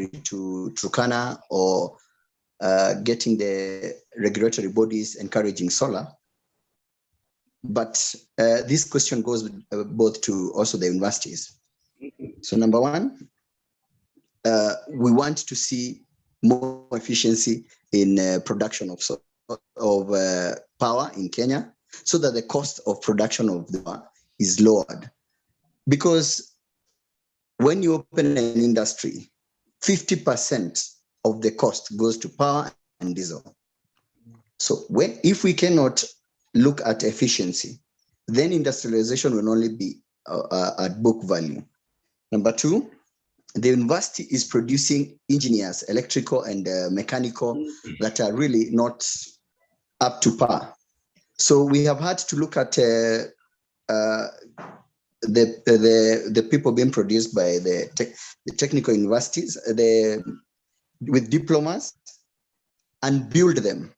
refinery to Turkana, or getting the regulatory bodies encouraging solar. But this question goes both to also the universities. So number one, we want to see more efficiency in production of power in Kenya, so that the cost of production of the power is lowered. Because when you open an industry, 50% of the cost goes to power and diesel. So if we cannot look at efficiency, then industrialization will only be at book value. Number two, the university is producing engineers, electrical and mechanical, that are really not up to par. So we have had to look at the people being produced by the technical universities with diplomas, and build them,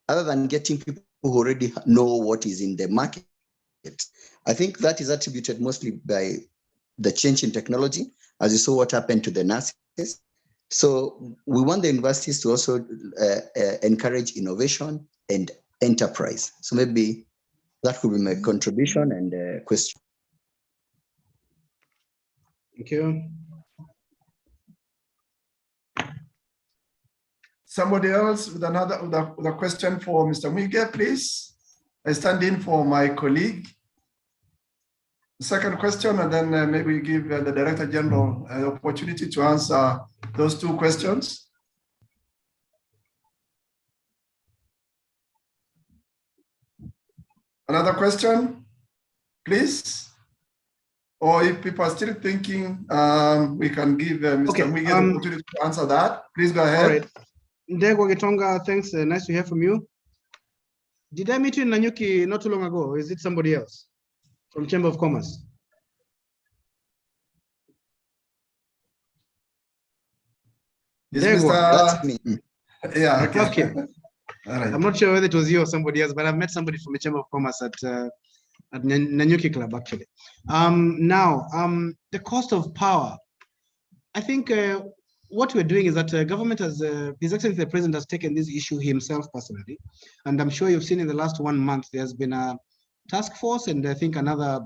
other than getting people who already know what is in the market. I think that is attributed mostly by the change in technology, as you saw what happened to the nurses. So we want the universities to also encourage innovation and enterprise. So maybe that could be my contribution and question. Thank you. Somebody else with a question for Mr. Mwige, please. I stand in for my colleague. The second question, and then maybe we give the Director General an opportunity to answer those two questions. Another question, please? Or if people are still thinking, we can give Mr. Mwige the opportunity to answer that. Please go ahead. All right. Ndego Gitonga, thanks. Nice to hear from you. Did I meet you in Nanyuki not too long ago, or is it somebody else from Chamber of Commerce? That's me. Yeah, okay. Okay. All right. I'm not sure whether it was you or somebody else, but I've met somebody from the Chamber of Commerce at Nanyuki Club, actually. The cost of power. I think what we're doing is that government has, His Excellency the President has taken this issue himself personally. And I'm sure you've seen in the last 1 month, there's been a task force and I think another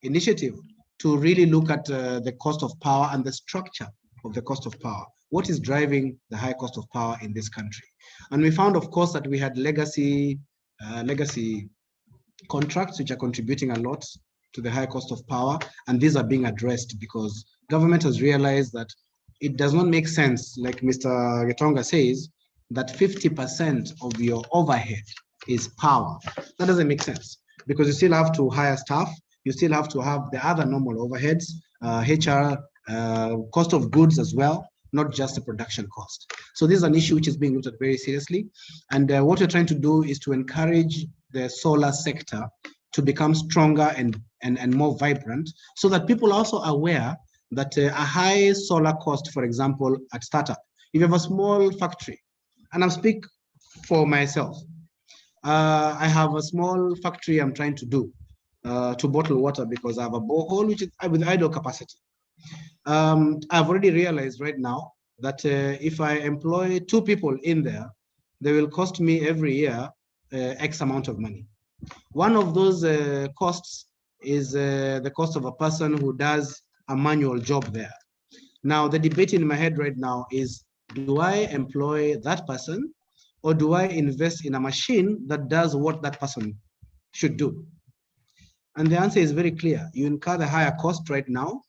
initiative to really look at the cost of power and the structure of the cost of power. What is driving the high cost of power in this country? And we found, of course, that we had legacy contracts which are contributing a lot to the high cost of power, and these are being addressed because government has realized that it does not make sense, like Mr. Getonga says, that 50% of your overhead is power. That doesn't make sense because you still have to hire staff, you still have to have the other normal overheads, HR, cost of goods as well, not just the production cost. So this is an issue which is being looked at very seriously. And what we're trying to do is to encourage the solar sector to become stronger and more vibrant, so that people are also aware that a high solar cost, for example, at startup, if you have a small factory, and I'll speak for myself, I have a small factory I'm trying to do to bottle water because I have a borehole which is with idle capacity. I've already realized right now that if I employ 2 people in there, they will cost me every year X amount of money. One of those costs is the cost of a person who does a manual job there. Now, the debate in my head right now is, do I employ that person or do I invest in a machine that does what that person should do? And the answer is very clear. You incur the higher cost right now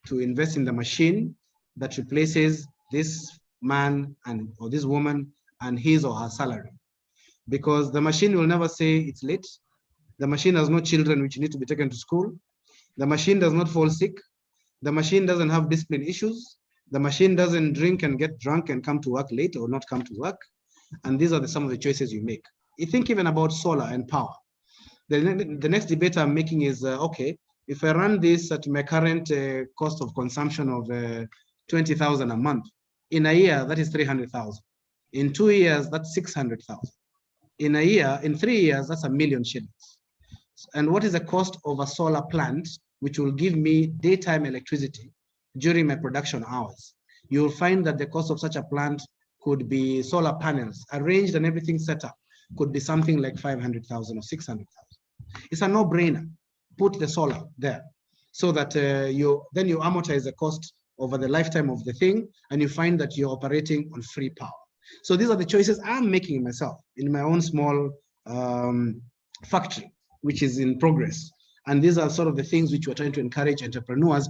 to invest in the machine that replaces this man or this woman and his or her salary. Because the machine will never say it's late. The machine has no children which need to be taken to school. The machine does not fall sick. The machine doesn't have discipline issues. The machine doesn't drink and get drunk and come to work late or not come to work. And these are some of the choices you make. You think even about solar and power. The next debate I'm making is, okay, if I run this at my current cost of consumption of 20,000 a month, in a year, that is 300,000. In 2 years, that's 600,000. In a year, in 3 years, that's $1 million shillings. And what is the cost of a solar plant, which will give me daytime electricity during my production hours? you'll find that the cost of such a plant could be solar panels, arranged and everything set up, could be something like 500,000 or 600,000. It's a no-brainer. Put the solar there so that you amortize the cost over the lifetime of the thing, and you find that you're operating on free power. So these are the choices I'm making myself in my own small factory, which is in progress. And these are sort of the things which we're trying to encourage entrepreneurs.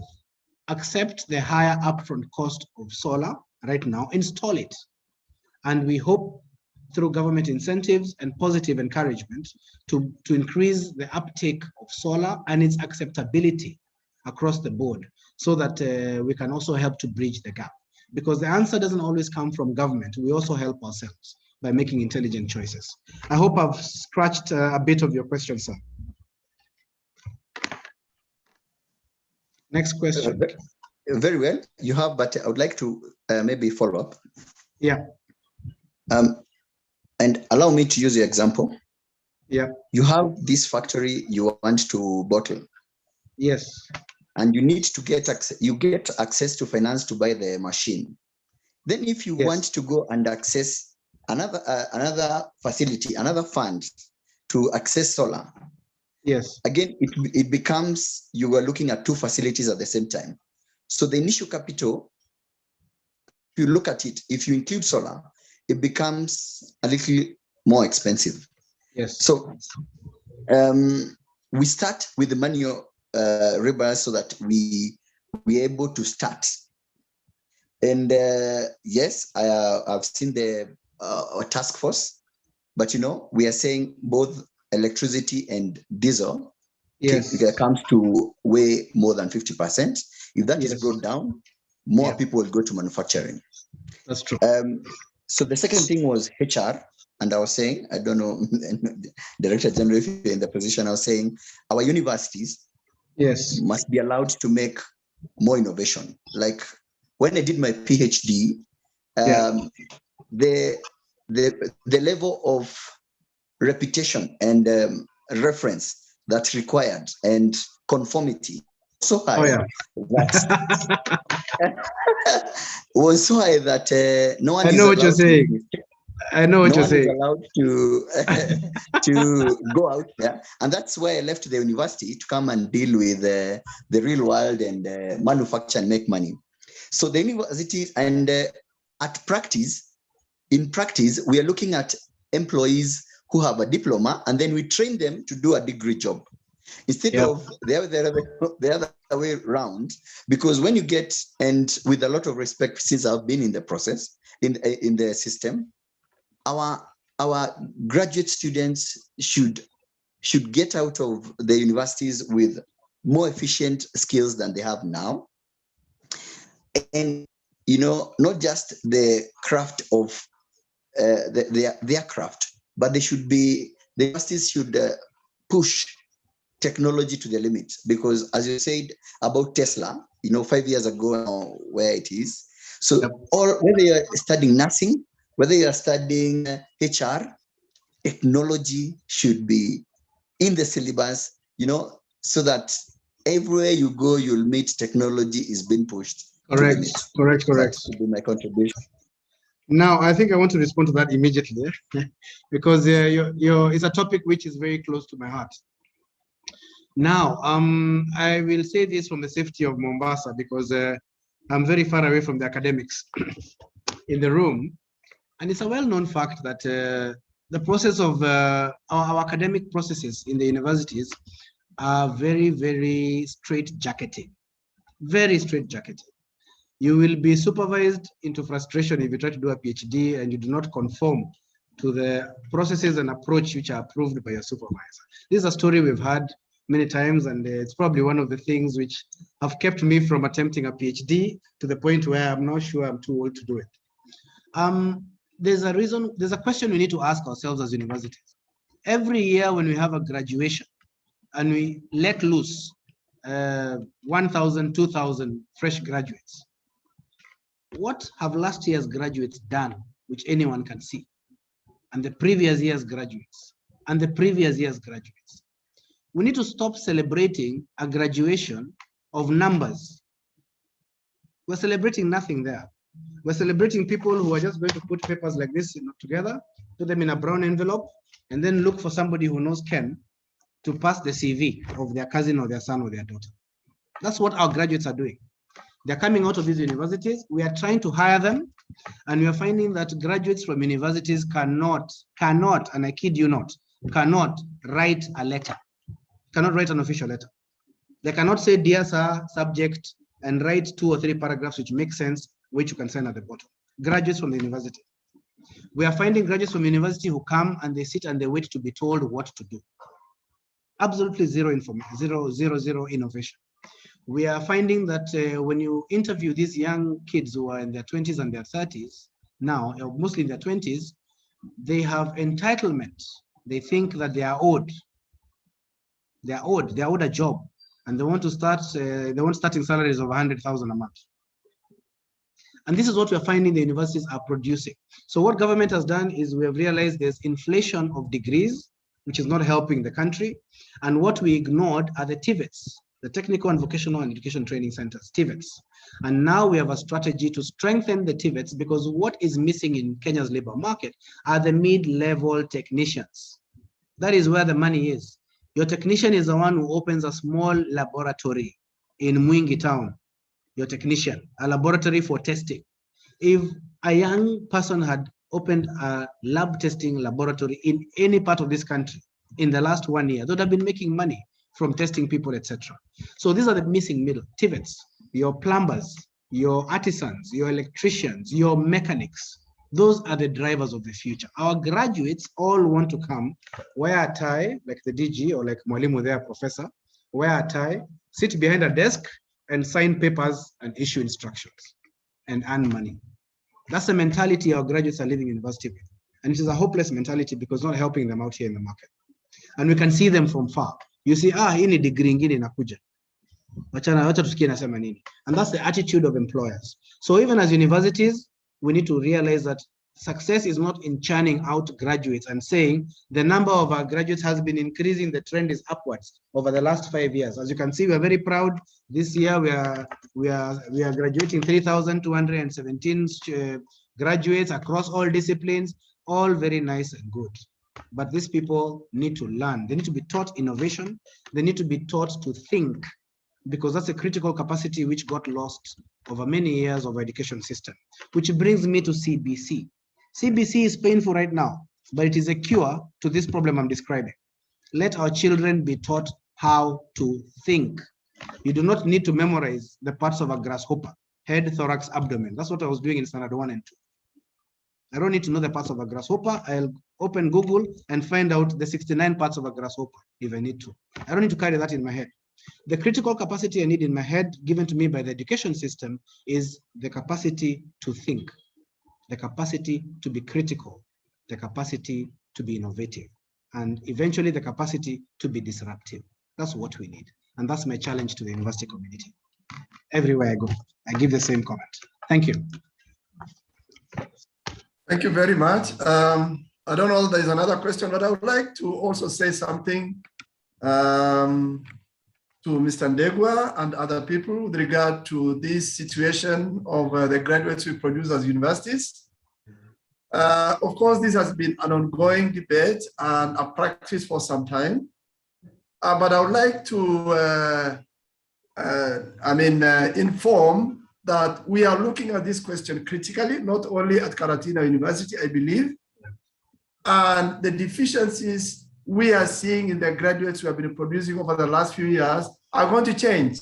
Accept the higher upfront cost of solar right now, install it. And we hope through government incentives and positive encouragement to increase the uptake of solar and its acceptability across the board, so that we can also help to bridge the gap. Because the answer doesn't always come from government. We also help ourselves by making intelligent choices. I hope I've scratched a bit of your question, sir. Next question. Very well. You have, but I would like to maybe follow up. Yeah. And allow me to use your example. Yeah. You have this factory you want to bottle. Yes. And you need to get access to finance to buy the machine. Then if you want to go and access another facility, another fund to access solar, yes, again, it becomes you are looking at two facilities at the same time. So the initial capital, if you look at it, if you include solar, it becomes a little more expensive. Yes. So we start with the manual rebars so that we're able to start. And yes, I've seen the task force, but we are saying both electricity and diesel comes to way more than 50%. If that is brought down, more people will go to manufacturing. That's true. So the second thing was HR. And I was saying, I don't know, Director General, if you're in the position, I was saying our universities must be allowed to make more innovation. Like when I did my PhD, the level of reputation and reference that's required and conformity so high was so high that no one is allowed to. I know what you're saying. No one is allowed to go out there, and that's why I left the university to come and deal with the real world and manufacture and make money. So the university and in practice, we are looking at employees who have a diploma, and then we train them to do a degree job instead of the other way around. Because when you get, and with a lot of respect, since I've been in the process in the system, our graduate students should get out of the universities with more efficient skills than they have now. And, not just the craft of their craft, but the universities should push technology to the limit. Because as you said about Tesla, 5 years ago, where it is. So whether you're studying nursing, whether you're studying HR, technology should be in the syllabus, so that everywhere you go, you'll meet technology is being pushed. Correct. That would be my contribution. Now, I think I want to respond to that immediately because it's a topic which is very close to my heart. Now, I will say this from the safety of Mombasa because I'm very far away from the academics in the room. And it's a well-known fact that the process of our academic processes in the universities are very, very straight-jacketed, very straight-jacketed. You will be supervised into frustration if you try to do a PhD and you do not conform to the processes and approach which are approved by your supervisor. This is a story we've had many times, and it's probably one of the things which have kept me from attempting a PhD to the point where I'm not sure I'm too old to do it. There's a question we need to ask ourselves as universities. Every year when we have a graduation and we let loose 1,000, 2,000 fresh graduates, what have last year's graduates done which anyone can see? And the previous year's graduates, and the previous year's graduates. We need to stop celebrating a graduation of numbers. We're celebrating nothing there. We're celebrating people who are just going to put papers like this together, put them in a brown envelope, and then look for somebody who knows Ken to pass the CV of their cousin or their son or their daughter. That's what our graduates are doing. They're coming out of these universities. We are trying to hire them, and we are finding that graduates from universities cannot, and I kid you not, cannot write a letter, cannot write an official letter. They cannot say, dear sir, subject, and write 2 or 3 paragraphs which make sense, which you can sign at the bottom. Graduates from the university. We are finding graduates from university who come and they sit and they wait to be told what to do. Absolutely zero information, zero innovation. We are finding that when you interview these young kids who are in their 20s and their 30s now, mostly in their 20s, they have entitlement. They think that they are owed. They are owed a job, and they want to start. They want starting salaries of 100,000 a month. And this is what we are finding the universities are producing. So what government has done is we have realized there's inflation of degrees, which is not helping the country. And what we ignored are the TVETs, the Technical and Vocational and Education Training Centers, TVETs. And now we have a strategy to strengthen the TVETs, because what is missing in Kenya's labor market are the mid-level technicians. That is where the money is. Your technician is the one who opens a small laboratory in Mwingi town. Your technician, a laboratory for testing. If a young person had opened a lab testing laboratory in any part of this country in the last 1 year, they would have been making money from testing people, etc. So these are the missing middle, TVETs, your plumbers, your artisans, your electricians, your mechanics. Those are the drivers of the future. Our graduates all want to come, wear a tie, like the DG or like Mwalimu there, professor, wear a tie, sit behind a desk and sign papers and issue instructions and earn money. That's the mentality our graduates are leaving university with. And it is a hopeless mentality because it's not helping them out here in the market. And we can see them from far. You see, hii ni degree ingine inakuja. Wacha tusikie nasema nini. And that's the attitude of employers. So even as universities, we need to realize that success is not in churning out graduates and saying the number of our graduates has been increasing, the trend is upwards over the last 5 years. As you can see, we're very proud. This year we are graduating 3,217 graduates across all disciplines, all very nice and good. But these people need to learn. They need to be taught innovation. They need to be taught to think, because that's a critical capacity which got lost over many years of our education system. Which brings me to CBC. CBC is painful right now, but it is a cure to this problem I'm describing. Let our children be taught how to think. You do not need to memorize the parts of a grasshopper, head, thorax, abdomen. That's what I was doing in standard 1 and 2. I don't need to know the parts of a grasshopper. I'll open Google and find out the 69 parts of a grasshopper if I need to. I don't need to carry that in my head. The critical capacity I need in my head, given to me by the education system, is the capacity to think, the capacity to be critical, the capacity to be innovative, and eventually the capacity to be disruptive. That's what we need. And that's my challenge to the university community. Everywhere I go, I give the same comment. Thank you. Thank you very much. I don't know if there's another question, but I would like to also say something to Mr. Ndegwa and other people with regard to this situation of the graduates we produce as universities. Of course, this has been an ongoing debate and a practice for some time. But I would like to, inform that we are looking at this question critically, not only at Karatina University, I believe, and the deficiencies we are seeing in the graduates we have been producing over the last few years are going to change,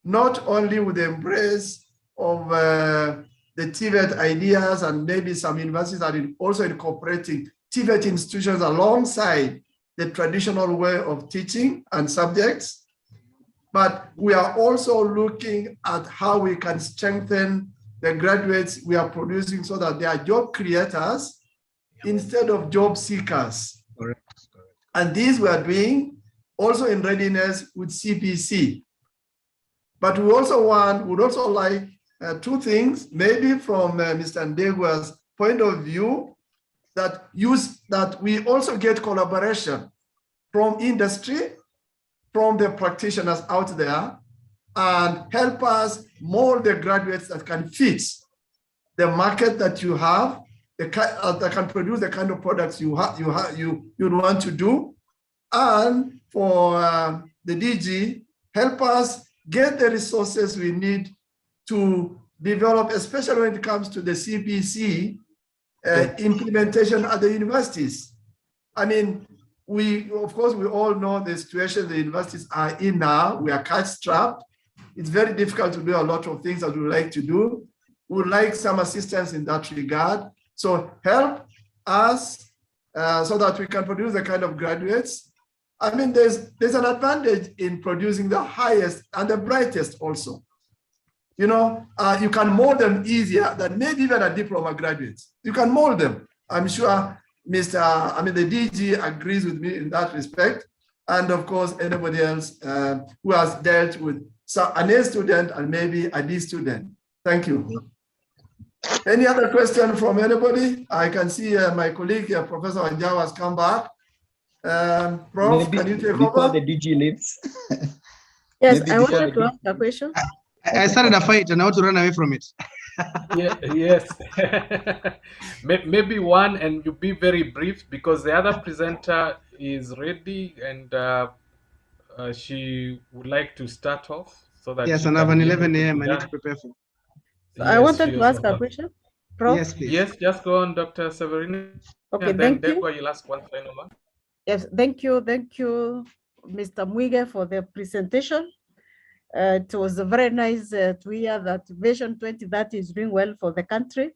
not only with the embrace of the TVET ideas, and maybe some universities are also incorporating TVET institutions alongside the traditional way of teaching and subjects. But we are also looking at how we can strengthen the graduates we are producing so that they are job creators instead of job seekers. Correct. And these we are doing also in readiness with CPC. But we also would also like two things, maybe from Mr. Ndegwa's point of view, that we also get collaboration from industry, from the practitioners out there, and help us mold the graduates that can fit the market that you have, that can produce the kind of products you want to do. And for the DG, help us get the resources we need to develop, especially when it comes to the CPC implementation at the universities. I mean, of course, we all know the situation the universities are in now. We are cash-strapped. It's very difficult to do a lot of things that we would like to do. We would like some assistance in that regard. So help us so that we can produce the kind of graduates. I mean, there's an advantage in producing the highest and the brightest also. You know, you can mold them easier than maybe even a diploma graduates. You can mold them. I'm sure the DG agrees with me in that respect. And of course, anybody else who has dealt with an A student and maybe a D student. Thank you. Any other question from anybody? I can see my colleague, Professor Anjao, has come back. Prof, maybe can you take before over? the DG leaves? Yes, Maybe I before wanted the to ask a question. I started a fight and I want to run away from it. Yeah, yes. Maybe one, and you be very brief because the other presenter is ready and she would like to start off so that Yes, she and I have can an be able 11 to a.m. be I need done. to prepare for. So I Yes, wanted she to is ask a about- question. Prof? Yes, please. Yes, just go on, Dr. Severino. Okay, And then thank you. Deborah, you'll ask one final one. Yes, thank you, Mr. Mwige, for the presentation. It was very nice to hear that Vision 2030 is doing well for the country.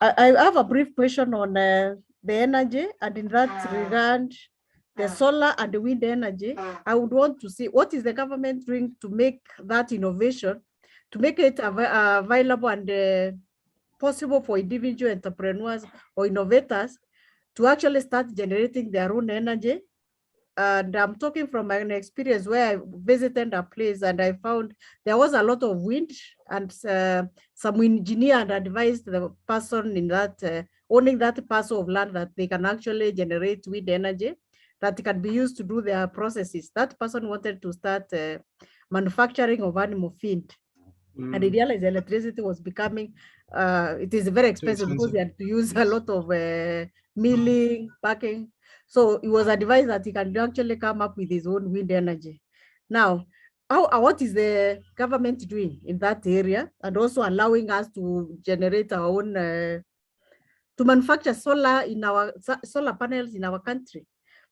I have a brief question on the energy, and in that regard, the solar and the wind energy. I would want to see what is the government doing to make that innovation, to make it available and possible for individual entrepreneurs or innovators to actually start generating their own energy. And I'm talking from an experience where I visited a place and I found there was a lot of wind, and some engineer had advised the person in that owning that parcel of land that they can actually generate wind energy that can be used to do their processes. That person wanted to start manufacturing of animal feed. And he realized electricity was becoming, it is very expensive because they had to use a lot of milling, packing. So it was advised that he can actually come up with his own wind energy. Now, what is the government doing in that area, and also allowing us to generate our own, to manufacture solar panels in our country?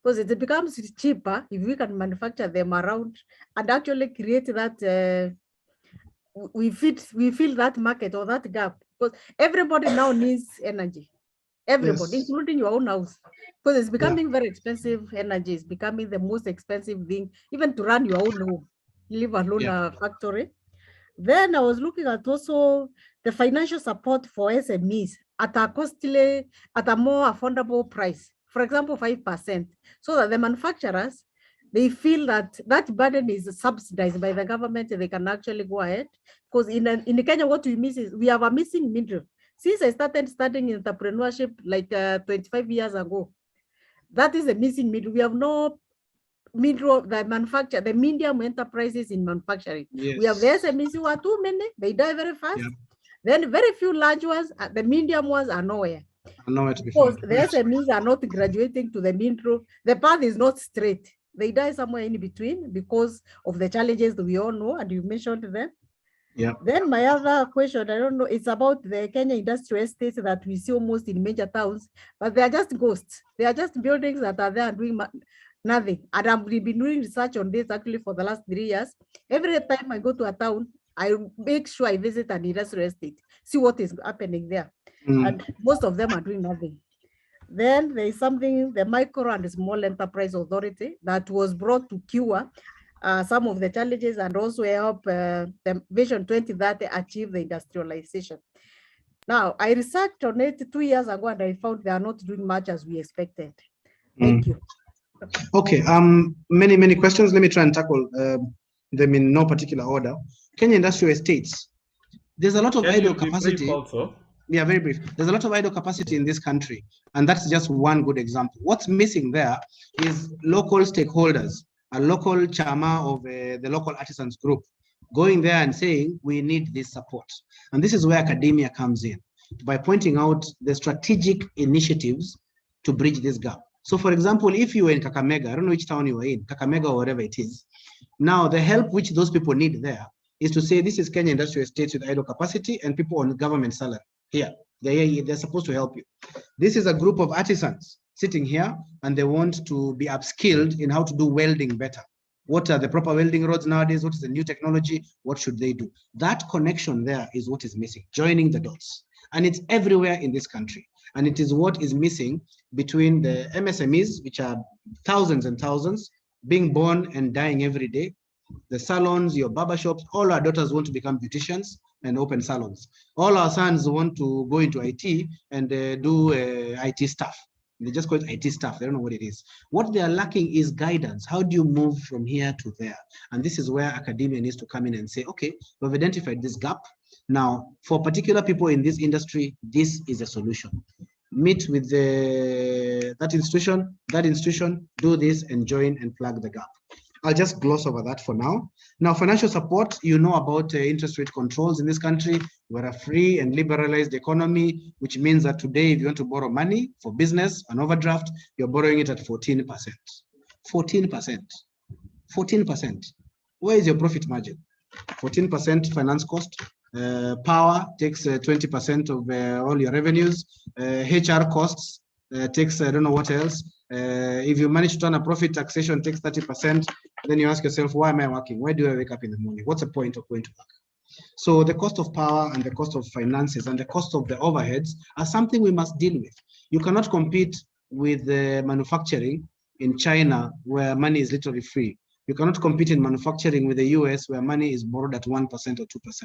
Because it becomes cheaper if we can manufacture them around and actually create that, we fill that market or that gap, because everybody now needs energy. Everybody, Yes. including your own house, because it's becoming very expensive. Energy is becoming the most expensive thing, even to run your own home, leave alone a factory. Then I was looking at also the financial support for SMEs at a more affordable price. For example, 5%, so that the manufacturers, they feel that that burden is subsidized by the government, and they can actually go ahead. Because in Kenya, what we miss is we have a missing middle. Since I started studying entrepreneurship like 25 years ago, that is a missing middle. We have no middle of the manufacture, the medium enterprises in manufacturing. Yes. We have the SMEs who are too many, they die very fast. Yeah. Then very few large ones, the medium ones are nowhere. Nowhere to be Because found. the SMEs are not graduating to the middle. The path is not straight. They die somewhere in between because of the challenges that we all know, and you mentioned them. Yeah. Then my other question, I don't know, it's about the Kenya industrial estates that we see almost in major towns, but they are just ghosts. They are just buildings that are there doing nothing. And I've been doing research on this actually for the last 3 years. Every time I go to a town, I make sure I visit an industrial estate, see what is happening there. And most of them are doing nothing. Then there is something, the Micro and Small Enterprise Authority, that was brought to cure some of the challenges and also help the Vision 2030 achieve the industrialization. Now, I researched on it 2 years ago, and I found they are not doing much as we expected. Thank you. Okay, many questions. Let me try and tackle them in no particular order. Kenya industrial estates. There's a lot of idle capacity. Also. Yeah, very brief. There's a lot of idle capacity in this country, and that's just one good example. What's missing there is local stakeholders, a local chama of the local artisans group, going there and saying, we need this support. And this is where academia comes in. by pointing out the strategic initiatives to bridge this gap. So for example, if you were in Kakamega, I don't know which town you were in, Kakamega or wherever it is, now the help which those people need there is to say, this is Kenya Industrial Estates with idle capacity and people on government salary. Here, they're supposed to help you. This is a group of artisans sitting here and they want to be upskilled in how to do welding better. What are the proper welding rods nowadays? What is the new technology? What should they do? That connection there is what is missing, joining the dots. And it's everywhere in this country. And it is what is missing between the MSMEs, which are thousands and thousands, being born and dying every day, the salons, your barbershops. All our daughters want to become beauticians and open salons. All our sons want to go into IT and do IT stuff. They just call it IT stuff. They don't know what it is. What they are lacking is guidance. How do you move from here to there? And this is where academia needs to come in and say, okay, we've identified this gap. Now, for particular people in this industry, this is a solution. Meet with that institution, do this and join and plug the gap. I'll just gloss over that for now. Now, financial support, you know about interest rate controls in this country. We're a free and liberalized economy, which means that today, if you want to borrow money for business, an overdraft, you're borrowing it at 14%. 14%. 14%. Where is your profit margin? 14% finance cost. Power takes 20% of all your revenues. HR costs takes, I don't know what else. If you manage to turn a profit, taxation takes 30%. Then you ask yourself, why am I working? Why do I wake up in the morning? What's the point of going to work? So the cost of power and the cost of finances and the cost of the overheads are something we must deal with. You cannot compete with manufacturing in China where money is literally free. You cannot compete in manufacturing with the US where money is borrowed at 1% or 2%.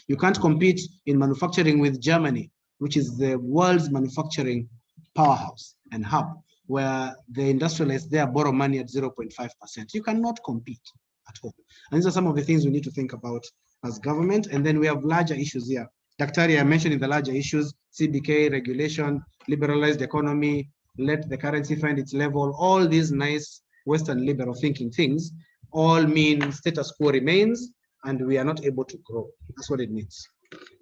You can't compete in manufacturing with Germany, which is the world's manufacturing powerhouse and hub, where the industrialists there borrow money at 0.5%. You cannot compete at all. And these are some of the things we need to think about as government. And then we have larger issues here. Daktari, I mentioned in the larger issues, CBK, regulation, liberalized economy, let the currency find its level, all these nice Western liberal thinking things all mean status quo remains and we are not able to grow. That's what it means.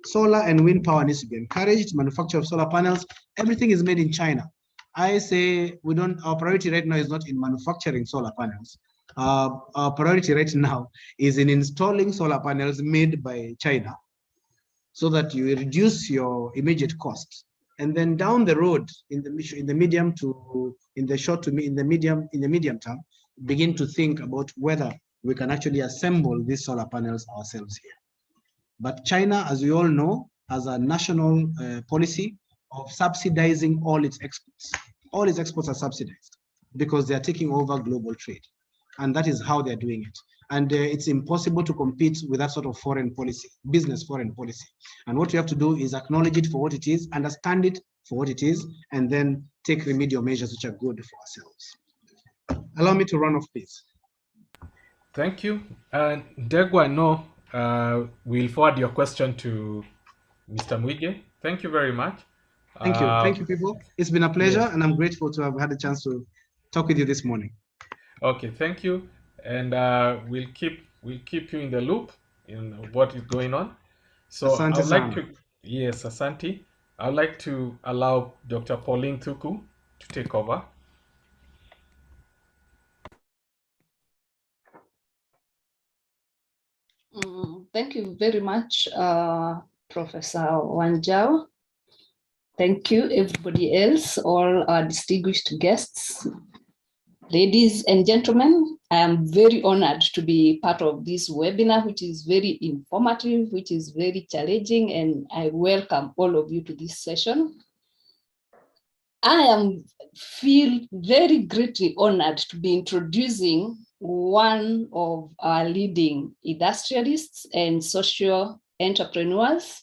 Solar and wind power needs to be encouraged. Manufacture of solar panels, everything is made in China. I say our priority right now is not in manufacturing solar panels. Our priority right now is in installing solar panels made by China so that you reduce your immediate costs. And then down the road, in the medium term, begin to think about whether we can actually assemble these solar panels ourselves here. But China, as we all know, has a national policy of subsidizing all its exports. All its exports are subsidized because they are taking over global trade. And that is how they're doing it. And it's impossible to compete with that sort of foreign policy, business foreign policy. And what we have to do is acknowledge it for what it is, understand it for what it is, and then take remedial measures which are good for ourselves. Allow me to run off, please. Thank you. Ndegwa, no, we'll forward your question to Mr. Mwige. Thank you very much. Thank you. Thank you, people. It's been a pleasure, yes. And I'm grateful to have had a chance to talk with you this morning. Okay, thank you. And we'll keep you in the loop in what is going on. So Asante I'd like to, yes, Asante. I'd like to allow Dr. Pauline Thuku to take over. Thank you very much, Professor Wanjau. Thank you, everybody else, all our distinguished guests. Ladies and gentlemen, I am very honored to be part of this webinar, which is very informative, which is very challenging, and I welcome all of you to this session. I feel very greatly honored to be introducing one of our leading industrialists and social entrepreneurs,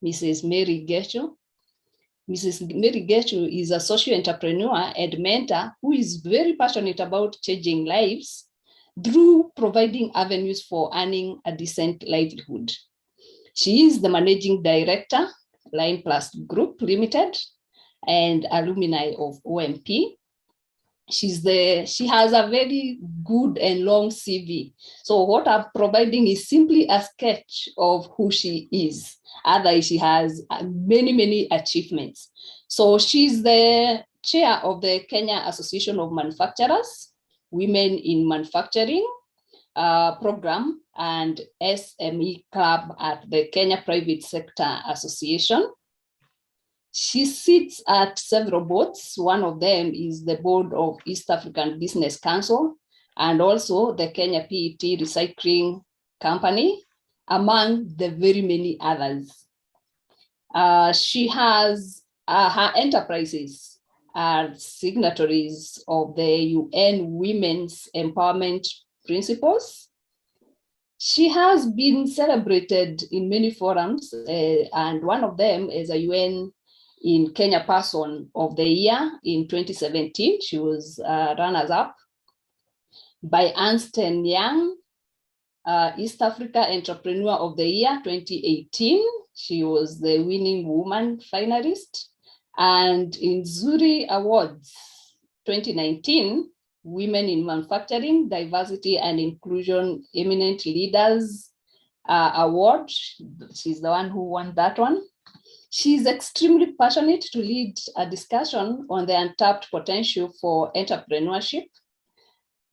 Mrs. Mary Getchell. Mrs. Mary Getchell is a social entrepreneur and mentor who is very passionate about changing lives through providing avenues for earning a decent livelihood. She is the managing director, Line Plus Group Limited, and alumni of OMP. She has a very good and long CV. So what I'm providing is simply a sketch of who she is. Otherwise, she has many achievements. So she's the chair of the Kenya Association of Manufacturers, Women in Manufacturing program, and SME Club at the Kenya Private Sector Association. She sits at several boards. One of them is the board of East African Business Council and also the Kenya PET Recycling Company, among the very many others. She has her enterprises are signatories of the UN Women's Empowerment Principles. She has been celebrated in many forums, and one of them is a UN in Kenya Person of the Year in 2017. She was runners-up by Ernst & Young, East Africa Entrepreneur of the Year 2018. She was the winning woman finalist. And in Zuri Awards 2019, Women in Manufacturing, Diversity and Inclusion Eminent Leaders Award. She's the one who won that one. She's extremely passionate to lead a discussion on the untapped potential for entrepreneurship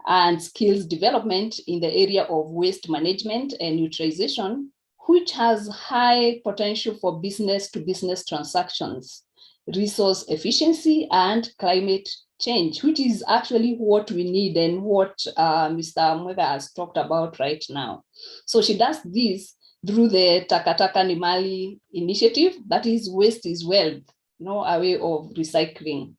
and skills development in the area of waste management and utilization, which has high potential for business-to-business transactions, resource efficiency, and climate change, which is actually what we need and what Mr. Mwega has talked about right now. So she does this through the Takataka ni Mali initiative, that is waste is wealth, a way of recycling,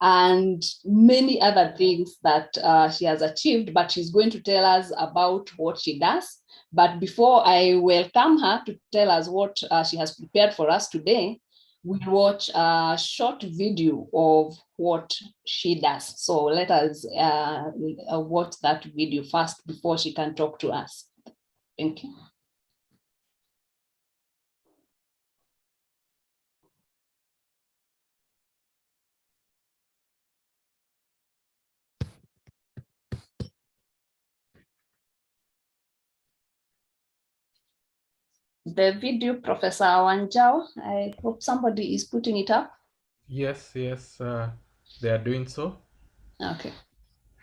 and many other things that she has achieved, but she's going to tell us about what she does. But before I welcome her to tell us what she has prepared for us today, we'll watch a short video of what she does. So let us watch that video first before she can talk to us. Thank you. The video, Professor Wanjao, I hope somebody is putting it up. Yes, they are doing so. Okay.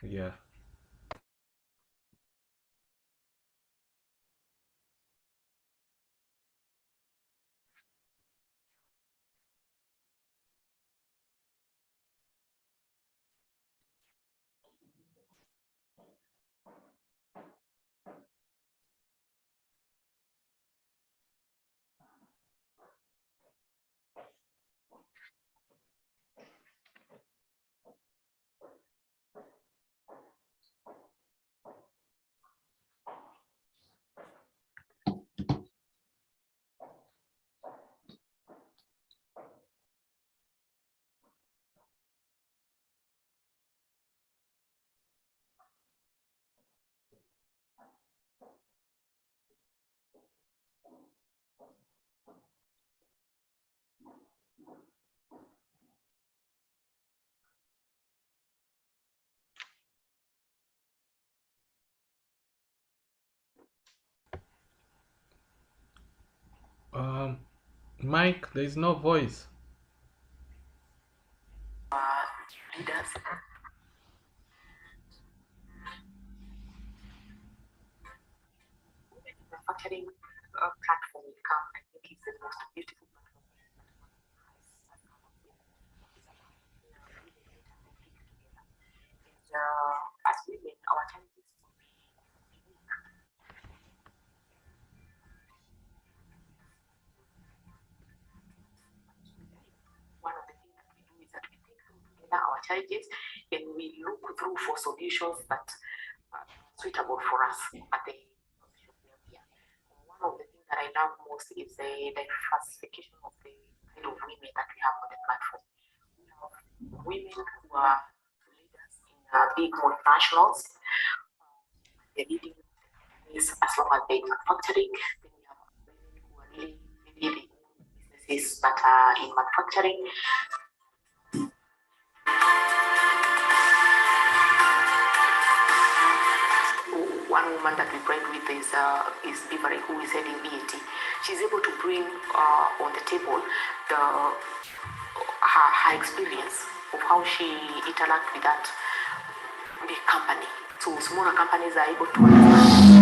Yeah. Mike, there is no voice. Leaders. Manufacturing platform will come, I think, is the most beautiful platform. And as women, our challenges. One of the things that we do is that we think through together our challenges and we look through for solutions that are suitable for us at the position where we are. One of the things that I love most is the diversification of the kind of women that we have on the platform. We have women who are leaders in big multinationals. They're leading companies as long as they're manufacturing. Then we have women who are leading businesses that are in manufacturing. One woman that we pride with is Ivari, who is heading EAT. She's able to bring on the table her experience of how she interacts with that big company. So smaller companies are able to understand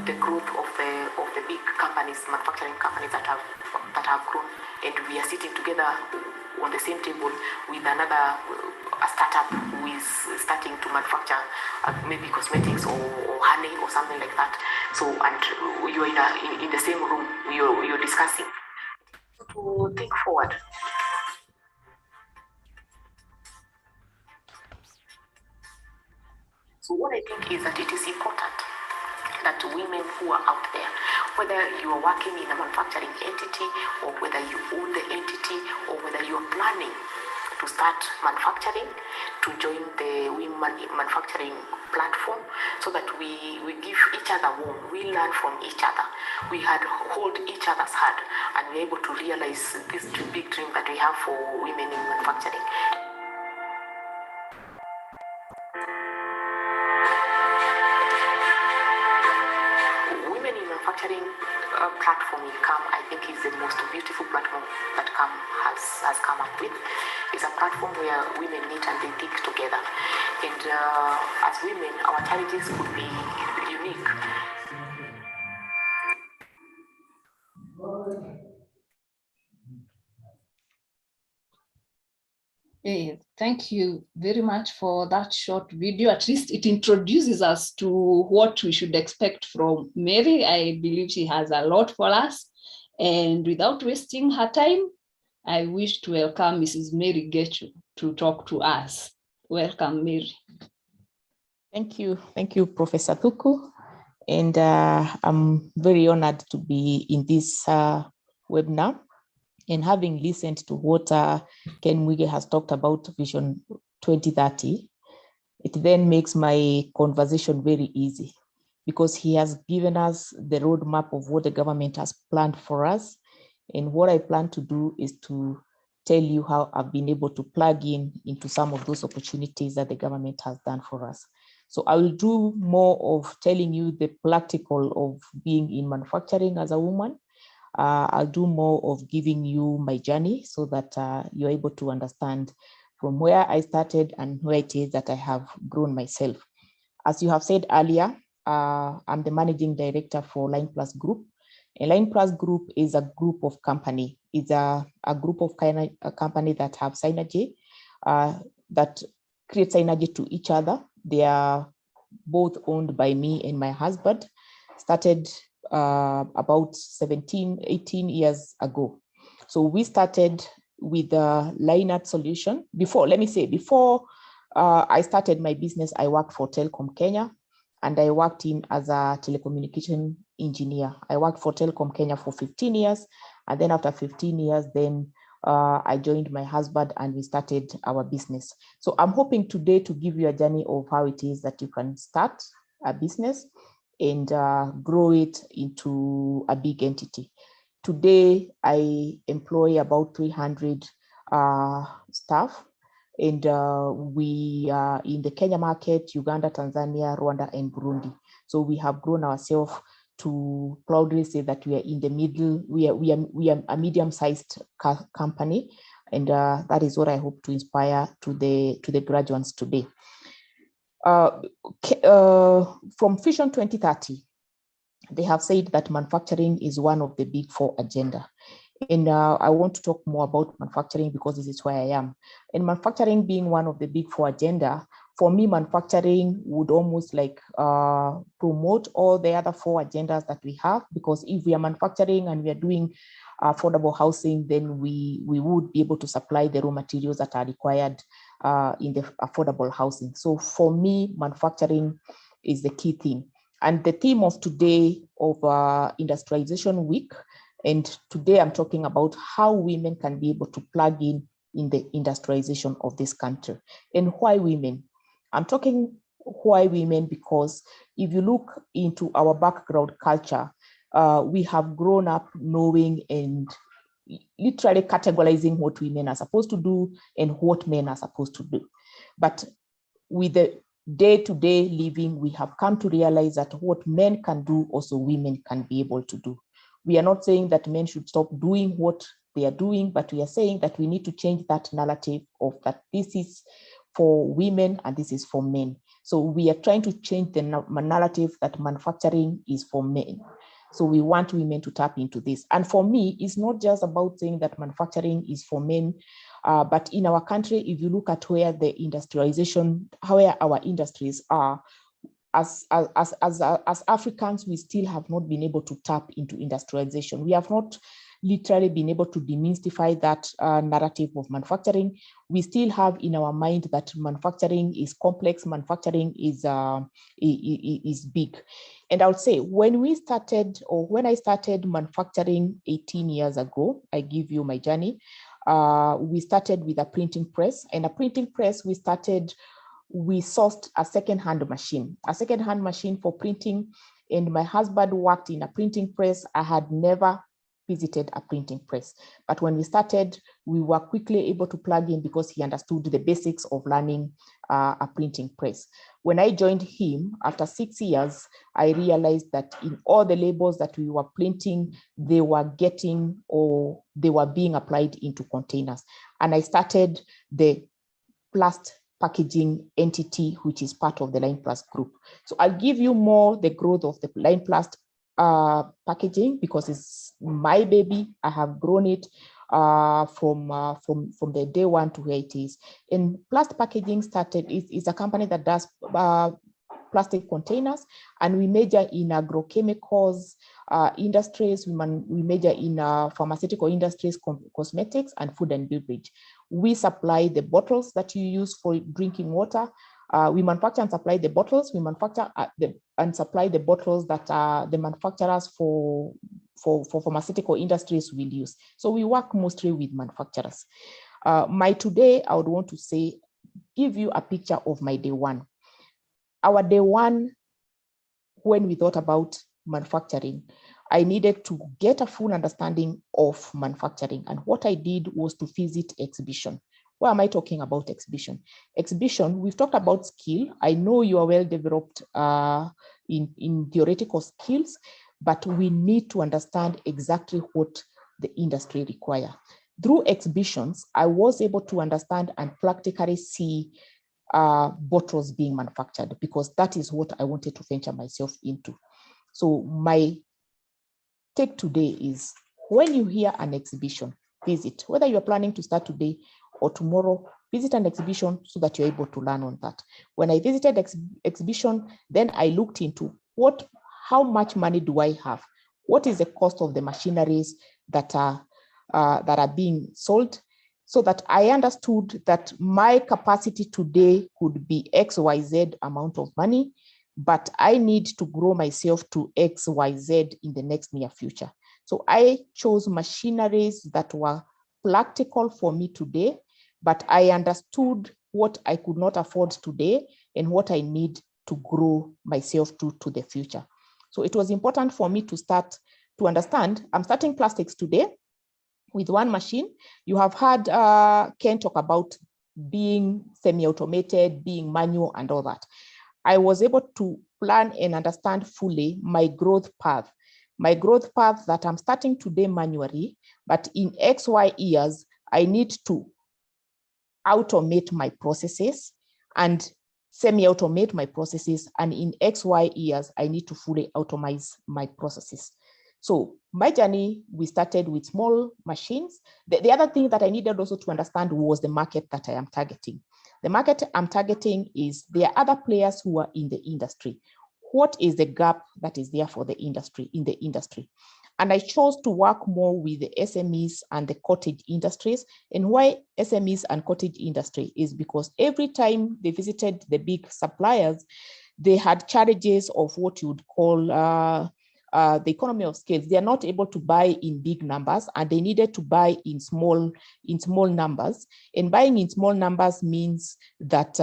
the growth of the big companies, manufacturing companies that have grown, and we are sitting together on the same table with a startup who is starting to manufacture maybe cosmetics or honey or something like that. So, and you're in the same room, you're discussing. To think forward. So what I think is that it is important that women who are out there, whether you are working in a manufacturing entity or whether you own the entity or whether you are planning to start manufacturing, to join the women manufacturing platform so that we give each other warm, we learn from each other, we hold each other's hand, and we're able to realize this big dream that we have for women in manufacturing. Women in manufacturing platform in CAM, I think, is the most beautiful platform that CAM has come up with. It's a platform where women meet and they think together. And as women, our challenges could be unique. Thank you very much for that short video. At least it introduces us to what we should expect from Mary. I believe she has a lot for us. And without wasting her time, I wish to welcome Mrs. Mary Getchu to talk to us. Welcome, Mary. Thank you, Professor Thuku. And I'm very honored to be in this webinar. And having listened to what Ken Mwige has talked about Vision 2030, it then makes my conversation very easy because he has given us the roadmap of what the government has planned for us. And what I plan to do is to tell you how I've been able to plug into some of those opportunities that the government has done for us. So I will do more of telling you the practical of being in manufacturing as a woman. I'll do more of giving you my journey so that you're able to understand from where I started and where it is that I have grown myself. As you have said earlier, I'm the managing director for Line Plus Group. And Line Plus Group is a group of company. It's a group of a company that have synergy, that create synergy to each other. They are both owned by me and my husband. Started about 18 years ago. So we started with the line art solution. Before I started my business, I worked for Telkom Kenya, and I worked as a telecommunication engineer. I worked for Telkom Kenya for 15 years. And then after 15 years, I joined my husband and we started our business. So I'm hoping today to give you a journey of how it is that you can start a business and grow it into a big entity. Today, I employ about 300 staff, and we are in the Kenya market, Uganda, Tanzania, Rwanda, and Burundi. So we have grown ourselves to proudly say that we are in the middle. We are a medium-sized company, and that is what I hope to inspire to the graduates today. From Vision 2030, they have said that manufacturing is one of the big 4 agenda. And I want to talk more about manufacturing because this is where I am. And manufacturing being one of the big 4 agenda, for me, manufacturing would almost like promote all the other 4 agendas that we have, because if we are manufacturing and we are doing affordable housing, then we would be able to supply the raw materials that are required in the affordable housing. So for me, manufacturing is the key theme. And the theme of today of Industrialization Week, and today I'm talking about how women can be able to plug in the industrialization of this country. And why women? I'm talking why women because if you look into our background culture, we have grown up knowing and literally categorizing what women are supposed to do and what men are supposed to do. But with the day-to-day living, we have come to realize that what men can do, also women can be able to do. We are not saying that men should stop doing what they are doing, but we are saying that we need to change that narrative of that this is for women and this is for men. So we are trying to change the narrative that manufacturing is for men. So we want women to tap into this. And for me, it's not just about saying that manufacturing is for men, but in our country, if you look at where the industrialization, where our industries are, as Africans, we still have not been able to tap into industrialization. We have not literally been able to demystify that narrative of manufacturing. We still have in our mind that manufacturing is complex, manufacturing is big. And I would say when we started, or when I started manufacturing 18 years ago, I give you my journey, we started with a printing press. And a printing press, we sourced a second-hand machine for printing. And my husband worked in a printing press. I had never visited a printing press. But when we started, we were quickly able to plug in because he understood the basics of learning a printing press. When I joined him, after 6 years, I realized that in all the labels that we were printing, they were getting, or they were being applied into containers. And I started the Plast packaging entity, which is part of the Line Plast group. So I'll give you more the growth of the Line Plast packaging, because it's my baby. I have grown it from the day one to where it is. And Plast Packaging started, is a company that does plastic containers, and we major in agrochemicals industries, we major in pharmaceutical industries, cosmetics, and food and beverage. We supply the bottles that you use for drinking water. We manufacture and supply the bottles. We manufacture and supply the bottles that the manufacturers for pharmaceutical industries will use. So we work mostly with manufacturers. Today, I would want to say, give you a picture of my day one. Our day one, when we thought about manufacturing, I needed to get a full understanding of manufacturing. And what I did was to visit exhibition. Why am I talking about exhibition? Exhibition, we've talked about skill. I know you are well developed in theoretical skills, but we need to understand exactly what the industry requires. Through exhibitions, I was able to understand and practically see bottles being manufactured, because that is what I wanted to venture myself into. So my take today is, when you hear an exhibition, visit. Whether you're planning to start today or tomorrow, visit an exhibition so that you're able to learn on that. When I visited exhibition, then I looked into how much money do I have? What is the cost of the machineries that are being sold? So that I understood that my capacity today could be XYZ amount of money, but I need to grow myself to XYZ in the next near future. So I chose machineries that were practical for me today, but I understood what I could not afford today and what I need to grow myself to the future. So it was important for me to understand, I'm starting plastics today with one machine. You have heard Ken talk about being semi-automated, being manual, and all that. I was able to plan and understand fully my growth path. My growth path that I'm starting today manually, but in XY years, I need to automate my processes and semi-automate my processes. And in XY years, I need to fully automate my processes. So my journey, we started with small machines. The other thing that I needed also to understand was the market that I am targeting. The market I'm targeting is, there are other players who are in the industry. What is the gap that is there for the industry, in the industry? And I chose to work more with the SMEs and the cottage industries. And why SMEs and cottage industry is because every time they visited the big suppliers, they had challenges of what you would call the economy of scale. They are not able to buy in big numbers, and they needed to buy in small numbers. And buying in small numbers means that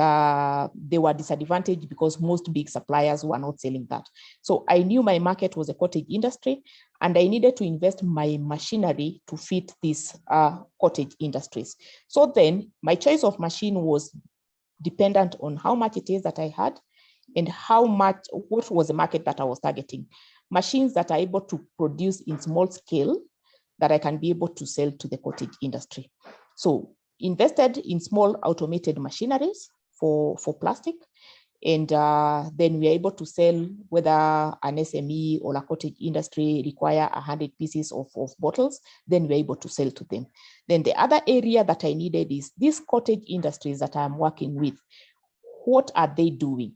they were disadvantaged because most big suppliers were not selling that. So I knew my market was a cottage industry, and I needed to invest my machinery to fit these cottage industries. So then my choice of machine was dependent on how much it is that I had and what was the market that I was targeting. Machines that are able to produce in small scale that I can be able to sell to the cottage industry. So invested in small automated machineries for plastic. And then we are able to sell, whether an SME or a cottage industry require 100 pieces of bottles, then we're able to sell to them. Then the other area that I needed is these cottage industries that I'm working with, what are they doing?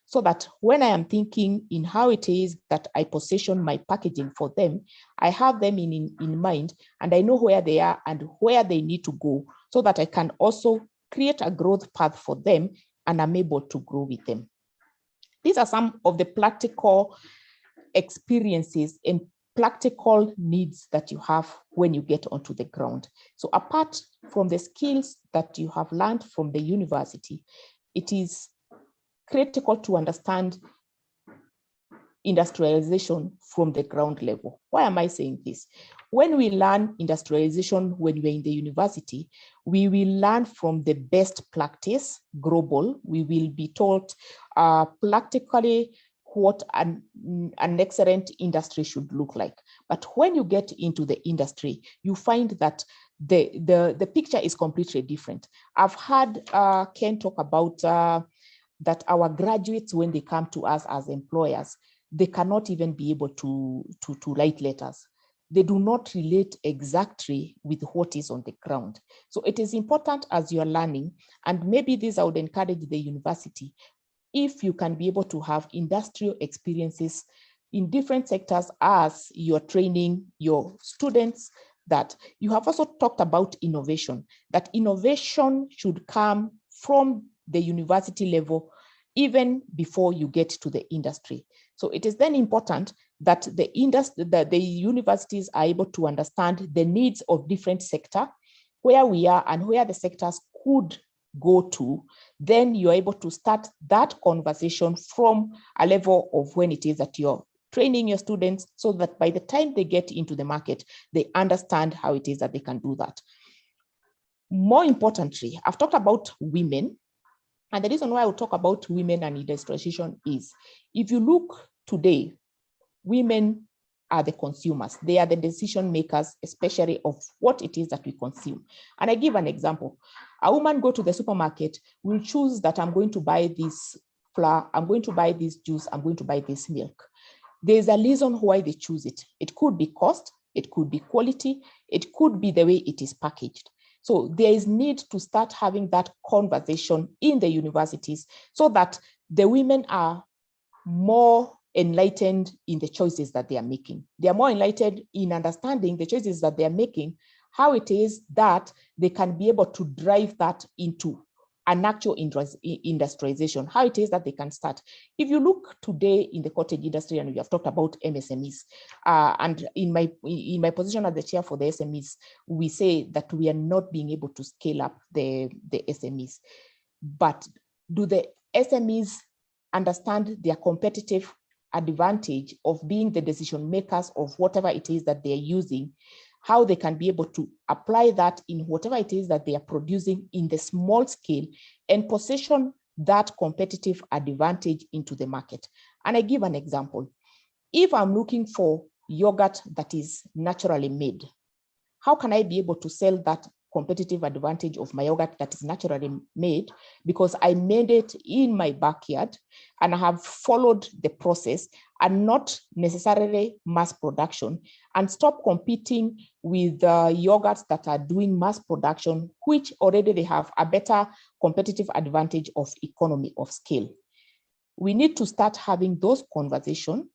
So that when I am thinking in how it is that I position my packaging for them, I have them in mind, and I know where they are and where they need to go, so that I can also create a growth path for them and I'm able to grow with them. These are some of the practical experiences and practical needs that you have when you get onto the ground. So apart from the skills that you have learned from the university, it is critical to understand industrialization from the ground level. Why am I saying this? When we learn industrialization when we're in the university, we will learn from the best practice, global. We will be taught practically what an excellent industry should look like. But when you get into the industry, you find that the picture is completely different. I've heard Ken talk about that our graduates, when they come to us as employers, they cannot even be able to write letters. They do not relate exactly with what is on the ground. So it is important as you are learning, and maybe this I would encourage the university, if you can be able to have industrial experiences in different sectors as you're training your students, that you have also talked about innovation, that innovation should come from the university level even before you get to the industry. So it is then important that the universities are able to understand the needs of different sectors, where we are and where the sectors could go to. Then you're able to start that conversation from a level of when it is that you're training your students, so that by the time they get into the market, they understand how it is that they can do that. More importantly, I've talked about women. And the reason why I will talk about women and industrialization is, if you look today, women are the consumers. They are the decision makers, especially of what it is that we consume. And I give an example. A woman go to the supermarket, will choose that I'm going to buy this flour, I'm going to buy this juice, I'm going to buy this milk. There's a reason why they choose it. It could be cost, it could be quality, it could be the way it is packaged. So there is need to start having that conversation in the universities, so that the women are more enlightened in the choices that they are making. They are more enlightened in understanding the choices that they are making, how it is that they can be able to drive that into an actual industrialization, how it is that they can start. If you look today in the cottage industry, and we have talked about MSMEs, and in my position as the chair for the SMEs, we say that we are not being able to scale up the SMEs. But do the SMEs understand their competitive advantage of being the decision makers of whatever it is that they're using, how they can be able to apply that in whatever it is that they are producing in the small scale and position that competitive advantage into the market? And I give an example. If I'm looking for yogurt that is naturally made, how can I be able to sell that competitive advantage of my yogurt that is naturally made because I made it in my backyard and I have followed the process and not necessarily mass production, and stop competing with the yogurts that are doing mass production, which already they have a better competitive advantage of economy of scale. We need to start having those conversations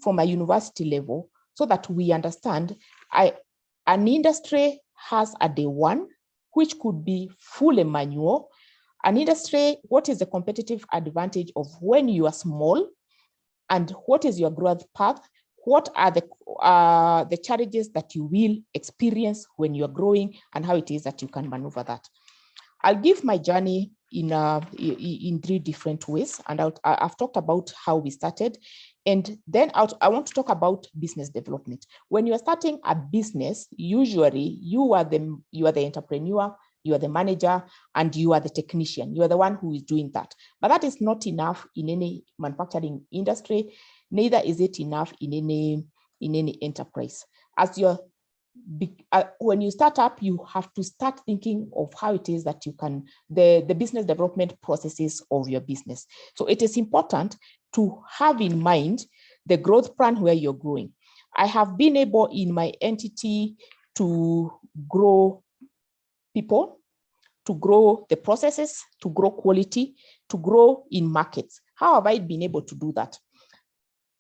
from a university level so that we understand an industry has a day one, which could be fully manual. An industry, what is the competitive advantage of when you are small, and what is your growth path? What are the challenges that you will experience when you are growing, and how it is that you can maneuver that? I'll give my journey in three different ways, and I've talked about how we started, and then I want to talk about business development. When you are starting a business, usually you are the entrepreneur, you are the manager, and you are the technician. You are the one who is doing that. But that is not enough in any manufacturing industry. Neither is it enough in any enterprise. When you start up, you have to start thinking of how it is that you can, the business development processes of your business. So it is important to have in mind the growth plan where you're growing. I have been able in my entity to grow people, to grow the processes, to grow quality, to grow in markets. How have I been able to do that?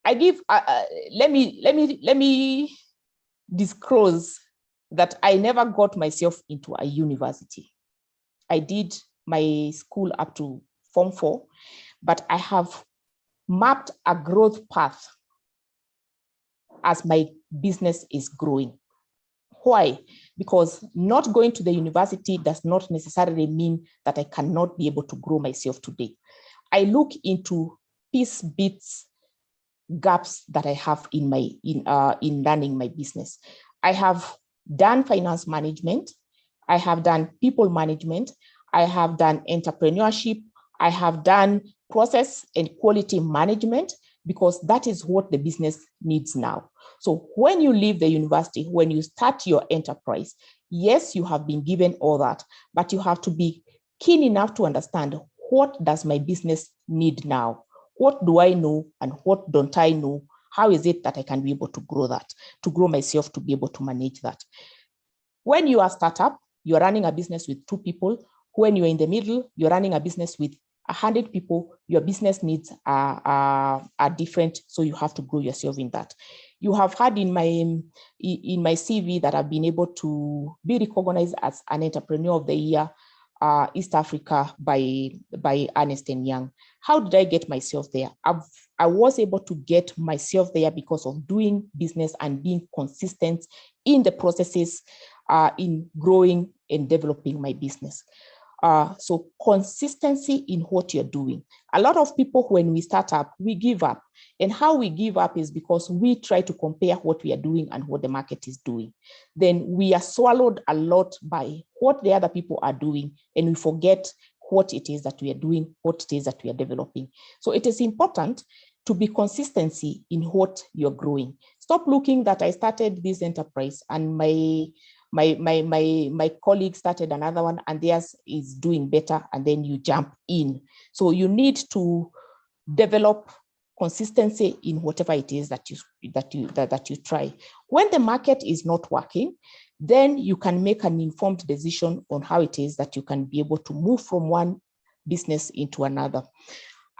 Let me disclose that I never got myself into a university. I did my school up to Form 4, but I have mapped a growth path as my business is growing. Why? Because not going to the university does not necessarily mean that I cannot be able to grow myself today. I look into bits, gaps that I have in learning my business. I have done finance management. I have done people management. I have done entrepreneurship. I have done process and quality management, because that is what the business needs now. So when you leave the university, when you start your enterprise, yes, you have been given all that, but you have to be keen enough to understand, what does my business need now? What do I know and what don't I know? How is it that I can be able to grow that, to grow myself, to be able to manage that? When you are a startup, you're running a business with 2 people. When you're in the middle, you're running a business with 100 people. Your business needs are different, so you have to grow yourself in that. You have had in my CV that I've been able to be recognized as an Entrepreneur of the Year, East Africa by Ernst & Young. How did I get myself there? I was able to get myself there because of doing business and being consistent in the processes, in growing and developing my business. So consistency in what you're doing. A lot of people, when we start up, we give up. And how we give up is because we try to compare what we are doing and what the market is doing. Then we are swallowed a lot by what the other people are doing, and we forget what it is that we are doing, what it is that we are developing. So it is important to be consistency in what you're growing. Stop looking that I started this enterprise and my colleague started another one and theirs is doing better, and then you jump in. So you need to develop consistency in whatever it is that you try. When the market is not working, then you can make an informed decision on how it is that you can be able to move from one business into another.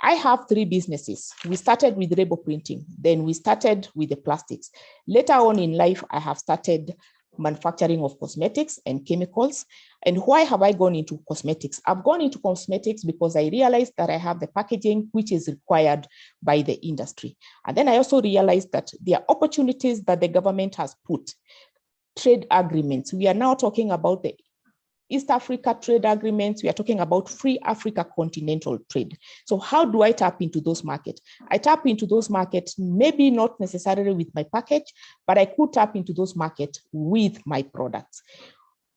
I have 3 businesses. We started with label printing, then we started with the plastics. Later on in life, I have started manufacturing of cosmetics and chemicals. And why have I gone into cosmetics? I've gone into cosmetics because I realized that I have the packaging which is required by the industry. And then I also realized that there are opportunities that the government has put, trade agreements. We are now talking about the East Africa trade agreements. We are talking about free Africa continental trade. So how do I tap into those markets? I tap into those markets, maybe not necessarily with my package, but I could tap into those markets with my products.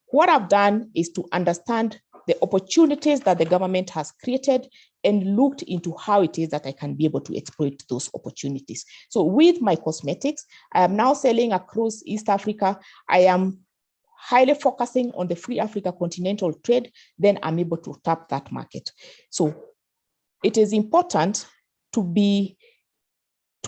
What I've done is to understand the opportunities that the government has created and looked into how it is that I can be able to exploit those opportunities. So with my cosmetics, I am now selling across East Africa. I am highly focusing on the free Africa continental trade, then I'm able to tap that market. So it is important to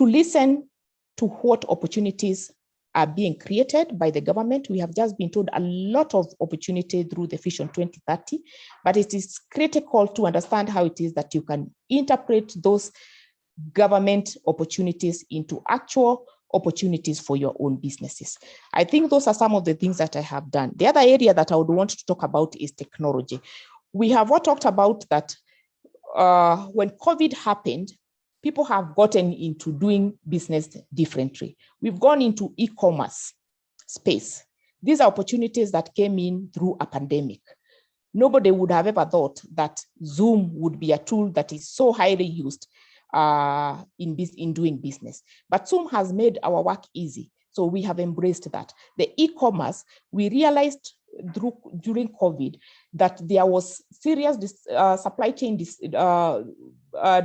listen to what opportunities are being created by the government. We have just been told a lot of opportunity through the Vision 2030, but it is critical to understand how it is that you can interpret those government opportunities into actual opportunities for your own businesses. I think those are some of the things that I have done. The other area that I would want to talk about is technology. We have all talked about that when COVID happened, people have gotten into doing business differently. We've gone into e-commerce space. These are opportunities that came in through a pandemic. Nobody would have ever thought that Zoom would be a tool that is so highly used in doing business. But Zoom has made our work easy. So we have embraced that. The e-commerce, we realized during COVID, that there was serious supply chain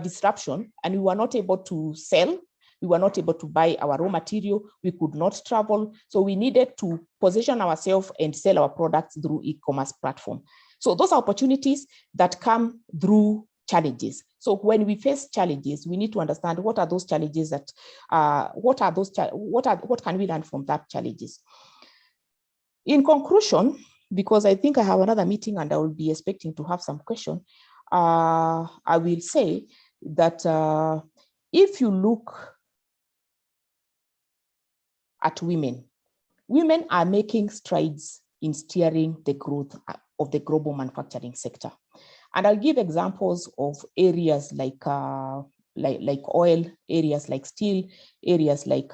disruption, and we were not able to sell. We were not able to buy our raw material. We could not travel. So we needed to position ourselves and sell our products through e-commerce platform. So those are opportunities that come through challenges. So when we face challenges, we need to understand what are those challenges that, what can we learn from that challenges? In conclusion, because I think I have another meeting and I will be expecting to have some question, I will say that if you look at women are making strides in steering the growth of the global manufacturing sector. And I'll give examples of areas like oil, areas like steel, areas like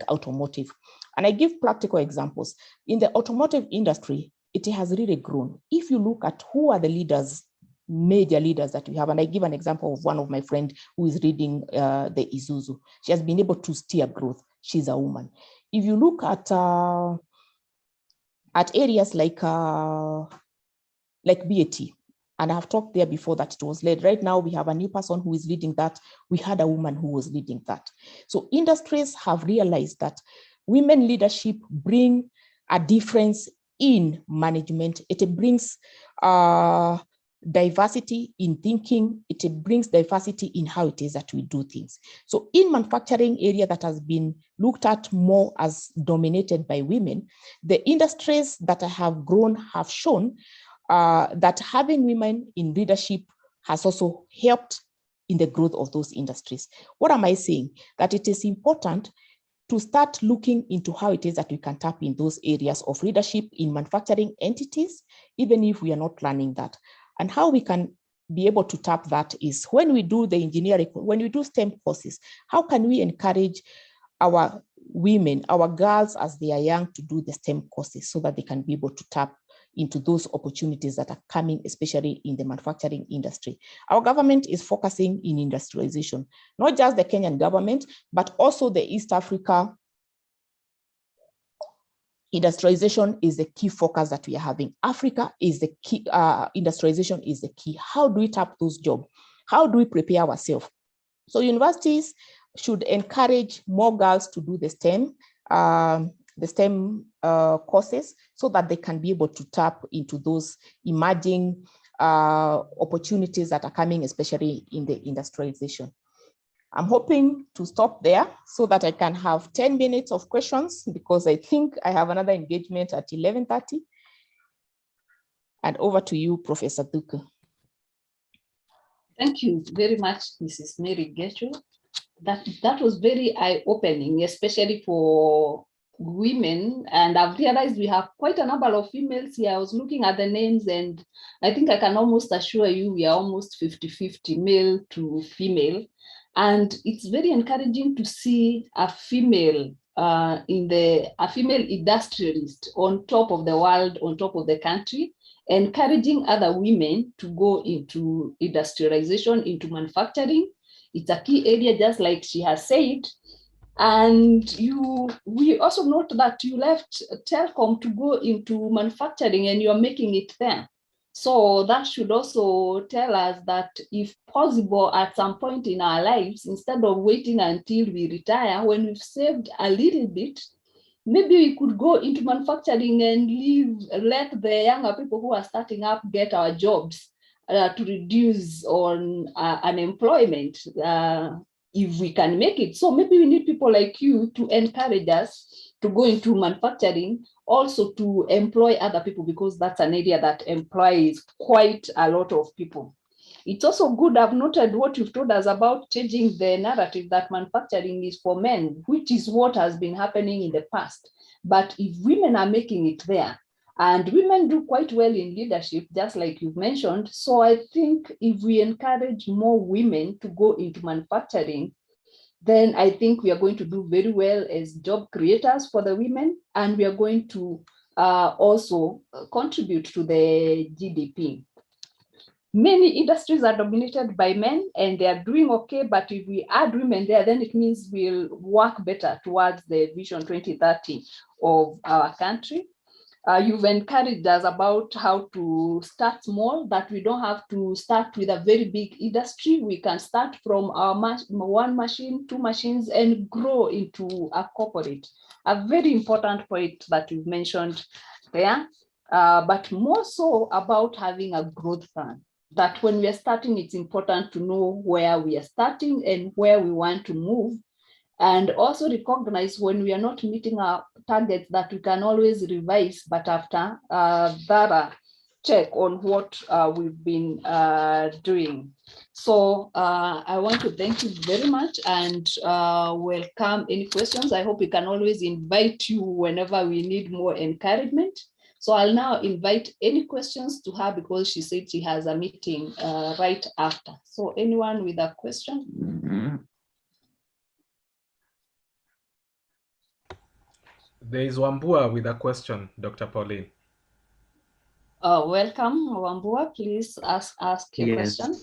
automotive. And I give practical examples. In the automotive industry, it has really grown. If you look at who are the leaders, major leaders that we have, and I give an example of one of my friends who is leading the Isuzu. She has been able to steer growth. She's a woman. If you look at areas like BAT, and I've talked there before that it was led. Right now, we have a new person who is leading that. We had a woman who was leading that. So industries have realized that women leadership bring a difference in management. It brings diversity in thinking. It brings diversity in how it is that we do things. So in manufacturing area that has been looked at more as dominated by women, the industries that have grown have shown that having women in leadership has also helped in the growth of those industries. What am I saying? That it is important to start looking into how it is that we can tap in those areas of leadership in manufacturing entities, even if we are not planning that. And how we can be able to tap that is when we do the engineering, when we do STEM courses, how can we encourage our women, our girls as they are young to do the STEM courses so that they can be able to tap into those opportunities that are coming, especially in the manufacturing industry. Our government is focusing in industrialization, not just the Kenyan government, but also the East Africa. Industrialization is the key focus that we are having. Africa is the key, industrialization is the key. How do we tap those jobs? How do we prepare ourselves? So universities should encourage more girls to do the STEM courses so that they can be able to tap into those emerging opportunities that are coming, especially in the industrialization. I'm hoping to stop there so that I can have 10 minutes of questions because I think I have another engagement at 11:30. And over to you, Professor Duku. Thank you very much, Mrs. Mary Getcho. That was very eye-opening, especially for women. And I've realized we have quite a number of females here. I was looking at the names and I think I can almost assure you we are almost 50-50 male to female. And it's very encouraging to see a female industrialist on top of the world, on top of the country, encouraging other women to go into industrialization, into manufacturing. It's a key area, just like she has said. And we also note that you left telecom to go into manufacturing and you're making it there. So that should also tell us that if possible, at some point in our lives, instead of waiting until we retire, when we've saved a little bit, maybe we could go into manufacturing and let the younger people who are starting up get our jobs to reduce on unemployment if we can make it. So maybe we need people like you to encourage us to go into manufacturing, also to employ other people, because that's an area that employs quite a lot of people. It's also good, I've noted what you've told us about changing the narrative that manufacturing is for men, which is what has been happening in the past. But if women are making it there, and women do quite well in leadership, just like you've mentioned, so I think if we encourage more women to go into manufacturing, then I think we are going to do very well as job creators for the women, and we are going to also contribute to the GDP. Many industries are dominated by men and they are doing okay, but if we add women there, then it means we'll work better towards the Vision 2030 of our country. You've encouraged us about how to start small, that we don't have to start with a very big industry. We can start from our one machine, 2 machines, and grow into a corporate. A very important point that you've mentioned there, but more so about having a growth plan. That when we are starting, it's important to know where we are starting and where we want to move. And also recognize when we are not meeting our targets that we can always revise, but after thorough check on what we've been doing. So I want to thank you very much and welcome any questions. I hope we can always invite you whenever we need more encouragement. So I'll now invite any questions to her because she said she has a meeting right after. So anyone with a question? There is Wambua with a question, Dr. Pauline. Welcome, Wambua. Please ask your question.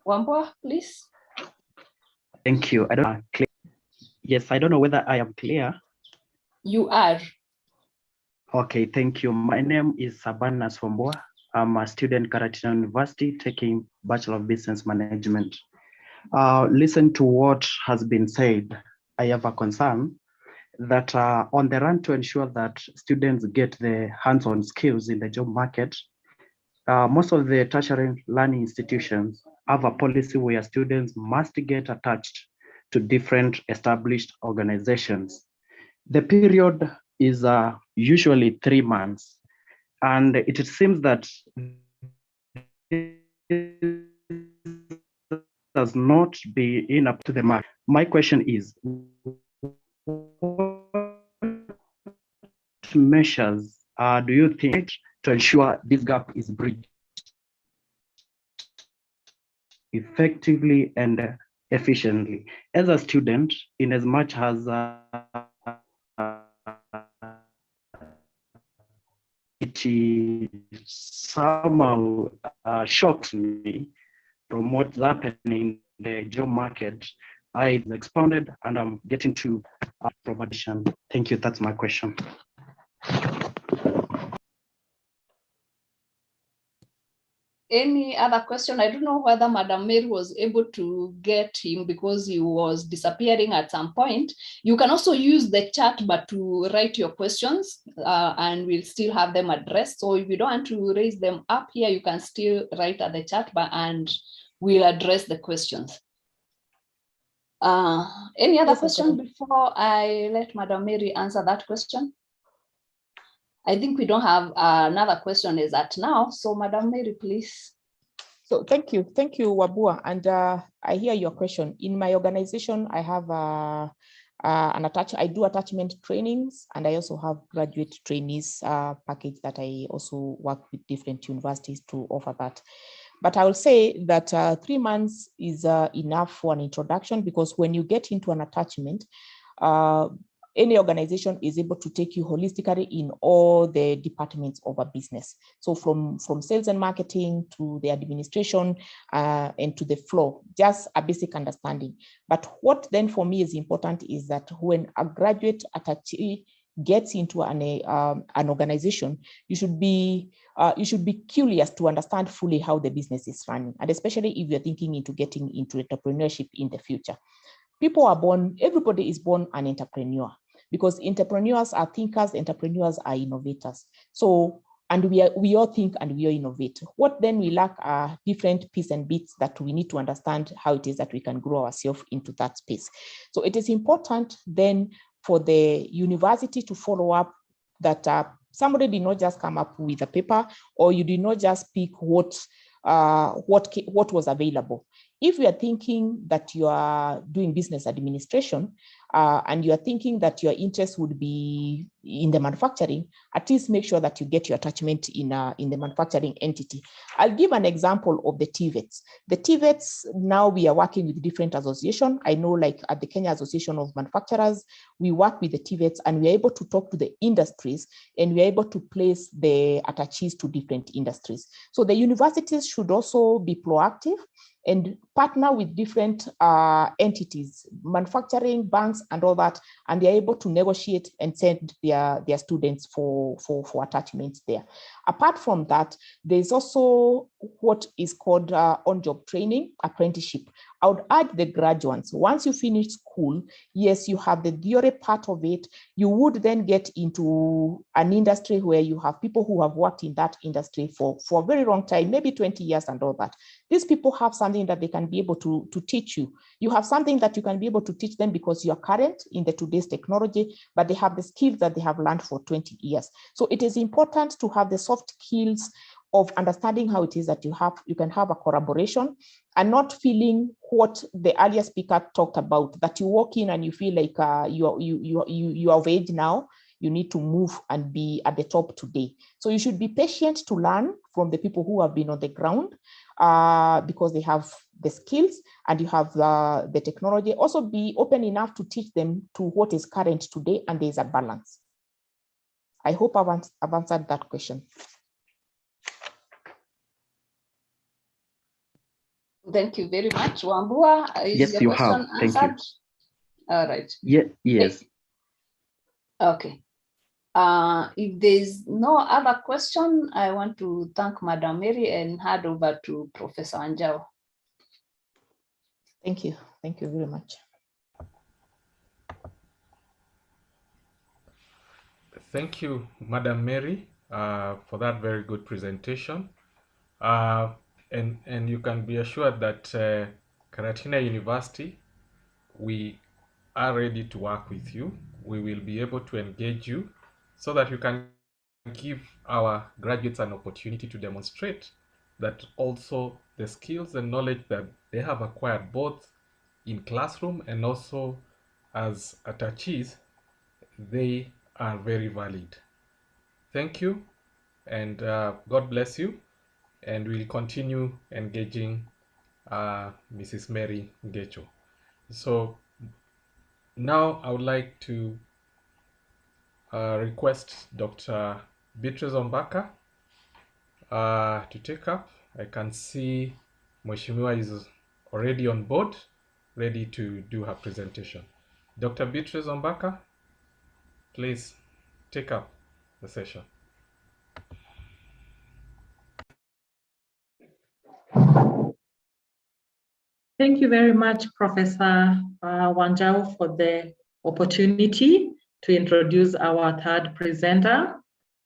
Wambua, please. Thank you. I don't know. Yes, I don't know whether I am clear. You are. Okay, thank you. My name is Sabanas Wambua. I'm a student at Karatina University taking Bachelor of Business Management. Listen to what has been said. I have a concern that on the run to ensure that students get the hands-on skills in the job market, most of the tertiary learning institutions have a policy where students must get attached to different established organizations. The period is usually 3 months, and it seems that does not be enough to the mark. My question is, what measures do you think to ensure this gap is bridged effectively and efficiently? As a student, in as much as it somehow shocks me from what's happening in the job market, I expounded and I'm getting to probation. Thank you. That's my question. Any other question? I don't know whether Madam Mary was able to get him because he was disappearing at some point. You can also use the chat bar to write your questions and we'll still have them addressed. So if you don't want to raise them up here, you can still write at the chat bar and we'll address the questions. Any other question before I let Madam Mary answer that question? I think we don't have another question as at now. So Madam Mary, please. So thank you, Wabua. And I hear your question. In my organization, I have I do attachment trainings, and I also have graduate trainees package that I also work with different universities to offer that. But I will say that 3 months is enough for an introduction, because when you get into an attachment, any organization is able to take you holistically in all the departments of a business. So from sales and marketing to the administration and to the floor, just a basic understanding. But what then for me is important is that when a graduate attachee gets into an organization, you should be curious to understand fully how the business is running, and especially if you're thinking into getting into entrepreneurship in the future. People are born, everybody is born an entrepreneur, because entrepreneurs are thinkers, entrepreneurs are innovators. So, and we all think and we all innovate. What then we lack are different pieces and bits that we need to understand how it is that we can grow ourselves into that space. So it is important then for the university to follow up that somebody did not just come up with a paper, or you did not just pick what was available. If you are thinking that you are doing business administration and you are thinking that your interest would be in the manufacturing, at least make sure that you get your attachment in the manufacturing entity. I'll give an example of the TVETs. The TVETs, now we are working with different associations. I know, like at the Kenya Association of Manufacturers, we work with the TVETs and we're able to talk to the industries, and we're able to place the attachees to different industries. So the universities should also be proactive and partner with different entities, manufacturing, banks, and all that, and they're able to negotiate and send their students for attachments there. Apart from that, there's also what is called on-job training, apprenticeship. I would urge the graduates, once you finish school, yes, you have the theory part of it, you would then get into an industry where you have people who have worked in that industry for a very long time, maybe 20 years and all that. These people have something that they can be able to teach you. You have something that you can be able to teach them because you are current in the today's technology, but they have the skills that they have learned for 20 years. So it is important to have the soft skills of understanding how it is that you can have a collaboration and not feeling what the earlier speaker talked about, that you walk in and you feel like you are of age now, you need to move and be at the top today. So you should be patient to learn from the people who have been on the ground because they have the skills and you have the technology. Also be open enough to teach them to what is current today, and there's a balance. I hope I've answered that question. Thank you very much. Wambua, is Yes, your you question have. Thank you. answered? All right. Yeah, yes. Okay. If there's no other question, I want to thank Madam Mary and hand over to Professor Wanjau. Thank you. Thank you very much. Thank you, Madam Mary, for that very good presentation. And you can be assured that Karatina University, we are ready to work with you. We will be able to engage you so that you can give our graduates an opportunity to demonstrate that also the skills and knowledge that they have acquired both in classroom and also as attachees, they are very valid. Thank you, and God bless you, and we'll continue engaging Mrs. Mary Ngecho. So now I would like to request Dr. Beatrice Ombaka to take up. I can see Mheshimiwa is already on board, ready to do her presentation. Dr. Beatrice Ombaka, please take up the session. Thank you very much, Professor Wanjau, for the opportunity to introduce our third presenter.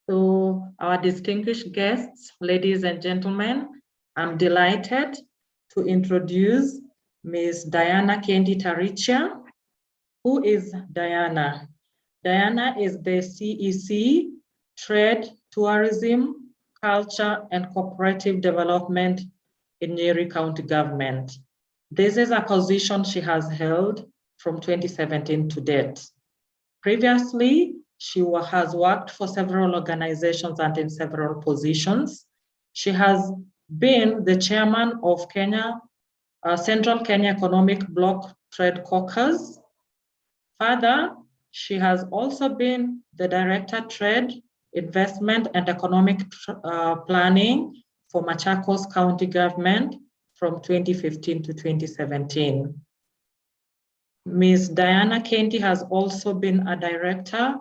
So our distinguished guests, ladies and gentlemen, I'm delighted to introduce Ms. Diana Kendi Tarichia. Who is Diana? Diana is the CEC, Trade, Tourism, Culture, and Cooperative Development in Nyeri County Government. This is a position she has held from 2017 to date. Previously, she has worked for several organizations and in several positions. She has been the chairman of Central Kenya Economic Bloc Trade Caucus. Further, she has also been the Director Trade, Investment and Economic Planning for Machakos County Government from 2015 to 2017. Ms. Diana Kendi has also been a Director,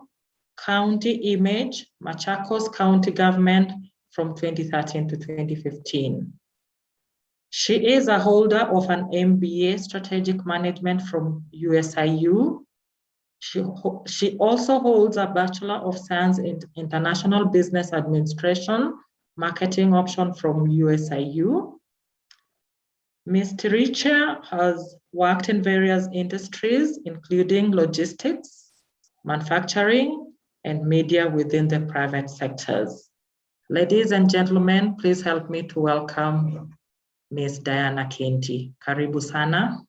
County Image, Machakos County Government from 2013 to 2015. She is a holder of an MBA Strategic Management from USIU. She also holds a Bachelor of Science in International Business Administration, Marketing option from USIU. Ms. Tarichia has worked in various industries, including logistics, manufacturing, and media within the private sectors. Ladies and gentlemen, please help me to welcome Ms. Diana Kendi. Karibu sana.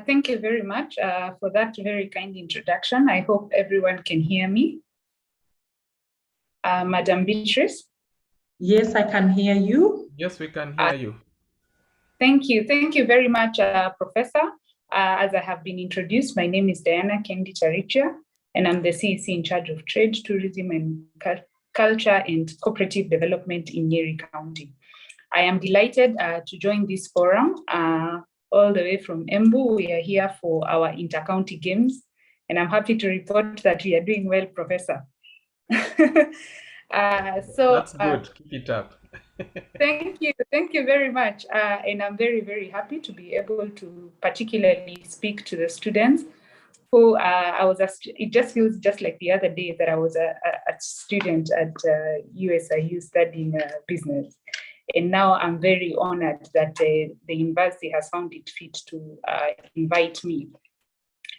Thank you very much for that very kind introduction. I hope everyone can hear me. Madam Beatrice? Yes, I can hear you. Yes, we can hear you. Thank you. Thank you very much, Professor. As I have been introduced, my name is Diana Kendi Tarichia, and I'm the CEC in charge of Trade, Tourism, and Culture and Cooperative Development in Nyeri County. I am delighted to join this forum all the way from Embu. We are here for our inter-county games, and I'm happy to report that we are doing well, Professor. That's good. Keep it up. Thank you very much. And I'm very, very happy to be able to particularly speak to the students who it just feels just like the other day that I was a student at USIU studying business. And now I'm very honored that the university has found it fit to invite me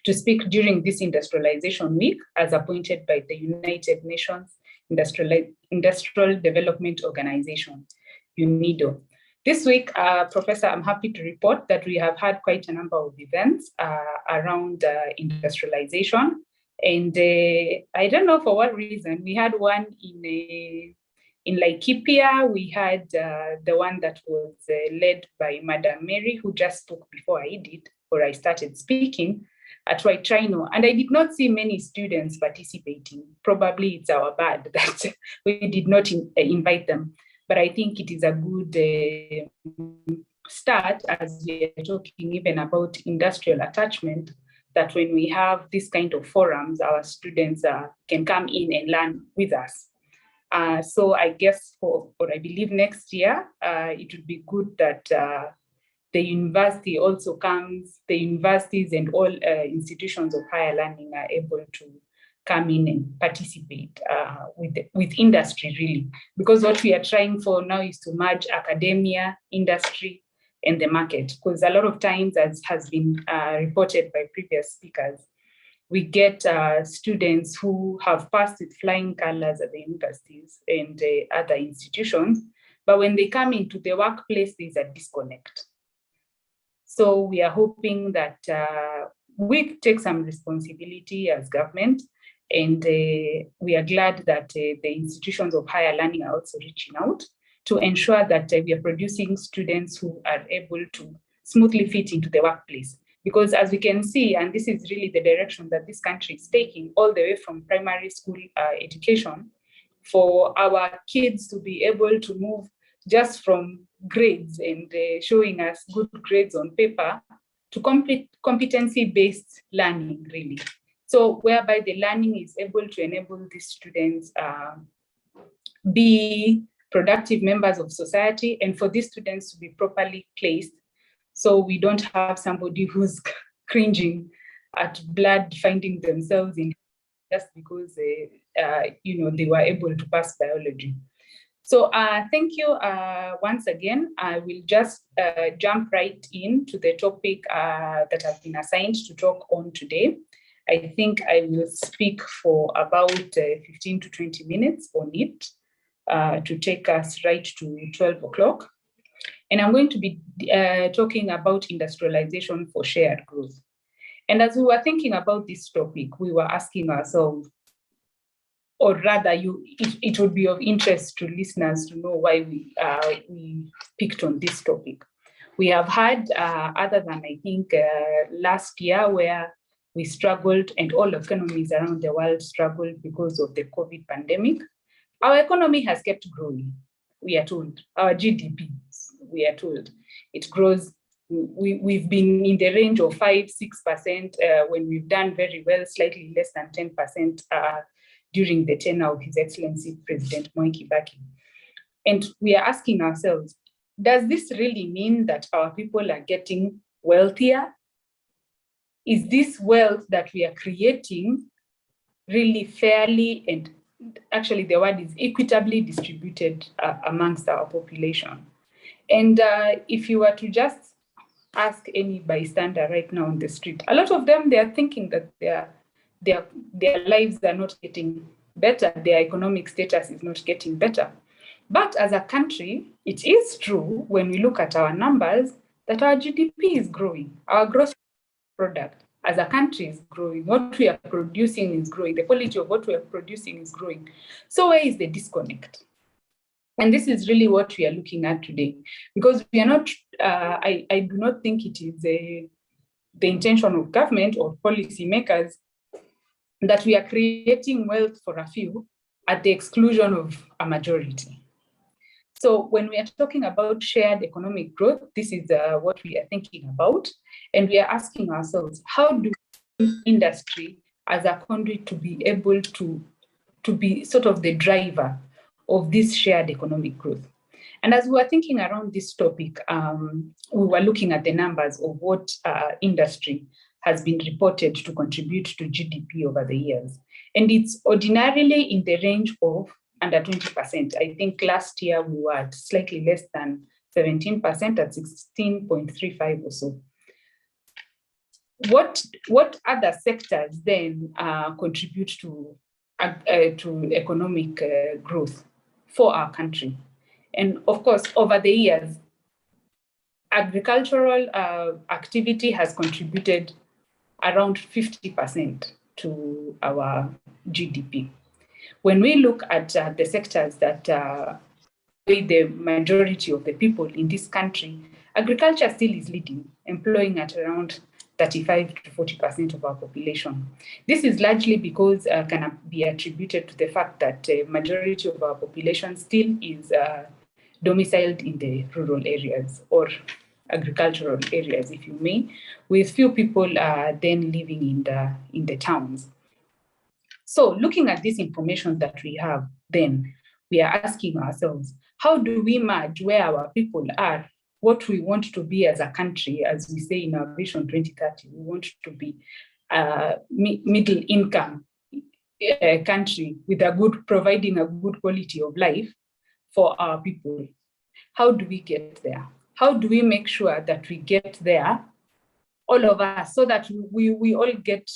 to speak during this Industrialization Week as appointed by the United Nations Industrial Development Organization, UNIDO. This week, Professor, I'm happy to report that we have had quite a number of events around industrialization. And I don't know for what reason, we had one in Laikipia. We had the one that was led by Madam Mary, who just spoke before I did, or I started speaking, at Waitrino. And I did not see many students participating. Probably it's our bad that we did not invite them. But I think it is a good start as we are talking even about industrial attachment, that when we have this kind of forums, our students can come in and learn with us. So I guess I believe next year, it would be good that the university also comes, the universities and all institutions of higher learning are able to come in and participate with industry, really. Because what we are trying for now is to merge academia, industry, and the market. Because a lot of times, as has been reported by previous speakers, we get students who have passed with flying colors at the universities and other institutions, but when they come into the workplace, there's a disconnect. So we are hoping that we take some responsibility as government, and we are glad that the institutions of higher learning are also reaching out to ensure that we are producing students who are able to smoothly fit into the workplace. Because as we can see, and this is really the direction that this country is taking, all the way from primary school education, for our kids to be able to move just from grades and showing us good grades on paper to competency-based learning, really. So whereby the learning is able to enable these students be productive members of society, and for these students to be properly placed, so we don't have somebody who's cringing at blood finding themselves in just because they were able to pass biology. So thank you once again. I will just jump right into the topic that I've been assigned to talk on today. I think I will speak for about 15 to 20 minutes on it to take us right to 12 o'clock. And I'm going to be talking about industrialization for shared growth. And as we were thinking about this topic, we were asking ourselves, or rather it would be of interest to listeners to know why we picked on this topic. We have had, other than I think last year, where we struggled and all economies around the world struggled because of the COVID pandemic, our economy has kept growing, we are told. Our GDP, we are told, it grows. We've been in the range of 5-6% when we've done very well, slightly less than 10% during the tenure of His Excellency President Mwai Kibaki. And we are asking ourselves, does this really mean that our people are getting wealthier? Is this wealth that we are creating really fairly, and actually the word is equitably distributed amongst our population? And if you were to just ask any bystander right now on the street, a lot of them, they are thinking that their lives are not getting better, their economic status is not getting better. But as a country, it is true when we look at our numbers that our GDP is growing, our gross product as a country is growing, what we are producing is growing, the quality of what we are producing is growing. So where is the disconnect? And this is really what we are looking at today, because we are not, I do not think it is the intention of government or policy makers that we are creating wealth for a few at the exclusion of a majority. So when we are talking about shared economic growth, this is what we are thinking about. And we are asking ourselves, how do industry as a conduit to be able to be sort of the driver of this shared economic growth? And as we were thinking around this topic, we were looking at the numbers of what industry has been reported to contribute to GDP over the years. And it's ordinarily in the range of under 20%. I think last year we were at slightly less than 17% at 16.35 or so. What other sectors then contribute to economic growth for our country? And of course, over the years, agricultural activity has contributed around 50% to our GDP. When we look at the sectors that the majority of the people in this country, agriculture still is leading, employing at around 35 to 40% of our population. This is largely because can be attributed to the fact that a majority of our population still is domiciled in the rural areas or agricultural areas, if you may, with few people then living in the towns. So looking at this information that we have, then we are asking ourselves, how do we merge where our people are, what we want to be as a country, as we say in our Vision 2030, we want to be a middle income country with providing a good quality of life for our people. How do we get there? How do we make sure that we get there, all of us, so that we all get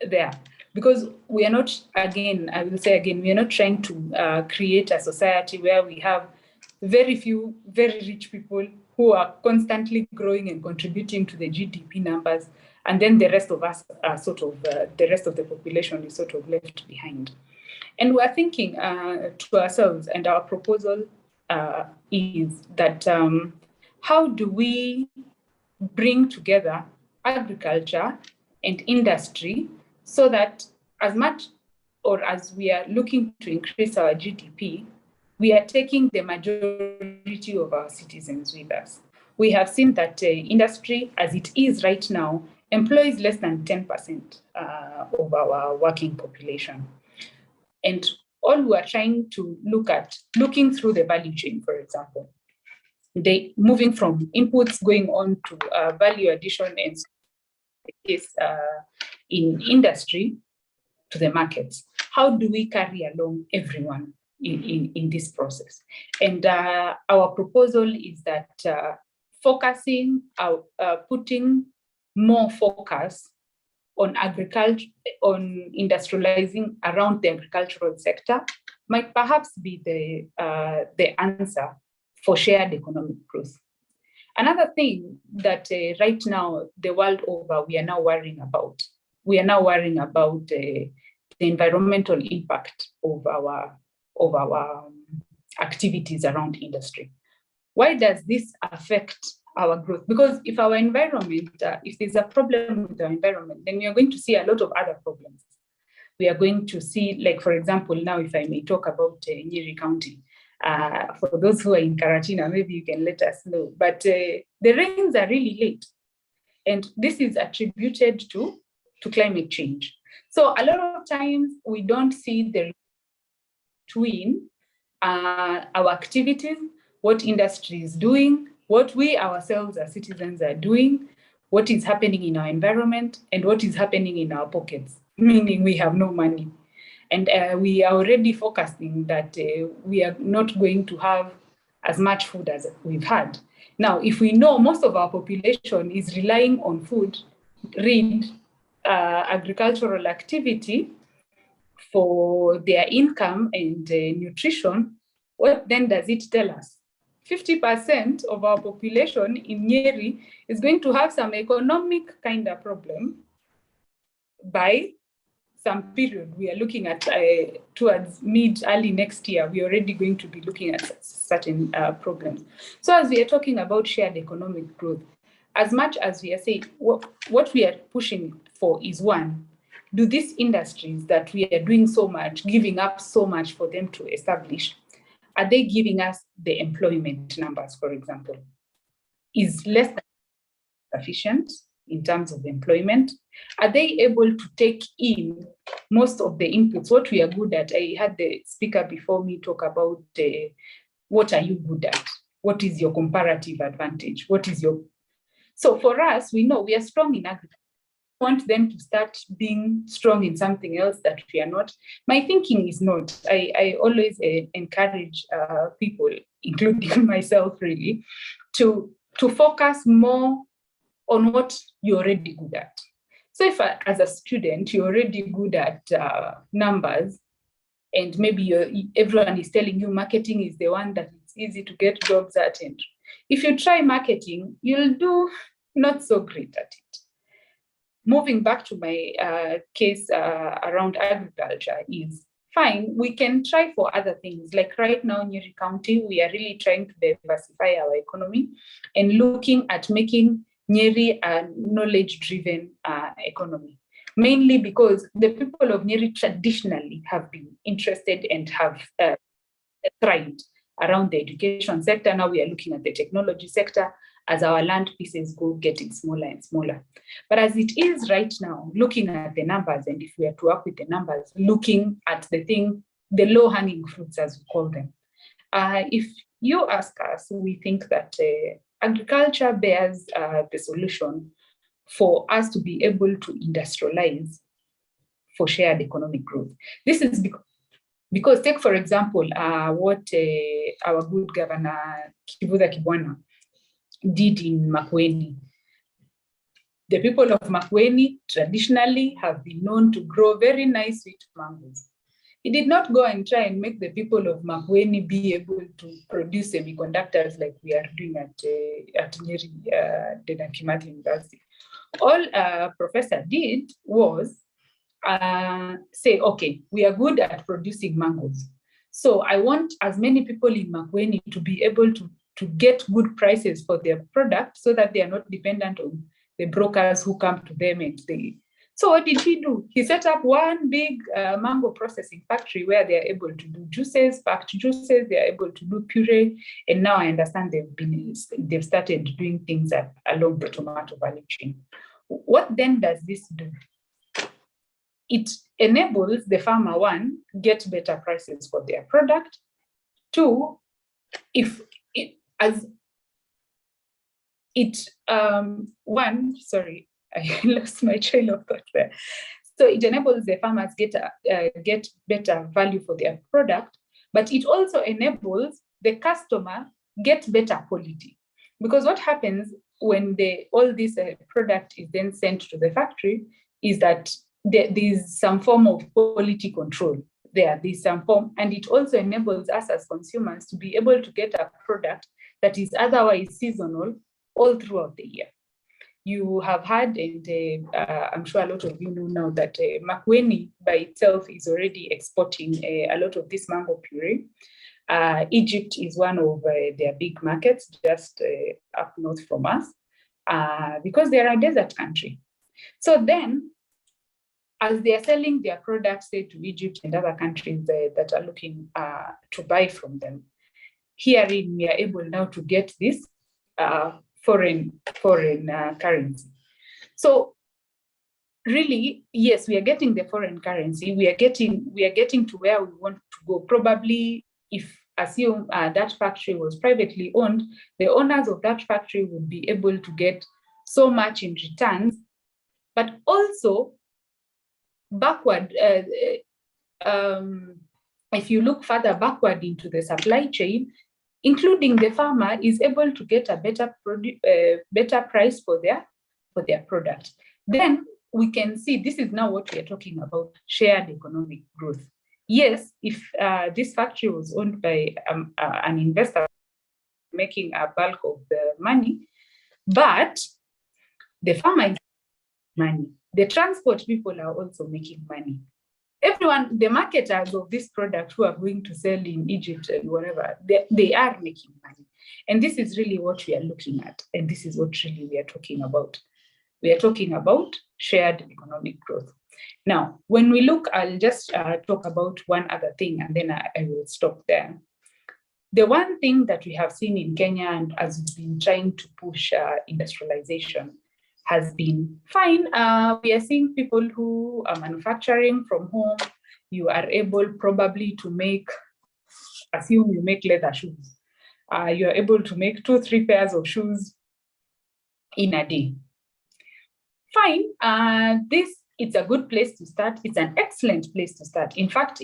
there? Because we are not, again, I will say again, we are not trying to create a society where we have very few, very rich people who are constantly growing and contributing to the GDP numbers, and then the rest of us are sort of, the rest of the population is sort of left behind. And we're thinking to ourselves, and our proposal is that how do we bring together agriculture and industry so that as much or as we are looking to increase our GDP, we are taking the majority of our citizens with us. We have seen that industry, as it is right now, employs less than 10% of our working population. And all we are trying to looking through the value chain, for example, moving from inputs going on to value addition and in industry to the markets. How do we carry along everyone in this process? And our proposal is that putting more focus on agriculture, on industrializing around the agricultural sector might perhaps be the answer for shared economic growth. Another thing that right now, the world over, we are now worrying about the environmental impact of our activities around industry. Why does this affect our growth? Because if our environment, if there's a problem with our environment, then we are going to see a lot of other problems. We are going to see, like, for example, now if I may talk about Nyeri County, for those who are in Karatina, maybe you can let us know, but the rains are really late. And this is attributed to climate change. So a lot of times we don't see the between our activities, what industry is doing, what we ourselves as citizens are doing, what is happening in our environment, and what is happening in our pockets, meaning we have no money. And we are already forecasting that we are not going to have as much food as we've had. Now, if we know most of our population is relying on food, agricultural activity for their income and nutrition, what then does it tell us? 50% of our population in Nyeri is going to have some economic kind of problem by some period. We are looking at towards early next year, we're already going to be looking at certain problems. So as we are talking about shared economic growth, as much as we are saying, what we are pushing for is one, do these industries that we are doing so much, giving up so much for them to establish, Are they giving us the employment numbers, for example? Is less than sufficient in terms of employment? Are they able to take in most of the inputs, what we are good at? I had the speaker before me talk about what are you good at? What is your comparative advantage? What is your... So for us, we know we are strong in agriculture. We want them to start being strong in something else that we are not. My thinking is not. I always encourage people, including myself really, to focus more on what you're already good at. So if as a student, you're already good at numbers, and maybe everyone is telling you marketing is the one that it's easy to get jobs at, and if you try marketing, you'll do not so great at it. Moving back to my case around agriculture is, fine, we can try for other things. Like right now in Nyeri County, we are really trying to diversify our economy and looking at making Nyeri a knowledge-driven economy, mainly because the people of Nyeri traditionally have been interested and have thrived around the education sector. Now we are looking at the technology sector as our land pieces go getting smaller and smaller. But as it is right now, looking at the numbers, and if we are to work with the numbers, looking at the low-hanging fruits, as we call them. If you ask us, we think that agriculture bears the solution for us to be able to industrialize for shared economic growth. This is because take, for example, what our good governor, Kivuza Kibwana, did in Makueni. The people of Makueni traditionally have been known to grow very nice sweet mangoes. He did not go and try and make the people of Makueni be able to produce semiconductors like we are doing at Nyeri Dedan Kimathi University. All professor did was say, okay, we are good at producing mangoes. So I want as many people in Makueni to be able to get good prices for their product so that they are not dependent on the brokers who come to them and they... So what did he do? He set up one big mango processing factory where they are able to do juices, packed juices, they are able to do puree, and now I understand they've started doing things along the tomato value chain. What then does this do? It enables the farmer, one, get better prices for their product. Two, sorry, I lost my train of thought there. So it enables the farmers get better value for their product, but it also enables the customer get better quality. Because what happens when all this product is then sent to the factory is that there's some form of quality control there's some form, and it also enables us as consumers to be able to get a product that is otherwise seasonal all throughout the year. You have had, and I'm sure a lot of you know now, that Makueni by itself is already exporting a lot of this mango puree. Egypt is one of their big markets just up north from us because they are a desert country. So then, as they are selling their products, say, to Egypt and other countries that are looking to buy from them, herein we are able now to get this foreign currency. So really, yes, we are getting the foreign currency. We are getting to where we want to go. Probably, if assume that factory was privately owned, the owners of that factory would be able to get so much in returns, but also backward, if you look further backward into the supply chain, including the farmer is able to get a better price for their product. Then we can see this is now what we are talking about, shared economic growth. Yes, if this factory was owned by an investor making a bulk of the money, but the farmer is making money. The transport people are also making money. Everyone, the marketers of this product who are going to sell in Egypt and whatever, they are making money. And this is really what we are looking at. And this is what really we are talking about. We are talking about shared economic growth. Now, when we look, I'll just talk about one other thing and then I will stop there. The one thing that we have seen in Kenya, and as we've been trying to push industrialization, has been fine. We are seeing people who are manufacturing from home. You are able probably to make, assume you make leather shoes. You are able to make 2-3 pairs of shoes in a day. Fine, it's a good place to start. It's an excellent place to start. In fact,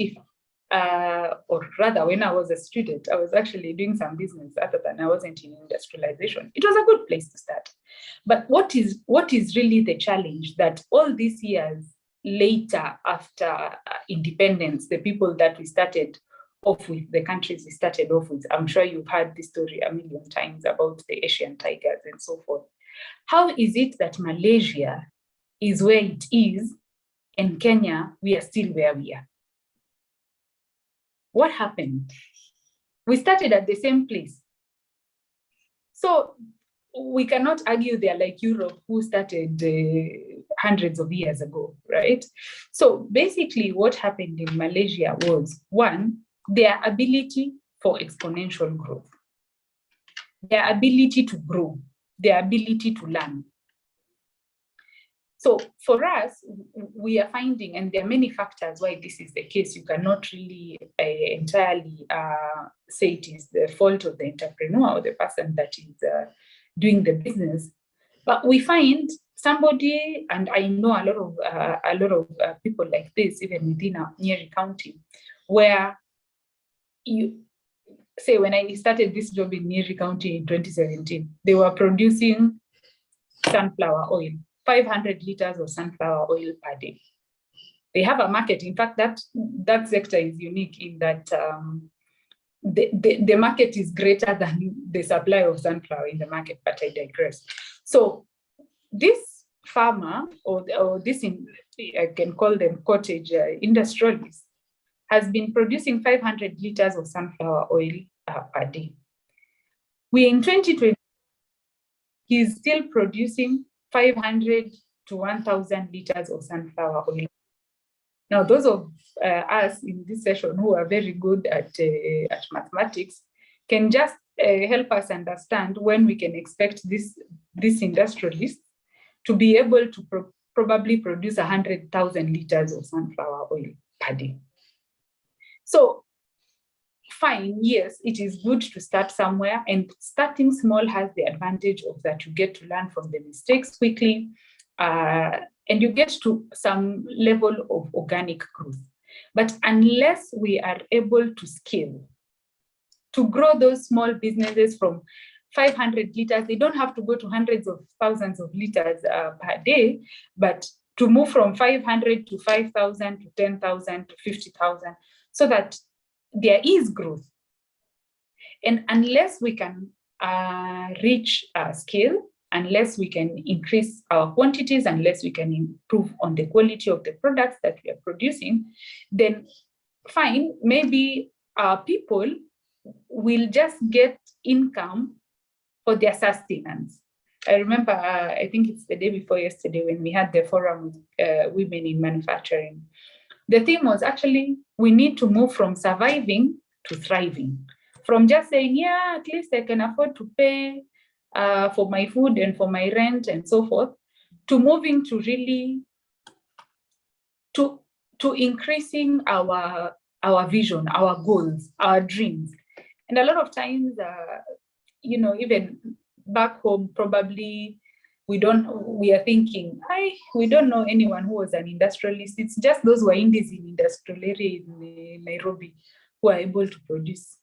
or rather, when I was a student, I was actually doing some business other than I wasn't in industrialization. It was a good place to start. But what is really the challenge, that all these years later, after independence, the people that we started off with, the countries we started off with, I'm sure you've heard this story a million times about the Asian tigers and so forth. How is it that Malaysia is where it is and Kenya, we are still where we are? What happened? We started at the same place. So we cannot argue they're like Europe, who started hundreds of years ago, right? So basically what happened in Malaysia was, one, their ability for exponential growth, their ability to grow, their ability to learn. So for us, we are finding, and there are many factors why this is the case. You cannot really entirely say it is the fault of the entrepreneur or the person that is doing the business. But we find somebody, and I know a lot of people like this, even within Nyeri County, where you say, when I started this job in Nyeri County in 2017, they were producing sunflower oil. 500 liters of sunflower oil per day. They have a market. In fact, that sector is unique in that the market is greater than the supply of sunflower in the market, but I digress. So this farmer, or this, I can call them cottage industrialists, has been producing 500 liters of sunflower oil per day. We in 2020, he's still producing 500 to 1,000 liters of sunflower oil. Now, those of us in this session who are very good at mathematics can just help us understand when we can expect this industrialist to be able to probably produce 100,000 liters of sunflower oil per day. So, fine, yes, it is good to start somewhere, and starting small has the advantage of that you get to learn from the mistakes quickly, and you get to some level of organic growth. But unless we are able to scale, to grow those small businesses from 500 liters, they don't have to go to hundreds of thousands of liters per day, but to move from 500 to 5,000 to 10,000 to 50,000, so that there is growth. And unless we can reach scale, unless we can increase our quantities, unless we can improve on the quality of the products that we are producing, then fine, maybe our people will just get income for their sustenance. I remember, I think it's the day before yesterday when we had the forum with women in manufacturing. The theme was actually, we need to move from surviving to thriving. From just saying, yeah, at least I can afford to pay for my food and for my rent and so forth, to moving to really, to increasing our vision, our goals, our dreams. And a lot of times, even back home, probably we are thinking, we don't know anyone who was an industrialist. It's just those who are indies in industrial area in Nairobi who are able to produce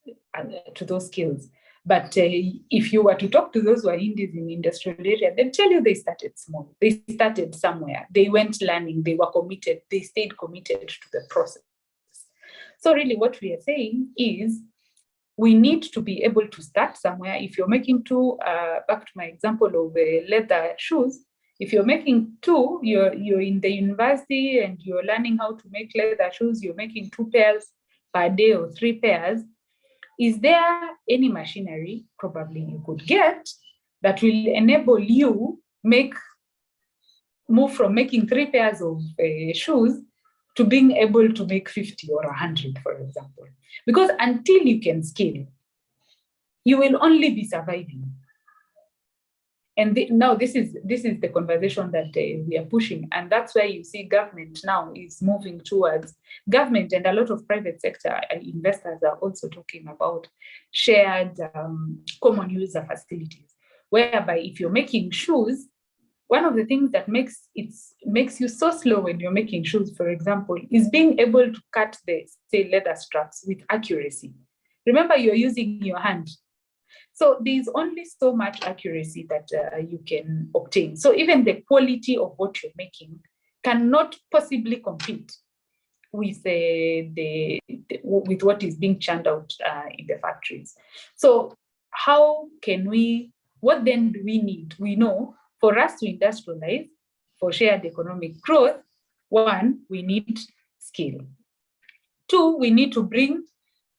to those skills. But if you were to talk to those who are indies in industrial area, they'll tell you they started small. They started somewhere. They went learning. They were committed. They stayed committed to the process. So really what we are saying is, we need to be able to start somewhere. If you're making two, back to my example of leather shoes, if you're making two, you're in the university and you're learning how to make leather shoes, you're making 2 pairs per day or 3 pairs. Is there any machinery probably you could get that will enable you move from making 3 pairs of shoes to being able to make 50 or 100, for example? Because until you can scale, you will only be surviving. And now this is the conversation that we are pushing. And that's where you see government now is moving towards, government and a lot of private sector investors are also talking about shared common user facilities, whereby if you're making shoes, one of the things that makes you so slow when you're making shoes, for example, is being able to cut the, say, leather straps with accuracy. Remember, you're using your hand. So there's only so much accuracy that you can obtain. So even the quality of what you're making cannot possibly compete with with what is being churned out in the factories. So how can what then do we need? We know for us to industrialize, for shared economic growth, one, we need skill. Two, we need to bring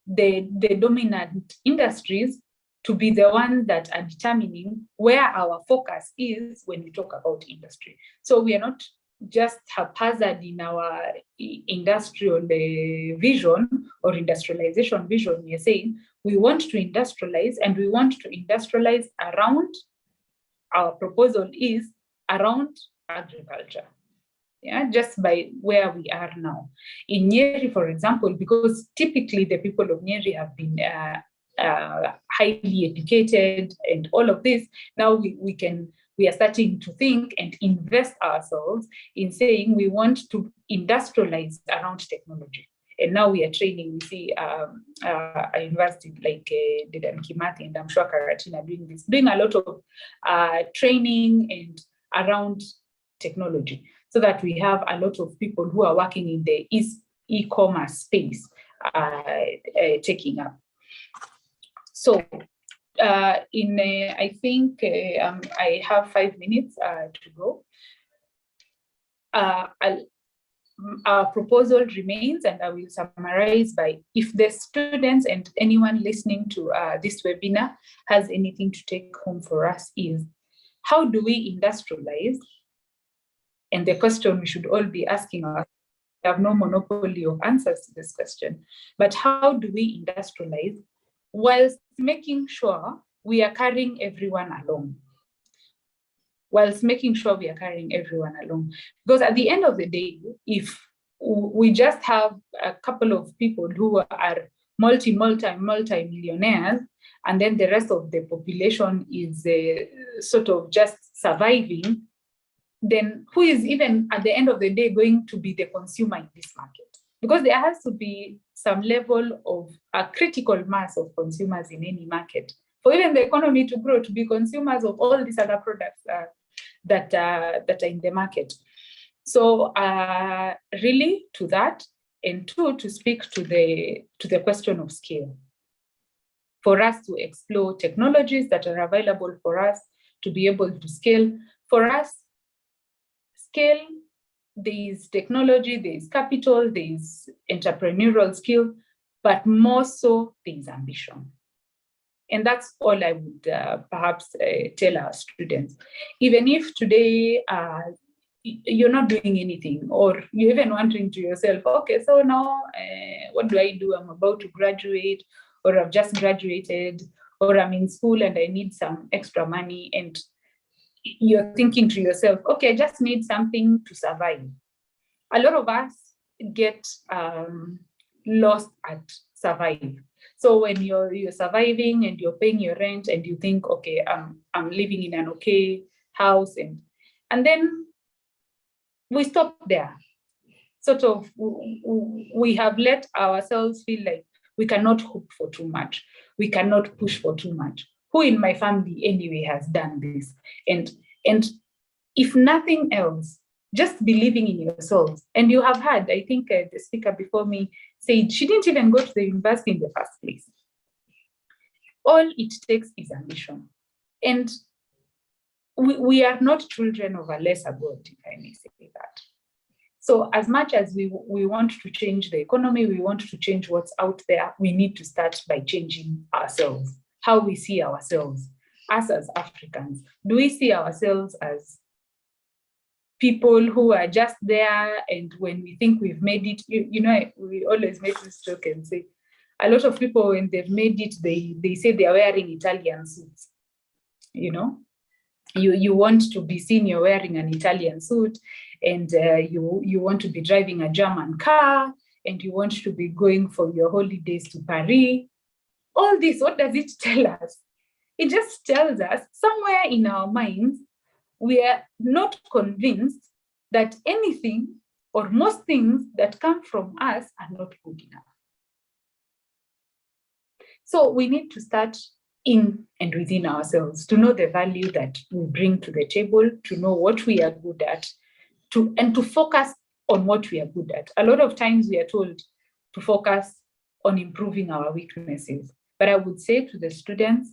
the dominant industries to be the ones that are determining where our focus is when we talk about industry. So we are not just haphazard in our industrial vision or industrialization vision. We are saying we want to industrialize, and we want to industrialize around, our proposal is around agriculture. Yeah, just by where we are now. In Nyeri, for example, because typically the people of Nyeri have been highly educated and all of this, now we are starting to think and invest ourselves in saying we want to industrialize around technology. And now we are training, we see a university like Dedan Kimathi, and I'm sure Karatina doing a lot of training and around technology, so that we have a lot of people who are working in the e-commerce space taking up. So I think I have 5 minutes to go. Our proposal remains, and I will summarize by, if the students and anyone listening to this webinar has anything to take home for us, is how do we industrialize? And the question we should all be asking ourselves, we have no monopoly of answers to this question, but how do we industrialize whilst making sure we are carrying everyone along? Whilst making sure we are carrying everyone along. Because at the end of the day, if we just have a couple of people who are multi-millionaires, and then the rest of the population is sort of just surviving, then who is even at the end of the day going to be the consumer in this market? Because there has to be some level of a critical mass of consumers in any market for even the economy to grow, to be consumers of all these other products that are in the market. So really to that, and two, to speak to the question of scale, for us to explore technologies that are available for us to be able to scale. For us, scale, there is technology, there is capital, there is entrepreneurial skill, but more so there is ambition. And that's all I would perhaps tell our students. Even if today you're not doing anything, or you're even wondering to yourself, okay, so now what do I do? I'm about to graduate, or I've just graduated, or I'm in school and I need some extra money, and you're thinking to yourself, okay, I just need something to survive. A lot of us get lost at survive. So when you're surviving and you're paying your rent and you think, okay, I'm living in an okay house, and then we stop there. Sort of, we have let ourselves feel like we cannot hope for too much. We cannot push for too much. Who in my family anyway has done this? And if nothing else, just believing in yourselves. And you have heard, I think the speaker before me said she didn't even go to the university in the first place. All it takes is ambition. And we are not children of a lesser God, if I may say that. So as much as we want to change the economy, we want to change what's out there, we need to start by changing ourselves, how we see ourselves, us as Africans. Do we see ourselves as people who are just there, and when we think we've made it, we always make this joke and say, a lot of people, when they've made it, they say they are wearing Italian suits. You know, you want to be seen you're wearing an Italian suit, and you want to be driving a German car, and you want to be going for your holidays to Paris. All this, what does it tell us? It just tells us somewhere in our minds, we are not convinced that anything or most things that come from us are not good enough. So we need to start in and within ourselves to know the value that we bring to the table, to know what we are good at, and to focus on what we are good at. A lot of times we are told to focus on improving our weaknesses, but I would say to the students,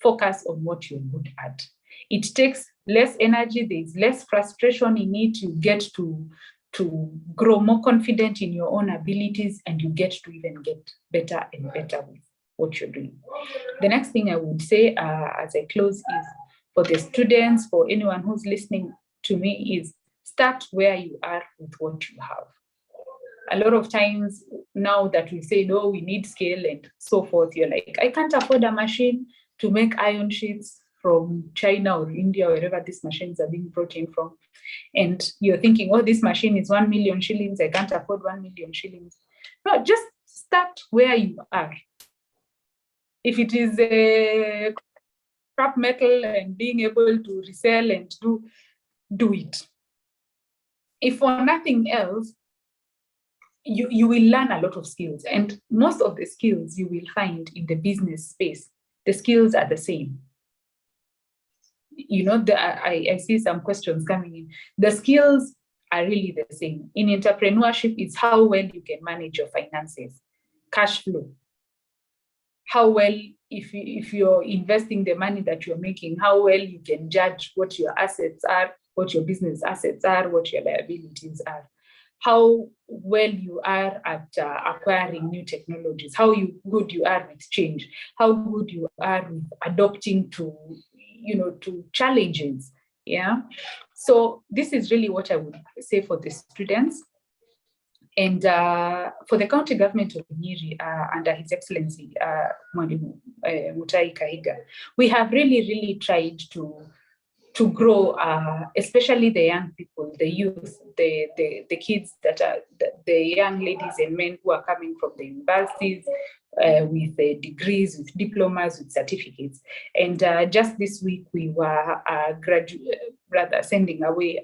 focus on what you're good at. It takes less energy, there's less frustration in it, you get to grow more confident in your own abilities, and you get to even get better and better with what you're doing. The next thing I would say as I close is, for the students, for anyone who's listening to me, is start where you are with what you have. A lot of times now that we say, no, we need scale and so forth, you're like, I can't afford a machine to make iron sheets from China or India, wherever these machines are being brought in from. And you're thinking, oh, this machine is 1 million shillings, I can't afford 1 million shillings. No, just start where you are. If it is a scrap metal and being able to resell and do it. If for nothing else, you will learn a lot of skills, and most of the skills you will find in the business space, the skills are the same. You know, I see some questions coming in. The skills are really the same. In entrepreneurship, it's how well you can manage your finances, cash flow. How well, if you're investing the money that you're making, how well you can judge what your assets are, what your business assets are, what your liabilities are. How well you are at acquiring new technologies, how good you are with change, how good you are with adopting to challenges. Yeah. So this is really what I would say for the students. And for the county government of Nyeri, under His Excellency Mwalimu Mutahi Kahiga, we have really tried to grow, especially the young people, the youth, the kids that are the young ladies and men who are coming from the universities with degrees, with diplomas, with certificates. And just this week, we were sending away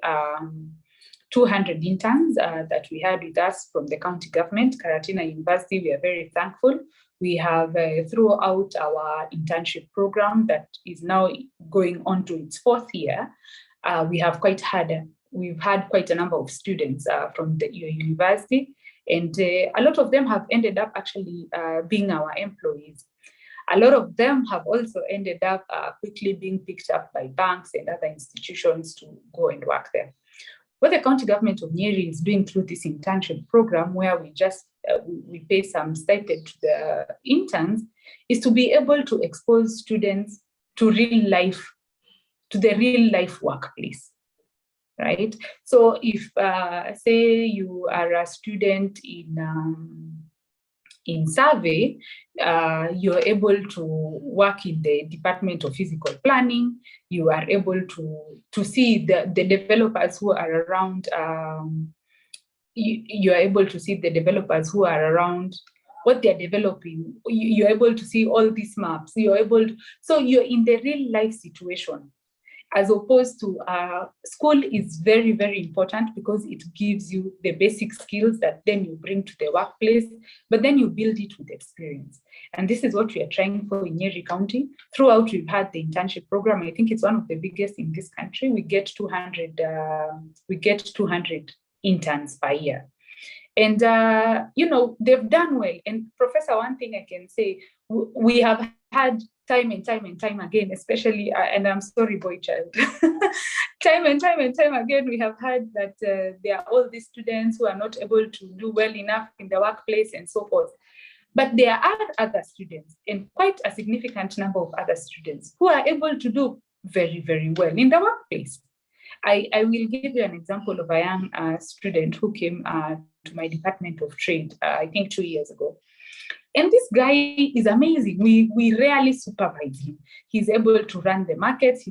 200 interns that we had with us from the county government, Karatina University. We are very thankful. We have throughout our internship program that is now going on to its 4th year, we've had quite a number of students from your university, and a lot of them have ended up actually being our employees. A lot of them have also ended up quickly being picked up by banks and other institutions to go and work there. What the county government of Nyeri is doing through this internship program, where we just we pay some stipend to the interns, is to be able to expose students to real life, to the real life workplace, right? So if say you are a student in survey, you're able to work in the Department of Physical Planning. You are able to see the developers who are around. You are able to see the developers who are around, what they're developing. You're able to see all these maps. So you're in the real life situation. As opposed to school is very important because it gives you the basic skills that then you bring to the workplace, but then you build it with experience. And this is what we are trying for in Nyeri County. Throughout, we've had the internship program. I think it's one of the biggest in this country. We get 200 interns per year. And, they've done well. And Professor, one thing I can say, we have had time and time again, especially, and I'm sorry, boy child, time and time again, we have had that there are all these students who are not able to do well enough in the workplace and so forth. But there are other students, and quite a significant number of other students, who are able to do very well in the workplace. I will give you an example of a young student who came to my Department of Trade, I think 2 years ago. And this guy is amazing. We rarely supervise him. He's able to run the markets.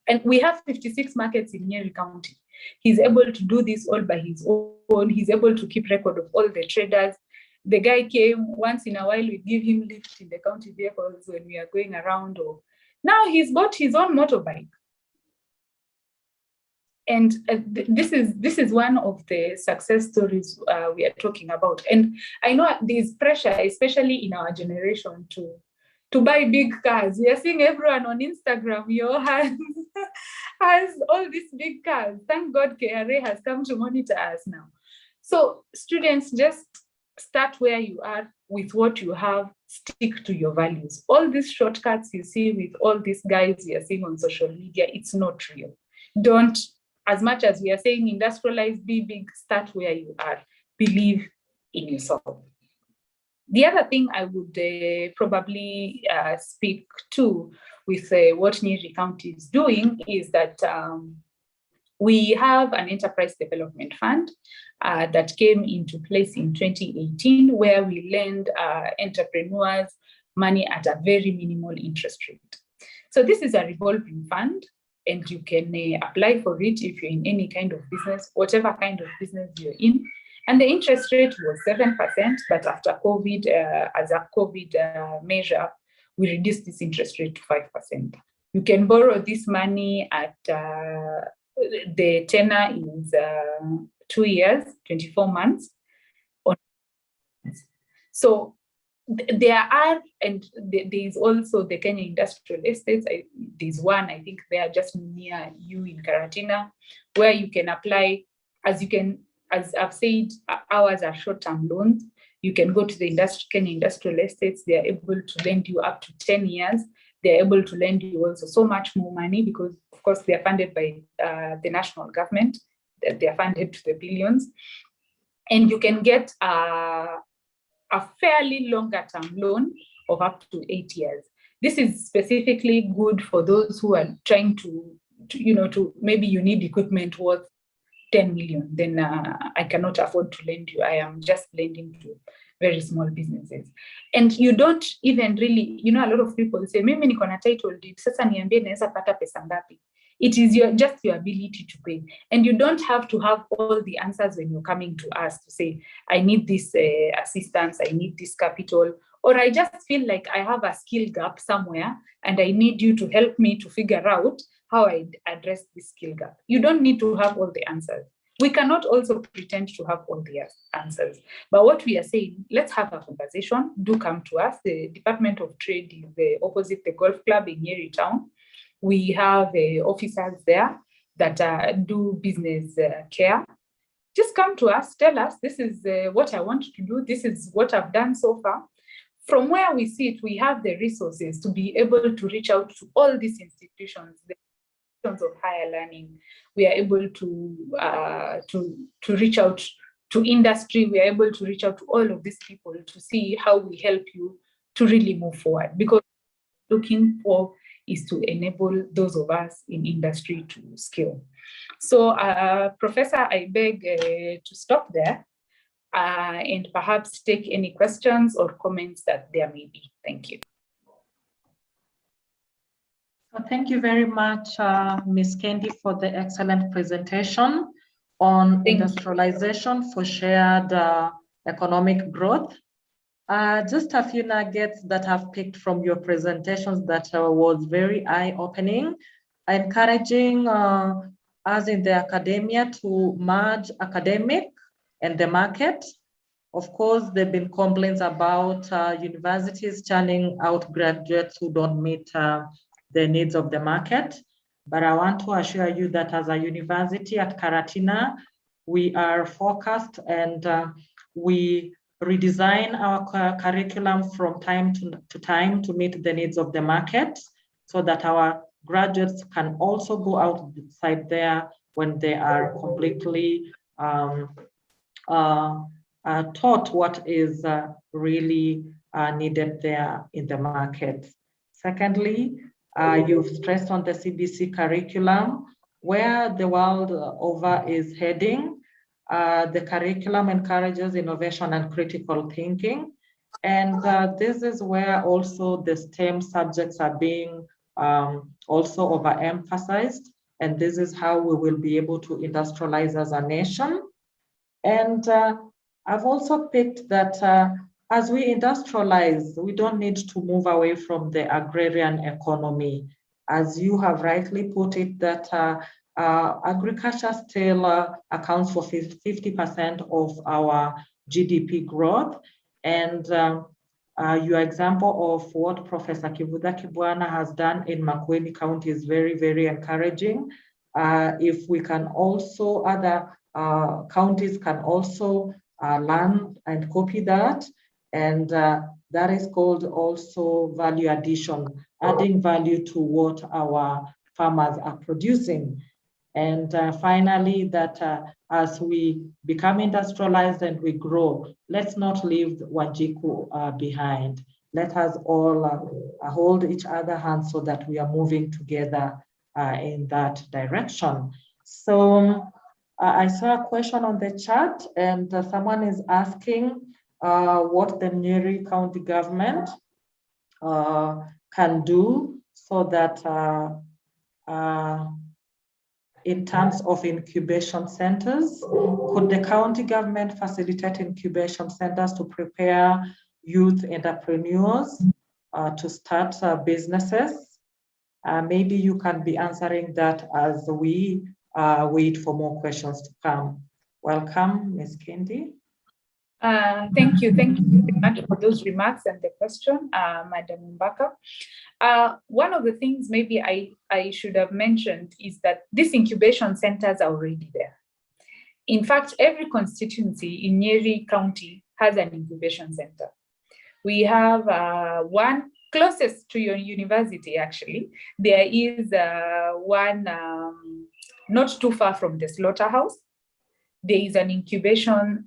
And we have 56 markets in Nyeri County. He's able to do this all by his own. He's able to keep record of all the traders. The guy came once in a while, we give him lift in the county vehicles when we are going around. Or now he's bought his own motorbike. And this is one of the success stories we are talking about. And I know there's pressure, especially in our generation, to buy big cars. We are seeing everyone on Instagram, has all these big cars. Thank God KRA has come to monitor us now. So students, just start where you are with what you have, stick to your values. All these shortcuts you see with all these guys you're seeing on social media, it's not real. Don't, as much as we are saying industrialize, be big, start where you are, believe in yourself. The other thing I would probably speak to with what Nyeri County is doing is that we have an enterprise development fund that came into place in 2018, where we lend entrepreneurs money at a very minimal interest rate. So this is a revolving fund, and you can apply for it if you're in any kind of business, whatever kind of business you're in. And the interest rate was 7%, but after COVID, as a COVID measure, we reduced this interest rate to 5%. You can borrow this money at the tenor is 2 years, 24 months. So there are, and there is also the Kenya Industrial Estates. There's one, I think they are just near you in Karatina, where you can apply, as I've said, ours are short-term loans. You can go to the Kenya Industrial Estates. They are able to lend you up to 10 years. They're able to lend you also so much more money because, of course, they are funded by the national government. They are funded to the billions. And you can get a fairly longer term loan of up to 8 years. This is specifically good for those who are trying to maybe you need equipment worth 10 million, then I cannot afford to lend you. I am just lending to very small businesses. And you don't even really, a lot of people say, mimi niko na title deed, sasa niambie naweza pata pesa ngapi? It is just your ability to pay. And you don't have to have all the answers when you're coming to us to say, I need this assistance, I need this capital, or I just feel like I have a skill gap somewhere and I need you to help me to figure out how I address this skill gap. You don't need to have all the answers. We cannot also pretend to have all the answers. But what we are saying, let's have a conversation. Do come to us. The Department of Trade is opposite the golf club in Nyeri Town. We have officers there that do business care. Just come to us, tell us, this is what I want to do. This is what I've done so far. From where we sit, we have the resources to be able to reach out to all these institutions, the institutions of higher learning. We are able to reach out to industry. We are able to reach out to all of these people to see how we help you to really move forward. Because looking for is to enable those of us in industry to scale. So, Professor, I beg to stop there and perhaps take any questions or comments that there may be. Thank you. Thank you very much, Ms. Kendi, for the excellent presentation on industrialization for shared economic growth. Just a few nuggets that I've picked from your presentations that was very eye-opening, encouraging us in the academia to merge academic and the market. Of course, there have been complaints about universities churning out graduates who don't meet the needs of the market. But I want to assure you that as a university at Karatina, we are focused and we redesign our curriculum from time to time to meet the needs of the market so that our graduates can also go outside there when they are completely taught what is really needed there in the market. Secondly, you've stressed on the CBC curriculum, where the world over is heading. The curriculum encourages innovation and critical thinking, And this is where also the STEM subjects are being also overemphasized. And this is how we will be able to industrialize as a nation. And I've also picked that as we industrialize, we don't need to move away from the agrarian economy. As you have rightly put it, that agriculture still accounts for 50% of our GDP growth. And your example of what Professor Kivuda Kibwana has done in Makueni County is very, very encouraging. If we can also, other counties can also learn and copy that. And that is called also value addition, adding value to what our farmers are producing. And finally, that as we become industrialized and we grow, let's not leave Wanjiku behind. Let us all hold each other hands so that we are moving together in that direction. So I saw a question on the chat, and someone is asking what the Nyeri County government can do so that in terms of incubation centers, could the county government facilitate incubation centers to prepare youth entrepreneurs to start businesses? Maybe you can be answering that as we wait for more questions to come. Welcome, Ms. Kendi. Thank you very much for those remarks and the question, Madam Mbaka. One of the things maybe I should have mentioned is that these incubation centers are already there. In fact, every constituency in Nyeri County has an incubation center. We have one closest to your university, actually. There is one not too far from the slaughterhouse. There is an incubation.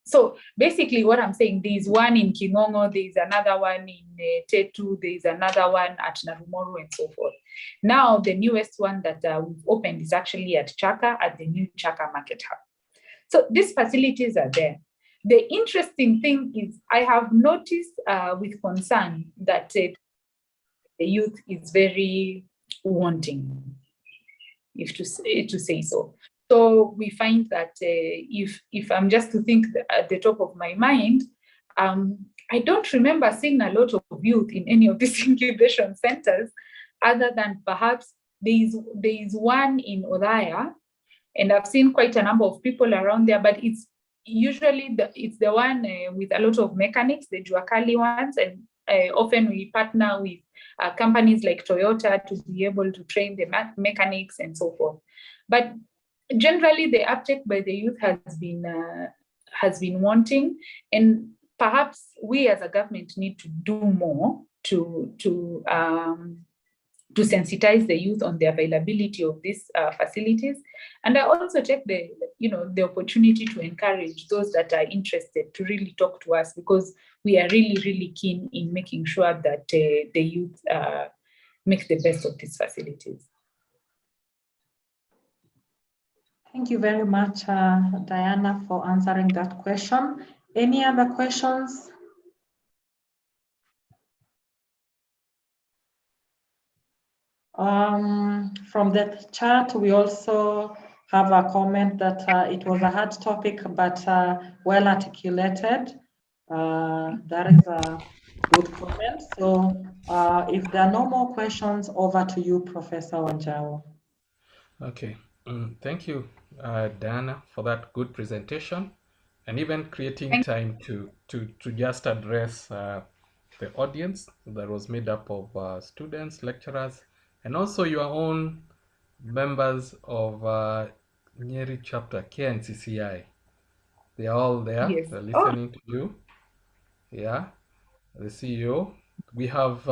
So basically what I'm saying, there is one in Kingongo, there is another one in Tetu, there is another one at Narumoru and so forth. Now, the newest one that we've opened is actually at Chaka, at the new Chaka Market Hub. So these facilities are there. The interesting thing is I have noticed with concern that the youth is very wanting, if to say so. So we find that if I'm just to think at the top of my mind, I don't remember seeing a lot of youth in any of these incubation centers, other than perhaps there is one in Odaya, and I've seen quite a number of people around there, but it's usually it's the one with a lot of mechanics, the Juakali ones, and often we partner with companies like Toyota to be able to train the mechanics and so forth. But generally, the uptake by the youth has been wanting, and perhaps we as a government need to do more to sensitize the youth on the availability of these facilities. And I also take the opportunity to encourage those that are interested to really talk to us, because we are really, really keen in making sure that the youth make the best of these facilities. Thank you very much, Diana, for answering that question. Any other questions? From the chat, we also have a comment that it was a hard topic, but well articulated. That is a good comment. So if there are no more questions, over to you, Professor Wanjau. Okay, thank you, Diana, for that good presentation, and even creating time to just address the audience that was made up of students, lecturers, and also your own members of Nyeri chapter KNCCI. They are all there. Yes. They're listening to you. Yeah, the CEO. We have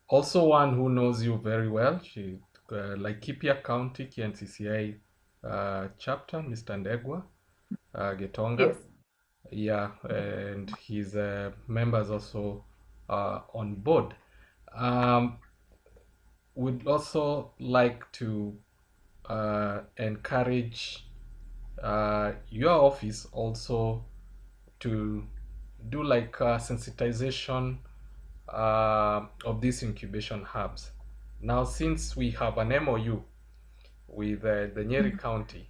also one who knows you very well. She Laikipia County KNCCI chapter, Mr. Ndegwa Getonga. Yes. Yeah, and his members also on board. Would also like to encourage your office also to do like sensitization of these incubation hubs. Now, since we have an MOU with the Nyeri County,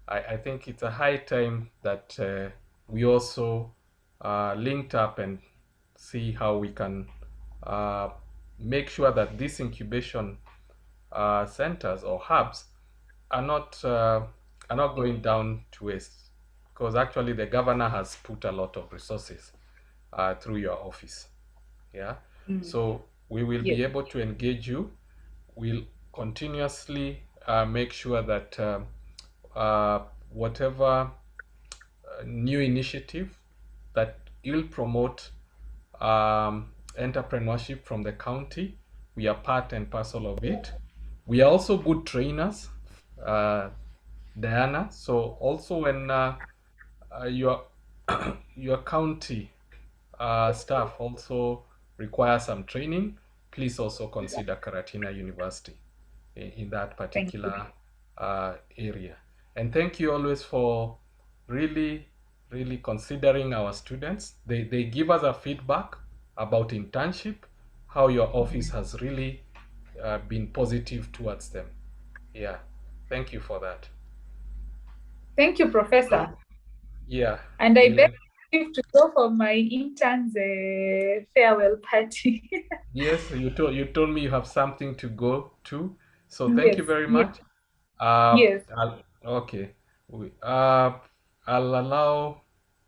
I think it's a high time that we also linked up and see how we can make sure that these incubation centers or hubs are not going down to waste, because actually the governor has put a lot of resources through your office. Yeah. So we will be able to engage you. We'll continuously make sure that whatever new initiative that will promote entrepreneurship from the county, we are part and parcel of it. We are also good trainers, Diana. So also when your your county staff also require some training, please also consider Karatina University in that particular area. And thank you always for really considering our students. They give us a feedback about internship, how your office has really been positive towards them. Yeah, thank you for that. Thank you, Professor. Yeah. And I beg you to go for my intern's farewell party. Yes, you told me you have something to go to, so thank you very much. Yes. Okay. I'll allow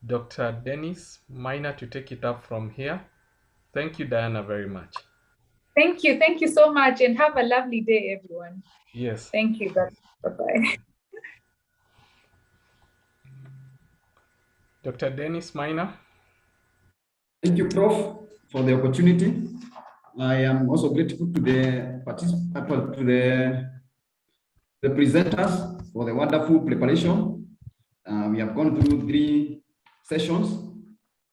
Dr. Dennis Minor to take it up from here. Thank you, Diana, very much. Thank you so much, and have a lovely day, everyone. Yes. Thank you. Bye-bye. Dr. Dennis Minor. Thank you, Prof, for the opportunity. I am also grateful to the presenters for the wonderful preparation. We have gone through 3 sessions,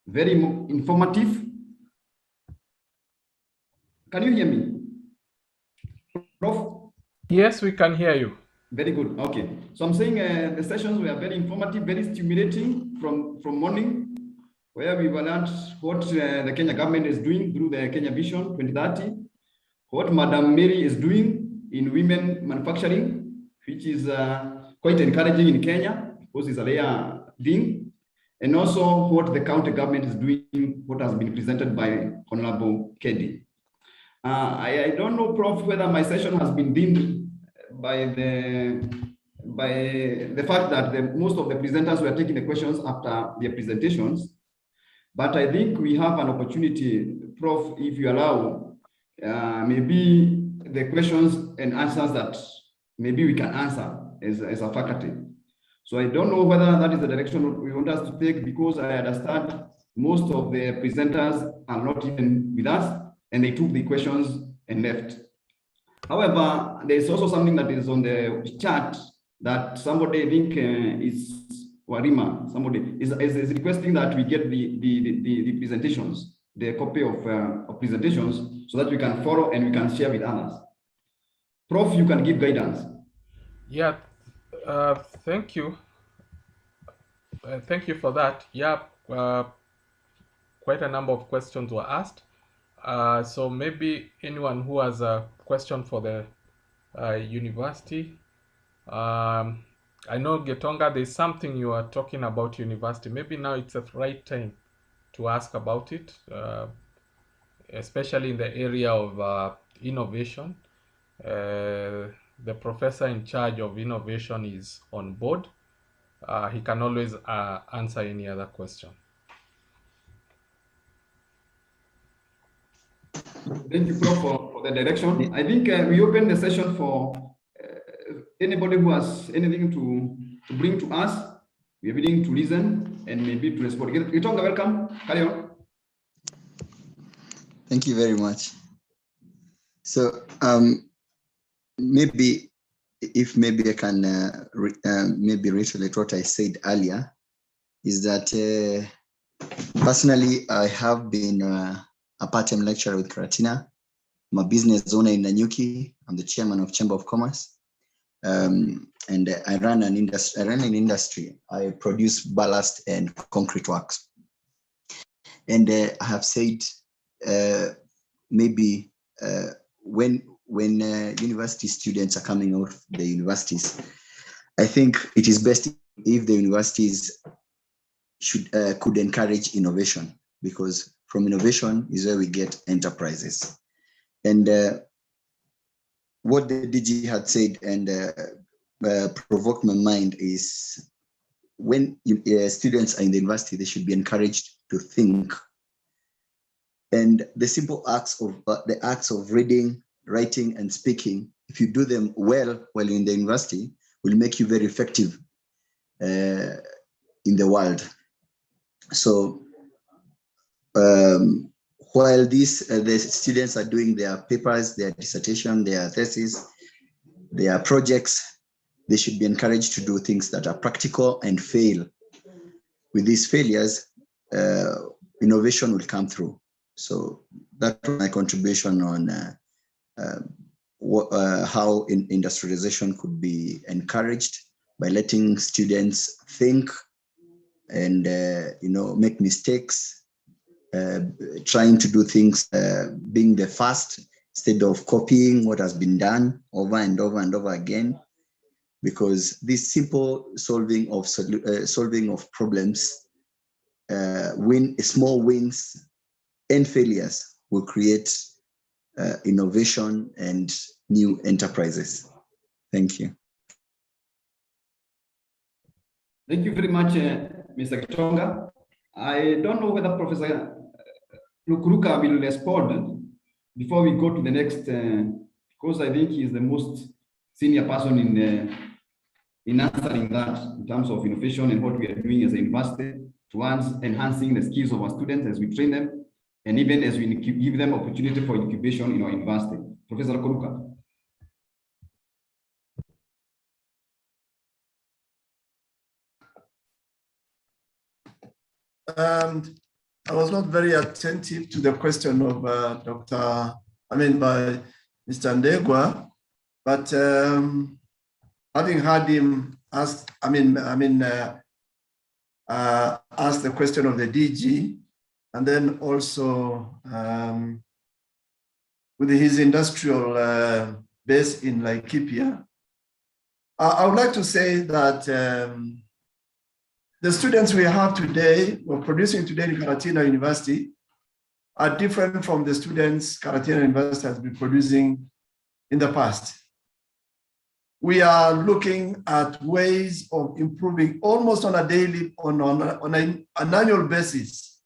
very informative. Can you hear me, Prof? Yes, we can hear you. Very good. Okay. So I'm saying the sessions were very informative, very stimulating from morning, where we learned what the Kenya government is doing through the Kenya Vision 2030, what Madam Mary is doing in women manufacturing, which is quite encouraging in Kenya, because it's a rare thing, and also what the county government is doing, what has been presented by Honorable Kedi. I don't know, Prof, whether my session has been dimmed by the fact that most of the presenters were taking the questions after their presentations. But I think we have an opportunity, Prof, if you allow, maybe the questions and answers that maybe we can answer as a faculty. So I don't know whether that is the direction we want us to take, because I understand most of the presenters are not even with us, and they took the questions and left. However, there is also something that is on the chat that somebody, I think is Warima, somebody is requesting that we get the presentations, the copy of presentations, so that we can follow and we can share with others. Prof, you can give guidance. Yeah, thank you. Thank you for that. Yeah, quite a number of questions were asked. So maybe anyone who has a question for the university. I know, Getonga, there's something you are talking about university. Maybe now it's the right time to ask about it, especially in the area of innovation. The professor in charge of innovation is on board. He can always answer any other question. Thank you, Prof, for the direction. I think we open the session for anybody who has anything to bring to us. We are willing to listen and maybe to respond. Getonga, welcome. Carry on. Thank you very much. So maybe I can maybe reiterate what I said earlier, is that personally I have been a part-time lecturer with Karatina. I'm a business owner in Nanyuki. I'm the chairman of Chamber of Commerce, and I run an industry. I produce ballast and concrete works. And I have said maybe when university students are coming out of the universities, I think it is best if the universities could encourage innovation, because from innovation is where we get enterprises. And what the DG had said and provoked my mind is, when students are in the university, they should be encouraged to think. And the simple acts of reading, writing, and speaking, if you do them well while in the university, will make you very effective in the world. So while the students are doing their papers, their dissertation, their thesis, their projects, they should be encouraged to do things that are practical and fail. With these failures, innovation will come through. So that's my contribution on how industrialization could be encouraged by letting students think and make mistakes, trying to do things, being the first instead of copying what has been done over and over and over again. Because this simple solving of problems, small wins and failures will create innovation and new enterprises. Thank you. Thank you very much, Mr. Gitonga. I don't know whether Professor Lukuruka will respond before we go to the next, because I think he is the most senior person in answering that in terms of innovation and what we are doing as a university towards enhancing the skills of our students as we train them, and even as we give them opportunity for incubation in our university. Professor Lukuruka. I was not very attentive to the question of by Mr. Ndegwa, but having heard him ask, ask the question of the DG, and then also with his industrial base in Laikipia, I would like to say that the students we have today, or producing today in Karatina University, are different from the students Karatina University has been producing in the past. We are looking at ways of improving almost on a daily, on an annual basis.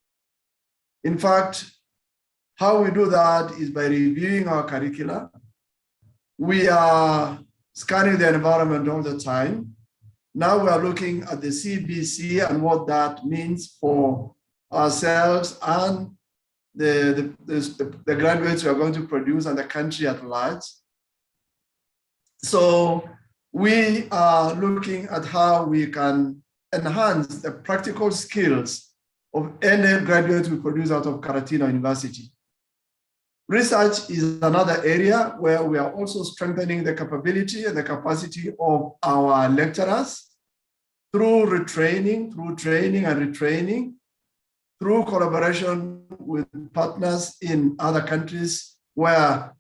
In fact, how we do that is by reviewing our curricula. We are scanning the environment all the time. Now we are looking at the CBC and what that means for ourselves and the graduates we are going to produce and the country at large. So we are looking at how we can enhance the practical skills of any graduate we produce out of Karatina University. Research is another area where we are also strengthening the capability and the capacity of our lecturers through retraining, through training and retraining, through collaboration with partners in other countries where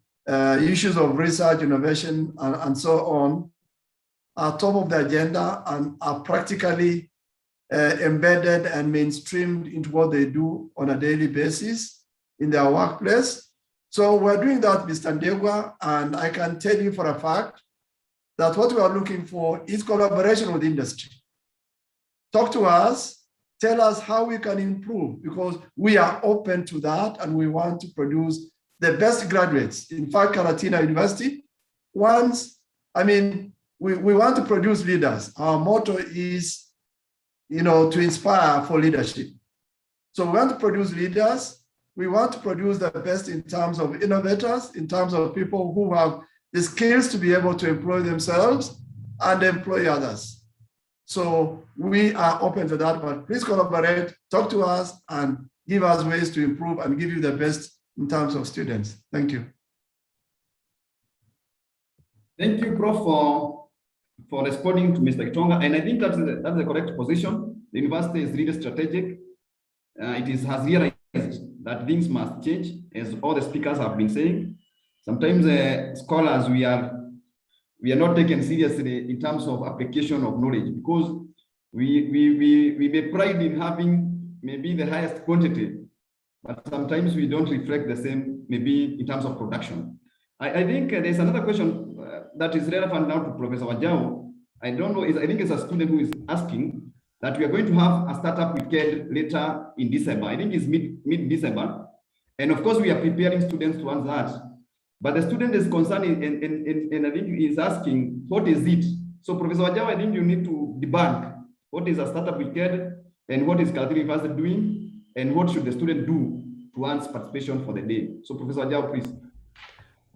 issues of research, innovation, and so on are top of the agenda and are practically embedded and mainstreamed into what they do on a daily basis in their workplace. So we're doing that, Mr. Ndegwa, and I can tell you for a fact that what we are looking for is collaboration with industry. Talk to us, tell us how we can improve, because we are open to that and we want to produce the best graduates. In fact, Karatina University we want to produce leaders. Our motto is, to inspire for leadership. So we want to produce leaders. We want to produce the best in terms of innovators, in terms of people who have the skills to be able to employ themselves and employ others. So we are open to that, but please collaborate, talk to us, and give us ways to improve and give you the best in terms of students. Thank you. Thank you, Prof, for responding to Mr. Gitonga. And I think that's the correct position. The university is really strategic. It has realized that things must change, as all the speakers have been saying. Sometimes scholars, we are not taken seriously in terms of application of knowledge, because we may pride in having maybe the highest quantity, but sometimes we don't reflect the same, maybe in terms of production. I think there's another question that is relevant now to Professor Wanjau. I don't know, I think it's a student who is asking that we are going to have a startup weekend later in December. I think it's mid-December. And of course, we are preparing students to answer that. But the student is concerned, and I think he's asking, what is it? So Professor Wanjau, I think you need to debunk what is a startup weekend and what is Calgary University doing, and what should the student do to earn participation for the day. So Professor Wanjau, please.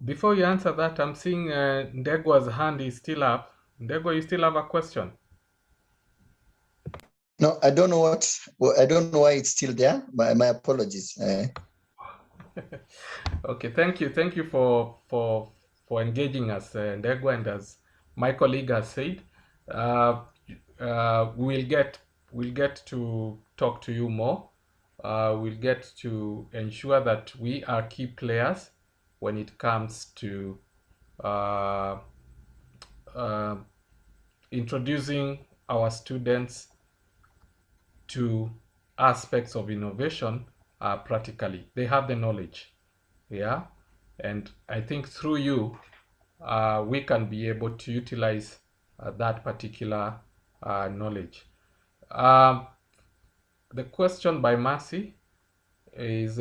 Before you answer that, I'm seeing Ndegwa's hand is still up. Ndegwa, you still have a question? No, I don't know I don't know why it's still there. My apologies. Okay, thank you for engaging us, Ndegwa, and as my colleague has said, we'll get to talk to you more. We'll get to ensure that we are key players when it comes to introducing our students to aspects of innovation practically. They have the knowledge, yeah, and I think through you we can be able to utilize that particular knowledge. The question by Mercy is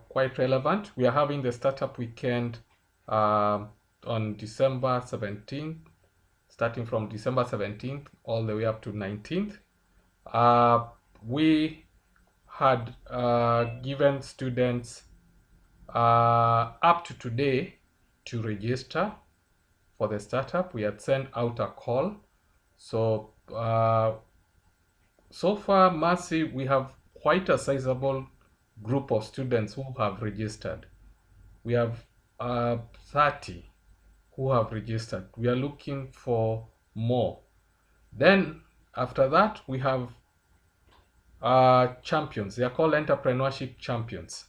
quite relevant. We are having the startup weekend on December 17th, starting from December 17th all the way up to 19th. We had given students up to today to register for the startup. We had sent out a call. So so far, Mercy, we have quite a sizable group of students who have registered. We have 30 who have registered. We are looking for more. Then after that, we have champions. They are called entrepreneurship champions,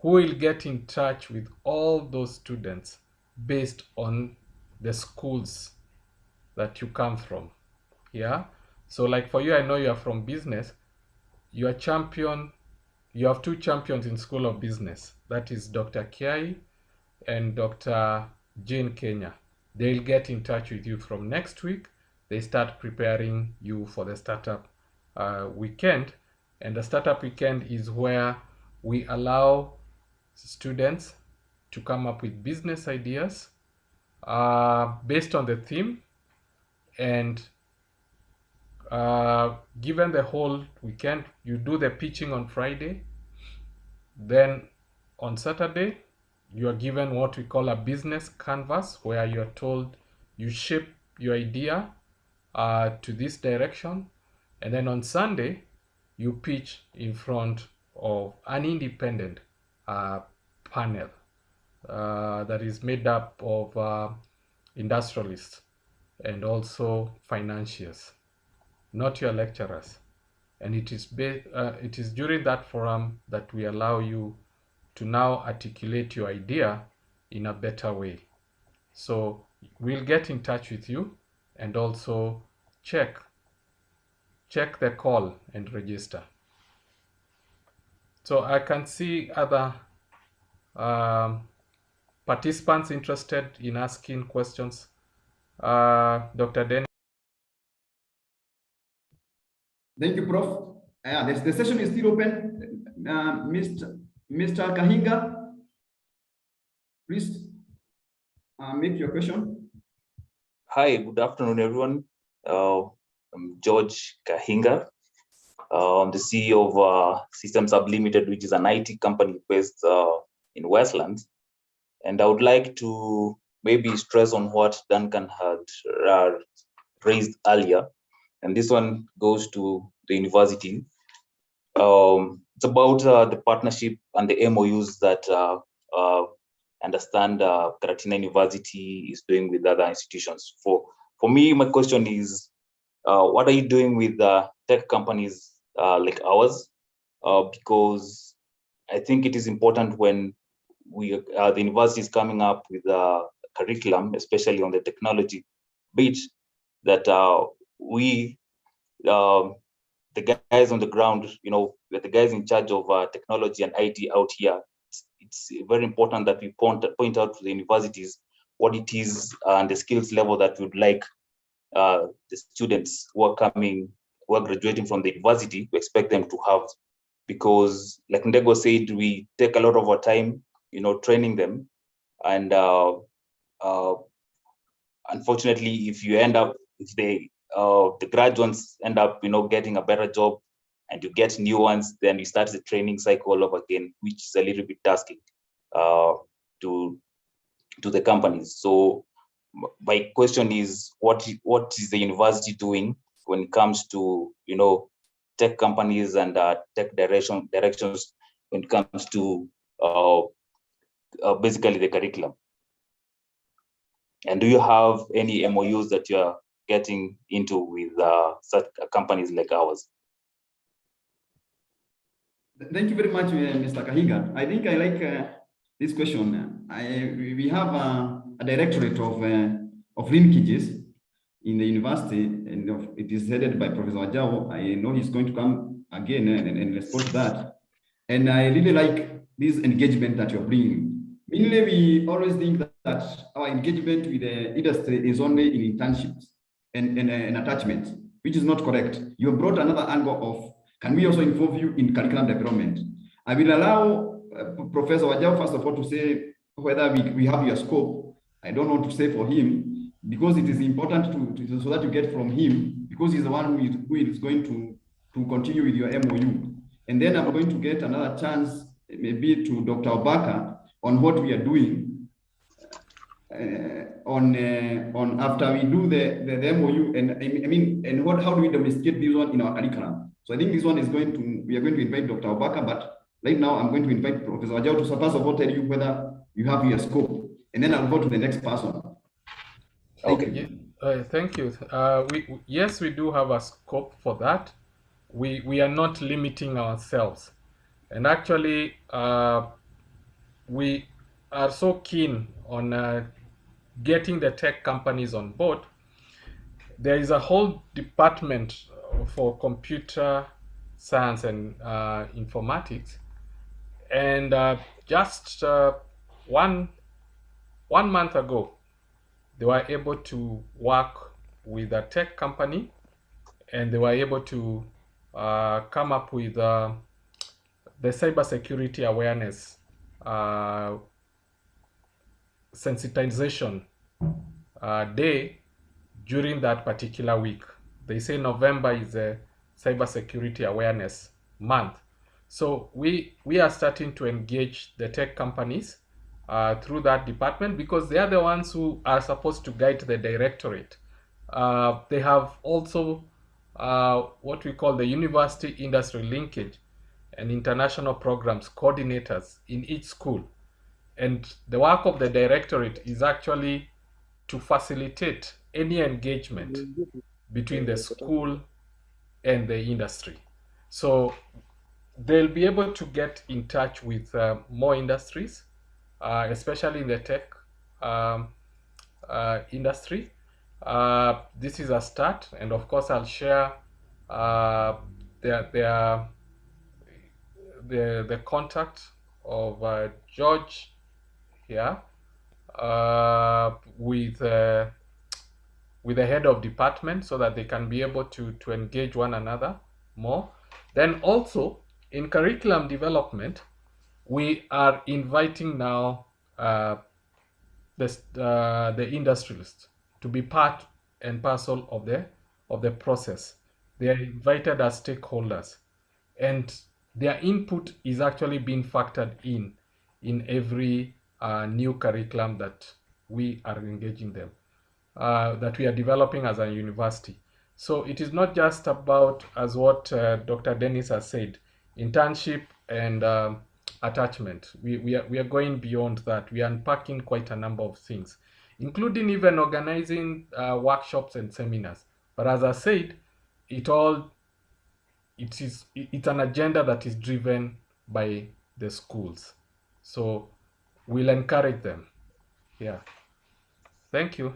who will get in touch with all those students based on the schools that you come from. Yeah. So like for you, I know you are from business. Your champion, you have two champions in School of Business. That is Dr. Kiai and Dr. Jane Kenya. They'll get in touch with you from next week. They start preparing you for the startup weekend. And the startup weekend is where we allow students to come up with business ideas based on the theme, and given the whole weekend, you do the pitching on Friday. Then on Saturday, you are given what we call a business canvas, where you are told you shape your idea to this direction. And then on Sunday, you pitch in front of an independent panel that is made up of industrialists and also financiers, not your lecturers. And it is during that forum that we allow you to now articulate your idea in a better way. So we'll get in touch with you and also check the call and register. So I can see other participants interested in asking questions. Dr. Dennis. Thank you, Prof. The session is still open. Mr. Kahinga, please make your question. Hi, good afternoon, everyone. I'm George Kahinga. I'm the CEO of Systems Hub Limited, which is an IT company based in Westlands. And I would like to maybe stress on what Duncan had raised earlier. And this one goes to the university. It's about the partnership and the MOUs that understand Karatina University is doing with other institutions. For me, my question is, what are you doing with tech companies like ours? Because I think it is important when the university is coming up with a curriculum, especially on the technology bit, that we, the guys on the ground, the guys in charge of technology and IT out here, it's very important that we point out to the universities what it is and the skills level that we'd like the students who are graduating from the university, we expect them to have. Because like Ndego said, we take a lot of our time, training them. And unfortunately, if the graduates end up, getting a better job and you get new ones, then you start the training cycle all over again, which is a little bit tasking to the companies. So my question is, what is the university doing when it comes to, tech companies and tech directions when it comes to basically the curriculum? And do you have any MOUs that you are getting into with such companies like ours? Thank you very much, Mr. Kahiga. I think I like this question. We have a directorate of linkages in the university, and it is headed by Professor Ajao. I know he's going to come again and respond to that. And I really like this engagement that you're bringing. Mainly, we always think that our engagement with the industry is only in internships and attachments, which is not correct. You have brought another angle of, can we also involve you in curriculum development? I will allow Professor Wajao, first of all, to say whether we have your scope. I don't want to say for him, because it is important so that you get from him, because he's the one who is going to continue with your MOU. And then I'm going to get another chance, maybe to Dr. Obaka, on what we are doing on after we do the MOU, and how do we domesticate this one in our curriculum. So I think this one we are going to invite Dr. Obaka, but right now I'm going to invite Professor Ajao to first of all tell you whether you have your scope, and then I'll go to the next person. Okay. Thank you. Yes, we do have a scope for that. We are not limiting ourselves, and actually we are so keen on getting the tech companies on board. There is a whole department for computer science and informatics, and just one month ago, they were able to work with a tech company, and they were able to come up with the cybersecurity awareness sensitization day during that particular week. They say November is a cybersecurity awareness month. So we are starting to engage the tech companies through that department, because they are the ones who are supposed to guide the directorate. They have also what we call the university industry linkage and international programs coordinators in each school. And the work of the directorate is actually to facilitate any engagement between the school and the industry. So they'll be able to get in touch with more industries, especially in the tech industry. This is a start, and of course I'll share the contact of George here with the head of department, so that they can be able to engage one another more. Then also in curriculum development, we are inviting now the industrialists to be part and parcel of the process. They are invited as stakeholders, and their input is actually being factored in every new curriculum that we are engaging them, that we are developing as a university. So it is not just about, as what Dr. Dennis has said, internship and attachment. We are going beyond that. We are unpacking quite a number of things, including even organizing workshops and seminars. But as I said, it's an agenda that is driven by the schools. So we'll encourage them. Yeah. Thank you.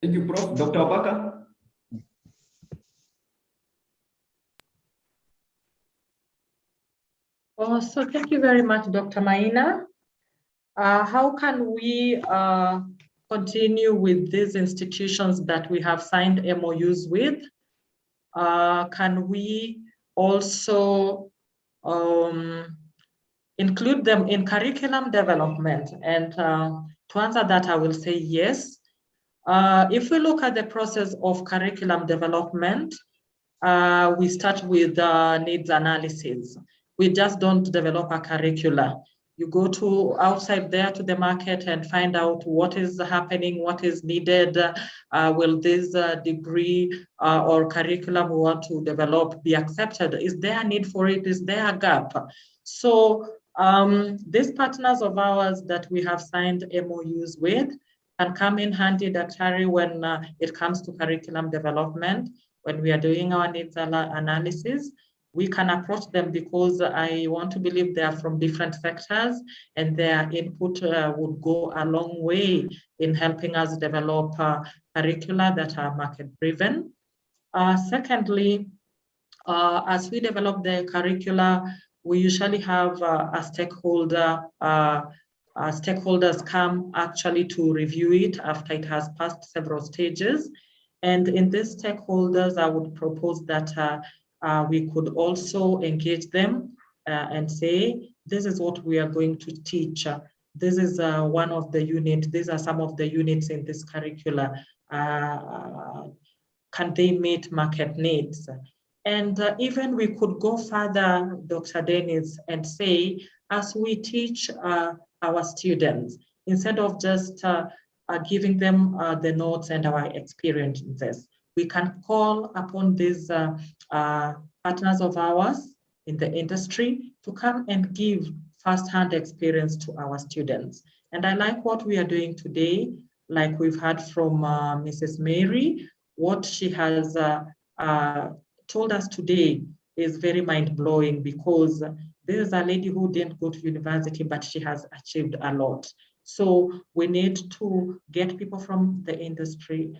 Thank you, Prof. Dr. Obaka. Oh, so thank you very much, Dr. Maina. How can we continue with these institutions that we have signed MOUs with? Can we also include them in curriculum development? And to answer that, I will say yes. If we look at the process of curriculum development, we start with needs analysis. We just don't develop a curricula. You go to outside there to the market and find out what is happening, what is needed. Will this degree or curriculum we want to develop be accepted? Is there a need for it? Is there a gap? So these partners of ours that we have signed MOUs with can come in handy, Daktari, when it comes to curriculum development. When we are doing our needs analysis, we can approach them because I want to believe they are from different sectors and their input would go a long way in helping us develop curricula that are market-driven. Secondly, as we develop the curricula, we usually have a stakeholder stakeholders come actually to review it after it has passed several stages. And in these stakeholders, I would propose that we could also engage them and say, this is what we are going to teach. This is one of the units. These are some of the units in this curricula. Can they meet market needs? And even we could go further, Dr. Dennis, and say, as we teach our students, instead of just giving them the notes and our experiences, we can call upon these partners of ours in the industry to come and give firsthand experience to our students. And I like what we are doing today, like we've heard from Mrs. Mary. What she has told us today is very mind-blowing, because this is a lady who didn't go to university, but she has achieved a lot. So we need to get people from the industry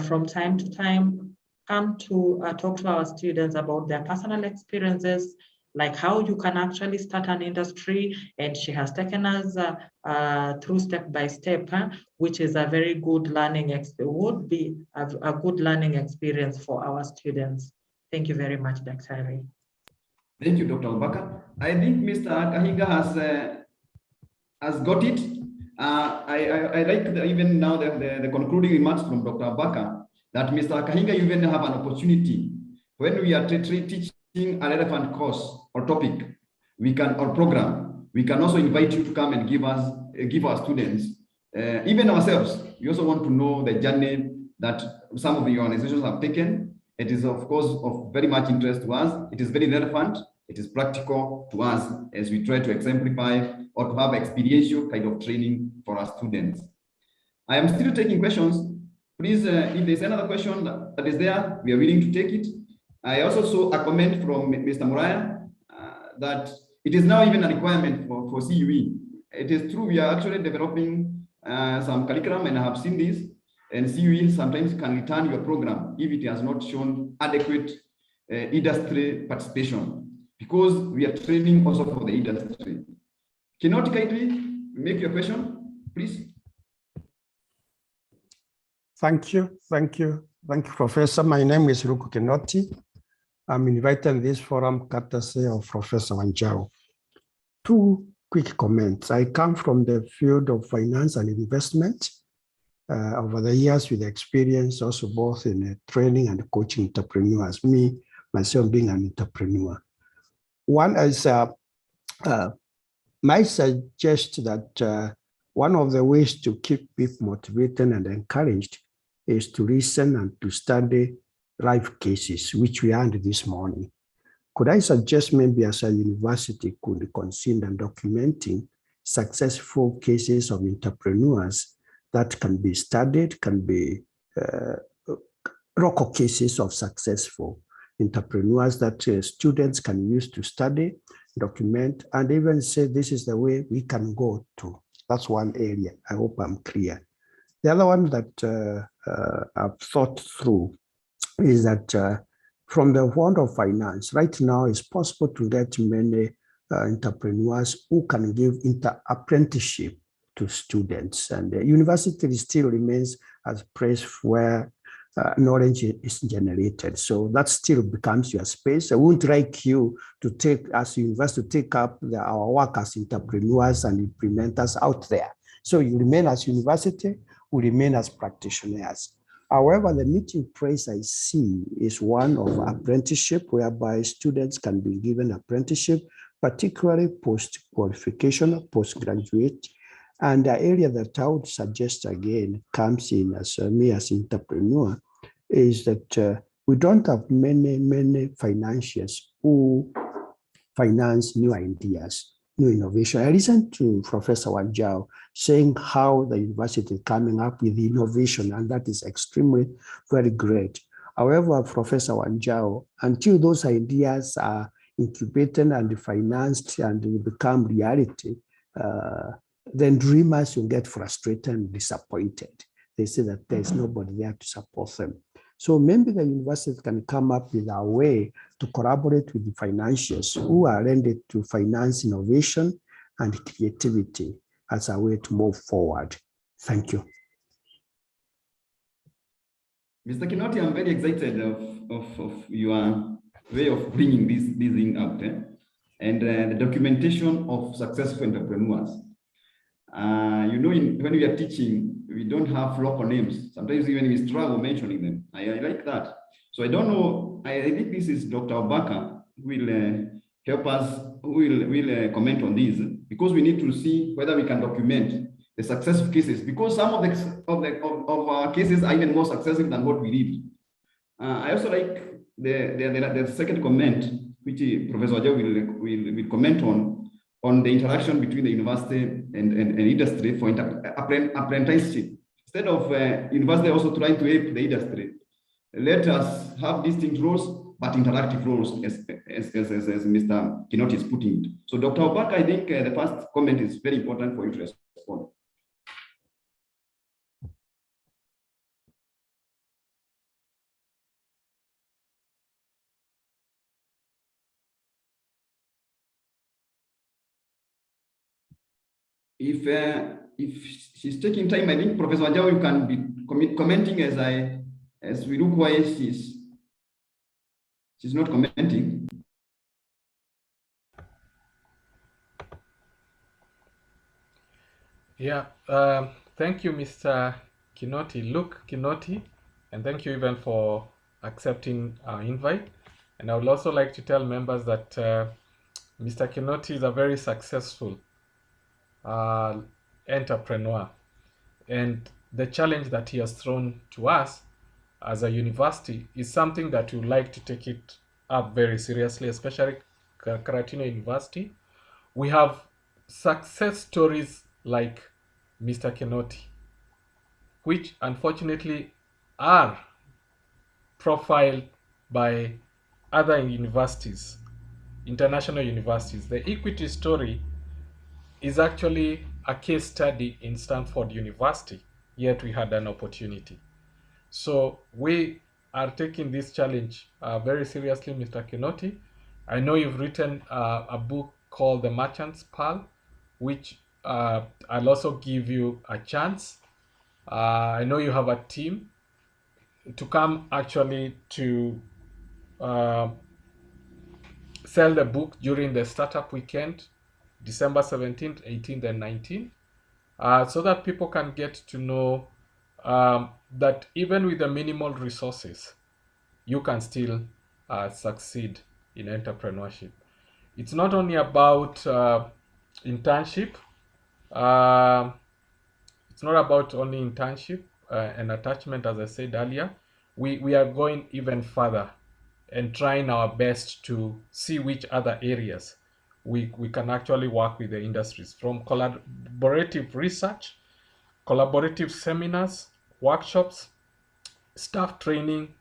from time to time, come to talk to our students about their personal experiences, like how you can actually start an industry. And she has taken us through step by step, which is a very good learning would be a good learning experience for our students. Thank you very much, Dr. Ray. Thank you, Dr. Obaka. I think Mr. Kahiga has got it. I like even now the concluding remarks from Dr. Obaka, that Mr. Kahiga even have an opportunity when we are teaching a relevant course or topic, or program, we can also invite you to come and give our students, even ourselves. We also want to know the journey that some of the organizations have taken. It is, of course, of very much interest to us. It is very relevant. It is practical to us as we try to exemplify or to have experiential kind of training for our students. I am still taking questions. Please, if there's another question that is there, we are willing to take it. I also saw a comment from Mr. Muraya that it is now even a requirement for CUE. It is true, we are actually developing some curriculum, and I have seen this, and CUE sometimes can return your program if it has not shown adequate industry participation, because we are training also for the industry. Can you kindly make your question, please? Thank you, Professor. My name is Ruku Kinoti. I'm invited in this forum courtesy of Professor Wanjau. Two quick comments. I come from the field of finance and investment. Over the years, with experience also both in training and coaching entrepreneurs, myself being an entrepreneur. One is, might suggest that one of the ways to keep people motivated and encouraged is to listen and to study live cases, which we had this morning. Could I suggest maybe as a university could consider documenting successful cases of entrepreneurs that can be studied, can be local cases of successful entrepreneurs that students can use to study document, and even say this is the way we can go to. That's one area. I hope I'm clear. The other one that I've thought through is that from the world of finance, right now it's possible to get many entrepreneurs who can give apprenticeship to students. And the university still remains as a place where knowledge is generated. So that still becomes your space. I wouldn't like you to take, as university, to take up our work as entrepreneurs and implementers out there. So you remain as university, we remain as practitioners. However, the meeting place I see is one of apprenticeship, whereby students can be given apprenticeship, particularly post-qualification, postgraduate. And the area that I would suggest again comes in as me as entrepreneur is that we don't have many financiers who finance new ideas, new innovation. I listened to Professor Wanjao saying how the university is coming up with innovation, and that is extremely very great. However, Professor Wanjao, until those ideas are incubated and financed and become reality, then dreamers will get frustrated and disappointed. They say that there's nobody there to support them. So maybe the university can come up with a way to collaborate with the financiers who are ready to finance innovation and creativity as a way to move forward. Thank you. Mr. Kinoti, I'm very excited of your way of bringing this thing out, and the documentation of successful entrepreneurs. You know, when we are teaching, we don't have local names. Sometimes even we struggle mentioning them. I like that. So I don't know, I think this is Dr. Obaka who will help us, who will comment on this, because we need to see whether we can document the successful cases, because some of our cases are even more successful than what we read. I also like the second comment, which Professor Ajay will comment on the interaction between the university and industry for apprenticeship. Instead of university also trying to help the industry, let us have distinct roles, but interactive roles, as Mr. Kinoti is putting it. So Dr. Obaka, I think the first comment is very important for you to respond. If she's taking time, I think Professor Ajao, you can be commenting as we look why she's not commenting. Yeah, thank you, Mr. Kinoti, Luke Kinoti, and thank you even for accepting our invite. And I would also like to tell members that Mr. Kinoti is a very successful entrepreneur, and the challenge that he has thrown to us as a university is something that we would like to take it up very seriously, especially Karatina University. We have success stories like Mr. Kinoti, which unfortunately are profiled by other universities, international universities. The equity story is actually a case study in Stanford University, yet we had an opportunity. So we are taking this challenge very seriously, Mr. Kinoti. I know you've written a book called The Merchant's Pearl, which I'll also give you a chance. I know you have a team to come actually to sell the book during the startup weekend, December 17th, 18th, and 19th, so that people can get to know that even with the minimal resources, you can still succeed in entrepreneurship. It's not only about internship. It's not about only internship and attachment, as I said earlier. We are going even further and trying our best to see which other areas we can actually work with the industries, from collaborative research, collaborative seminars, workshops, staff training.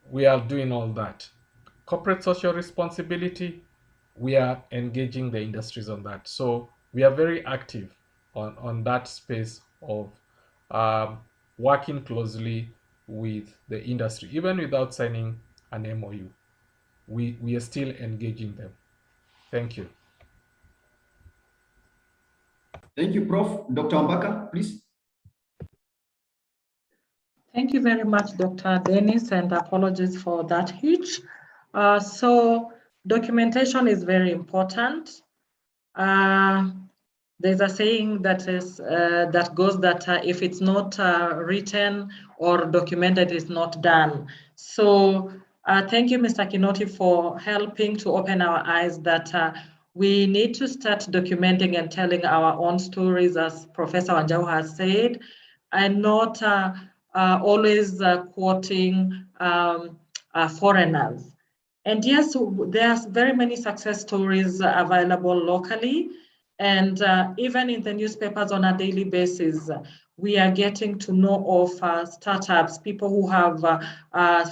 We are doing all that. Corporate social responsibility, we are engaging the industries on that. So we are very active on that space of working closely with the industry. Even without signing an MOU, we are still engaging them. Thank you. Thank you, Prof. Dr. Ambaka, please. Thank you very much, Dr. Dennis, and apologies for that hitch. So documentation is very important. There's a saying that is that goes that if it's not written or documented, it's not done. So thank you, Mr. Kinoti, for helping to open our eyes that we need to start documenting and telling our own stories, as Professor Wanjau has said, and not always quoting foreigners. And yes, there's very many success stories available locally. And even in the newspapers on a daily basis, we are getting to know of startups, people who have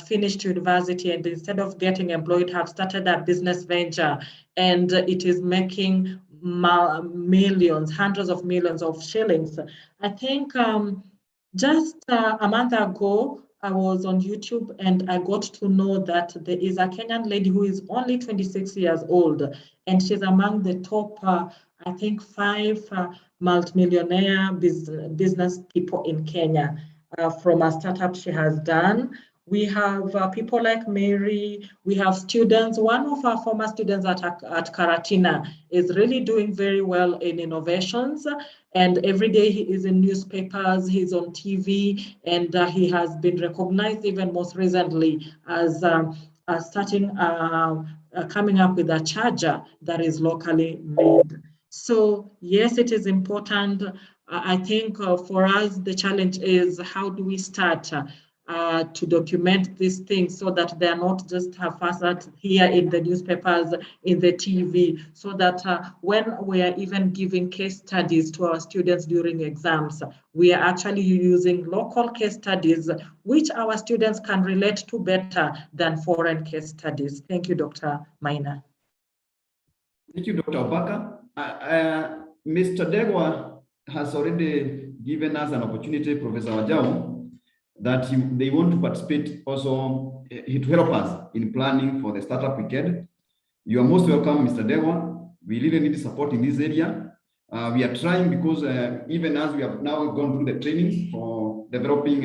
finished university and instead of getting employed have started a business venture, and it is making millions, hundreds of millions of shillings. I think just a month ago, I was on YouTube and I got to know that there is a Kenyan lady who is only 26 years old, and she's among the top, I think, 5 multimillionaire business people in Kenya from a startup she has done. We have people like Mary, we have students. One of our former students at Karatina is really doing very well in innovations. And every day he is in newspapers, he's on TV, and he has been recognized even most recently as coming up with a charger that is locally made. So yes, it is important. I think for us, the challenge is how do we start to document these things so that they are not just haphazard here in the newspapers, in the TV, so that when we are even giving case studies to our students during exams, we are actually using local case studies, which our students can relate to better than foreign case studies. Thank you, Dr. Maina. Thank you, Dr. Obaka. Mr. Degwa has already given us an opportunity, Professor Wanjau, that they want to participate also to help us in planning for the startup weekend. You are most welcome, Mr. Degwa. We really need support in this area. We are trying because even as we have now gone through the training for developing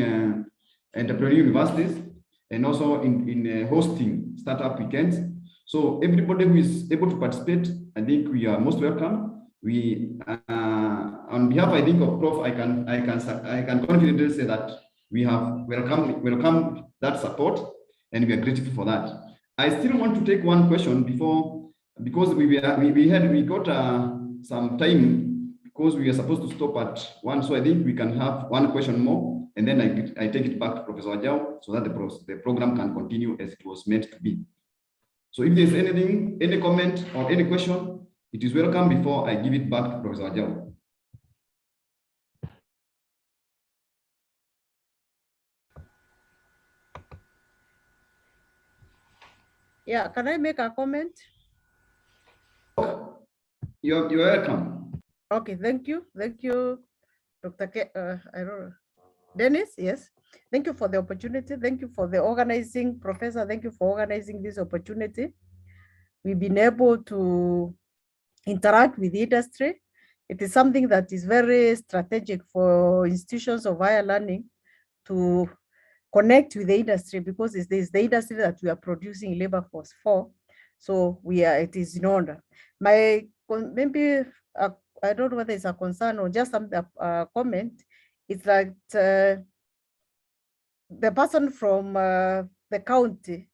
entrepreneurial universities and also in hosting startup weekends. So everybody who is able to participate, I think we are most welcome. We, on behalf, I think, of Prof, I can confidently say that we have welcome that support, and we are grateful for that. I still want to take one question before, because we got some time because we are supposed to stop at 1. So I think we can have one question more, and then I take it back to Professor Wanjau so that the program can continue as it was meant to be. So if there's anything, any comment or any question, it is welcome before I give it back to Professor Wanjau. Yeah, can I make a comment? You're welcome. Okay, thank you, Dr. I don't know. Dennis, yes. Thank you for the opportunity. Thank you for the organizing, Professor. Thank you for organizing this opportunity. We've been able to interact with the industry. It is something that is very strategic for institutions of higher learning to connect with the industry, because it is the industry that we are producing labor force for. So it is in order. Maybe I don't know whether it's a concern or just some comment. It's like the person from the county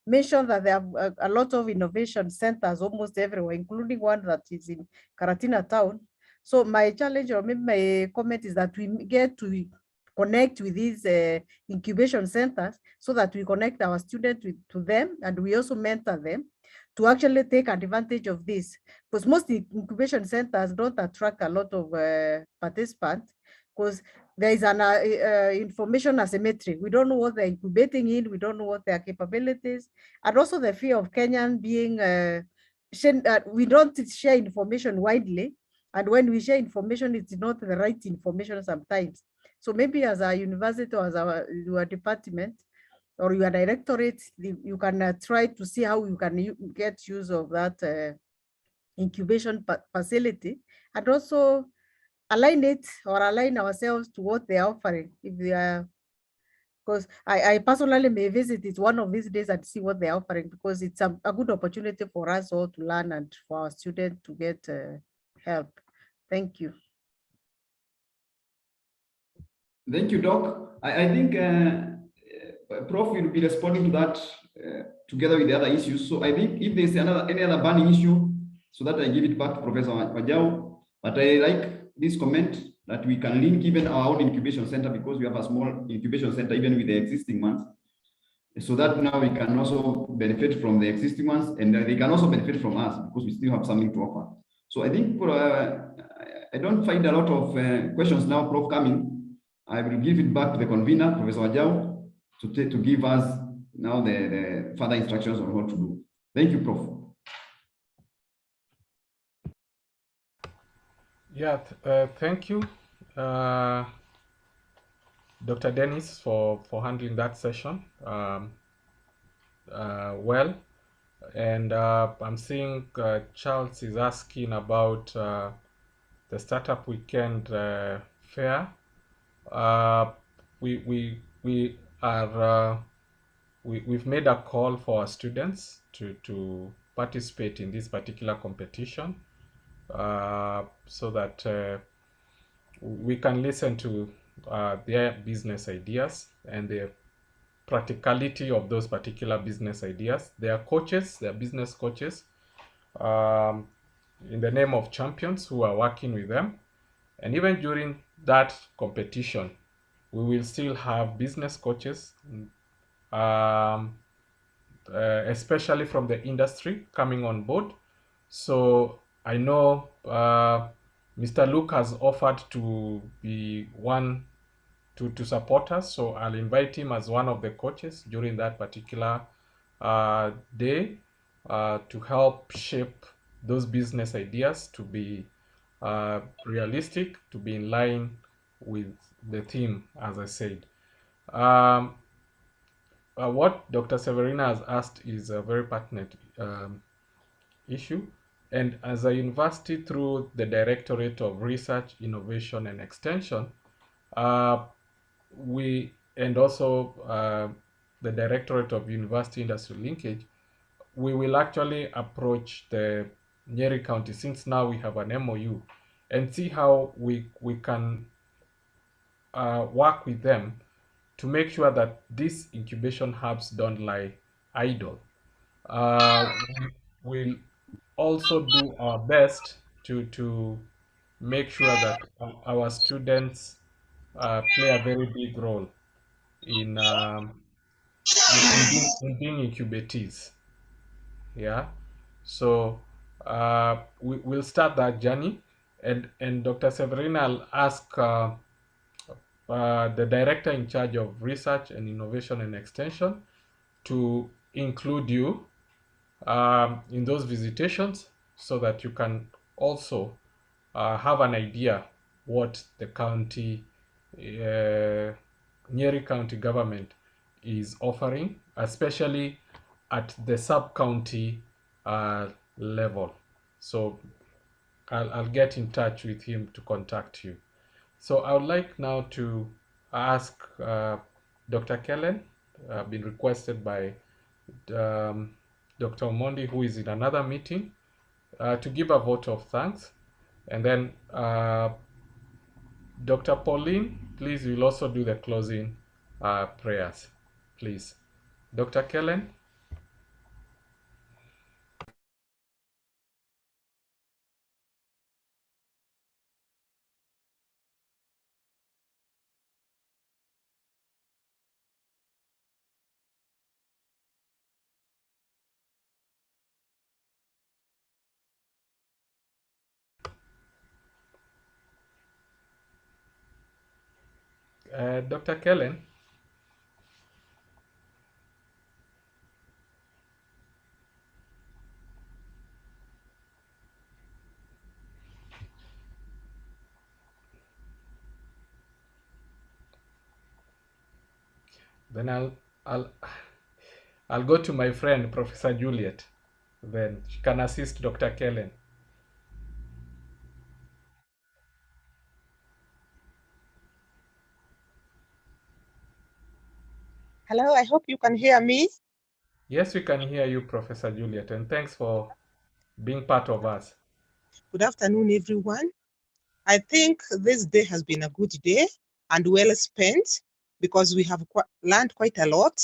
mentioned that there are a lot of innovation centers almost everywhere, including one that is in Karatina town. So my challenge, or maybe my comment, is that we get to connect with these incubation centers so that we connect our students to them, and we also mentor them to actually take advantage of this, because most incubation centers don't attract a lot of participants, because there is an information asymmetry. We don't know what they're incubating in, we don't know what their capabilities, and also the fear of Kenyan being we don't share information widely. And when we share information, it's not the right information sometimes. So maybe as a university or as your department or your directorate, you can try to see how you can get use of that incubation facility, and also align it or align ourselves to what they are offering. If they are, because I personally may visit it one of these days and see what they're offering, because it's a good opportunity for us all to learn and for our students to get help. Thank you. Thank you, Doc. I think Prof will be responding to that together with the other issues. So I think if there's any other burning issue, so that I give it back to Professor Wajau. But I like this comment that we can link even our own incubation center, because we have a small incubation center even with the existing ones, so that now we can also benefit from the existing ones, and they can also benefit from us because we still have something to offer. So I think I don't find a lot of questions now, Prof, coming. I will give it back to the convener, Professor Wajau, to give us now the further instructions on what to do. Thank you, Prof. Yeah, thank you, Dr. Dennis, for handling that session well. And I'm seeing Charles is asking about the Startup Weekend fair. We've made a call for our students to participate in this particular competition, so that we can listen to their business ideas and the practicality of those particular business ideas. They are coaches, they are business coaches, in the name of champions who are working with them. And even during that competition, we will still have business coaches, especially from the industry, coming on board. So I know Mr. Luke has offered to be one to support us, so I'll invite him as one of the coaches during that particular day to help shape those business ideas to be realistic, to be in line with the theme, as I said. What Dr. Severina has asked is a very pertinent issue. And as a university, through the Directorate of Research, Innovation and Extension, and also the Directorate of University Industry Linkage, we will actually approach the Nyeri County, since now we have an MOU, and see how we can work with them to make sure that these incubation hubs don't lie idle. We'll also do our best to make sure that our students play a very big role in being incubatees. Yeah, so we'll start that journey, and Dr. Severina, I'll ask the director in charge of research and innovation and extension to include you in those visitations, so that you can also have an idea what the county, Nyeri County government is offering, especially at the sub-county level. So I'll get in touch with him to contact you. So I would like now to ask Dr. Kellen, been requested by Dr. Omondi, who is in another meeting, to give a vote of thanks. And then Dr. Pauline, please, you'll also do the closing prayers, please. Dr. Kellen. Dr. Kellen. Then I'll go to my friend, Professor Juliet. Then she can assist Dr. Kellen. Hello, I hope you can hear me. Yes, we can hear you, Professor Juliet, and thanks for being part of us. Good afternoon, everyone. I think this day has been a good day and well spent because we have learned quite a lot.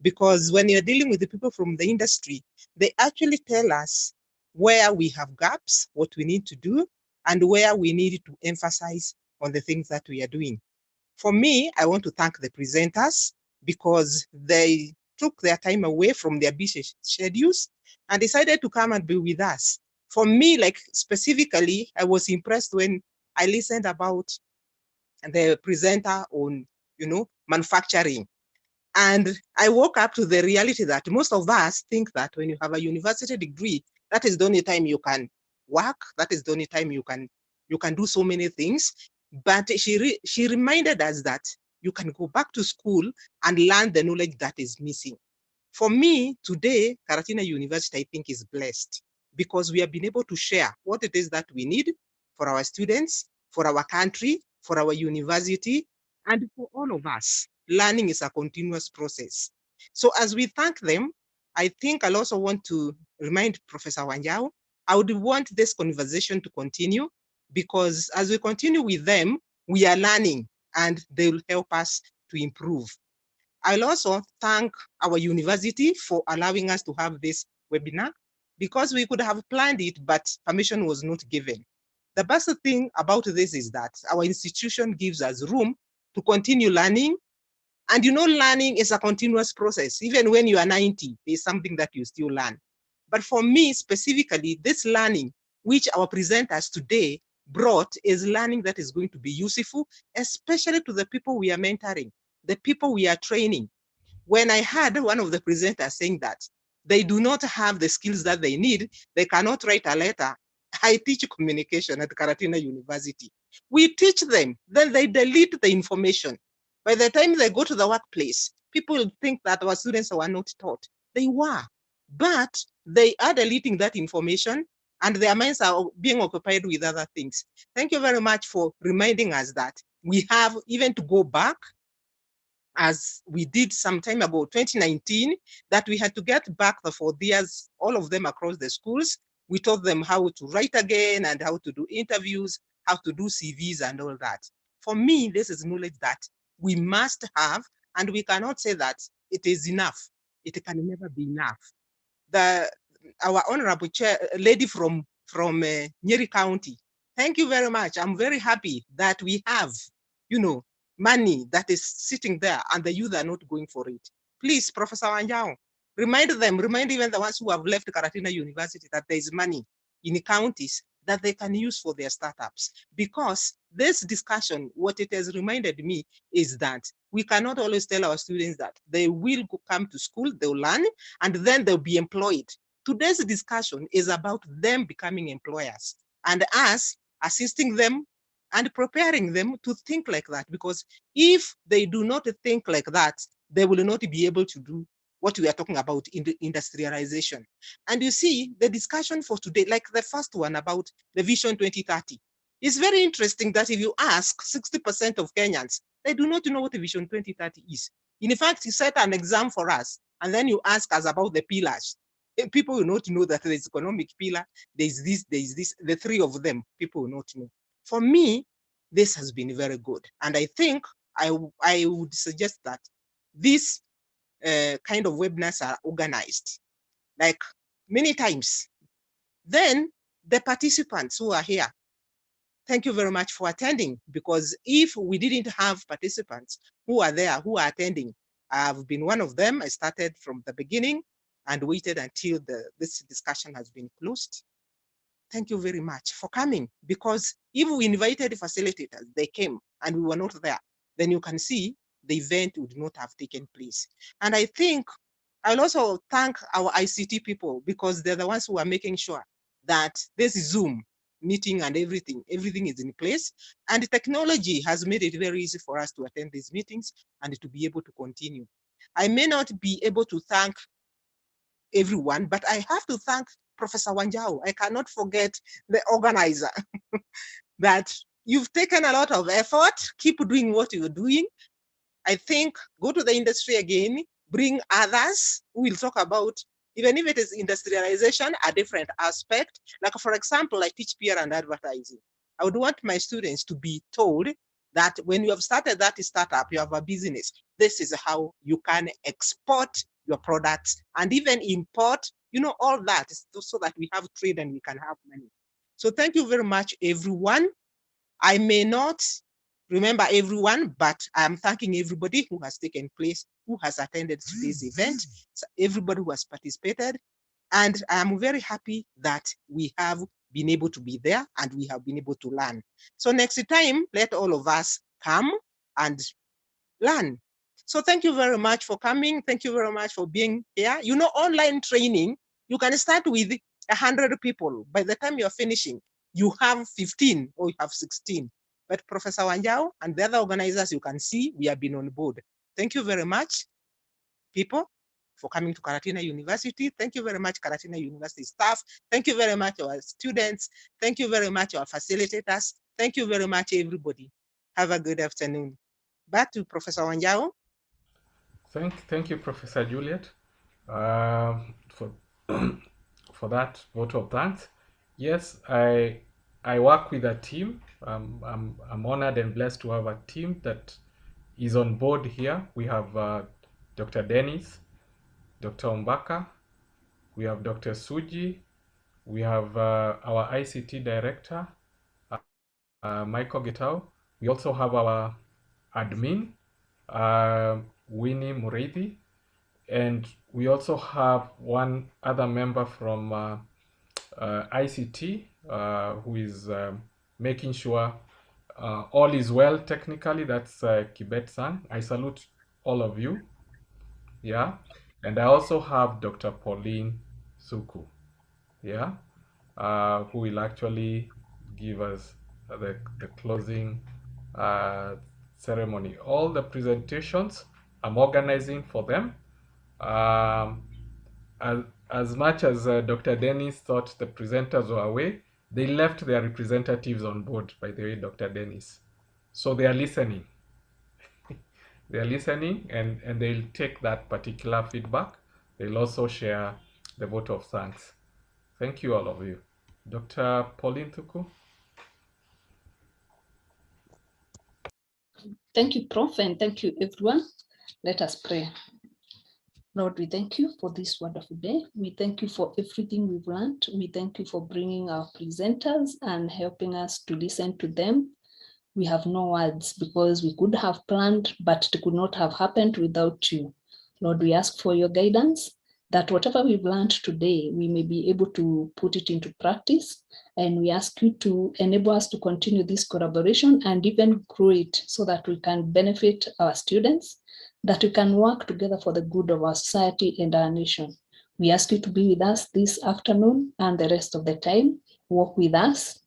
Because when you're dealing with the people from the industry, they actually tell us where we have gaps, what we need to do, and where we need to emphasize on the things that we are doing. For me, I want to thank the presenters because they took their time away from their busy schedules and decided to come and be with us. For me, like specifically, I was impressed when I listened about the presenter on, manufacturing. And I woke up to the reality that most of us think that when you have a university degree, that is the only time you can work. That is the only time you can do so many things. But she reminded us that you can go back to school and learn the knowledge that is missing. For me, today, Karatina University, I think, is blessed because we have been able to share what it is that we need for our students, for our country, for our university, and for all of us. Learning is a continuous process. So as we thank them, I think I'll also want to remind Professor Wanjau, I would want this conversation to continue because as we continue with them, we are learning and they will help us to improve. I'll also thank our university for allowing us to have this webinar because we could have planned it, but permission was not given. The best thing about this is that our institution gives us room to continue learning. And learning is a continuous process. Even when you are 90, there's something that you still learn. But for me specifically, this learning, which our presenters today brought, is learning that is going to be useful, especially to the people we are mentoring, the people we are training. When I heard one of the presenters saying that they do not have the skills that they need, they cannot write a letter. I teach communication at Karatina University. We teach them, then they delete the information. By the time they go to the workplace, people think that our students were not taught. They were, but they are deleting that information and their minds are being occupied with other things. Thank you very much for reminding us that we have even to go back, as we did some time ago, 2019, that we had to get back the 4 years, all of them across the schools. We taught them how to write again and how to do interviews, how to do CVs and all that. For me, this is knowledge that we must have, and we cannot say that it is enough. It can never be enough. Our honorable chair, lady from Nyeri County, thank you very much. I'm very happy that we have, money that is sitting there and the youth are not going for it. Please, Professor Wanjau, remind even the ones who have left Karatina University that there is money in the counties that they can use for their startups. Because this discussion, what it has reminded me is that we cannot always tell our students that they will come to school, they'll learn, and then they'll be employed. Today's discussion is about them becoming employers and us assisting them and preparing them to think like that. Because if they do not think like that, they will not be able to do what we are talking about in the industrialization. And you see, the discussion for today, like the first one about the Vision 2030, is very interesting that if you ask 60% of Kenyans, they do not know what the Vision 2030 is. In fact, you set an exam for us, and then you ask us about the pillars. People will not know that there's economic pillar, there's this, the 3 of them, people will not know. For me, this has been very good. And I think I would suggest that these kind of webinars are organized, like many times. Then the participants who are here, thank you very much for attending, because if we didn't have participants who are there, who are attending, I've been one of them. I started from the beginning and waited until this discussion has been closed. Thank you very much for coming, because if we invited facilitators, they came and we were not there, then you can see the event would not have taken place. And I think I'll also thank our ICT people, because they're the ones who are making sure that this Zoom meeting and everything is in place. And technology has made it very easy for us to attend these meetings and to be able to continue. I may not be able to thank everyone, but I have to thank Professor Wanjau. I cannot forget the organizer that you've taken a lot of effort, keep doing what you're doing. I think go to the industry again, bring others who will talk about, even if it is industrialization, a different aspect. Like for example, I teach PR and advertising. I would want my students to be told that when you have started that startup, you have a business, this is how you can export your products and even import, all that so that we have trade and we can have money. So thank you very much, everyone. I may not remember everyone, but I'm thanking everybody who has taken place, who has attended today's event, everybody who has participated. And I'm very happy that we have been able to be there and we have been able to learn. So next time, let all of us come and learn. So thank you very much for coming. Thank you very much for being here. Online training, you can start with 100 people. By the time you're finishing, you have 15 or you have 16. But Professor Wanjau and the other organizers, you can see we have been on board. Thank you very much, people, for coming to Karatina University. Thank you very much, Karatina University staff. Thank you very much, our students. Thank you very much, our facilitators. Thank you very much, everybody. Have a good afternoon. Back to Professor Wanjau. Thank you, Professor Juliet, for for that vote of thanks. Yes, I work with a team. I'm honored and blessed to have a team that is on board here. We have Dr. Dennis, Dr. Mbaka, we have Dr. Suji, we have our ICT director, Michael Getao. We also have our admin, Winnie Mureithi, and we also have one other member from ICT who is making sure all is well technically. That's Kibet-san. I salute all of you. Yeah, and I also have Dr. Pauline Suku. Yeah, who will actually give us the closing ceremony. All the presentations I'm organizing for them. As much as Dr. Dennis thought the presenters were away, they left their representatives on board, by the way, Dr. Dennis. So they are listening. They are listening, and they'll take that particular feedback. They'll also share the vote of thanks. Thank you, all of you. Dr. Pauline Tuku. Thank you, Prof, and thank you, everyone. Let us pray. Lord, we thank you for this wonderful day. We thank you for everything we've learned. We thank you for bringing our presenters and helping us to listen to them. We have no words because we could have planned, but it could not have happened without you. Lord, we ask for your guidance, that whatever we've learned today, we may be able to put it into practice. And we ask you to enable us to continue this collaboration and even grow it so that we can benefit our students, that we can work together for the good of our society and our nation. We ask you to be with us this afternoon and the rest of the time. Walk with us.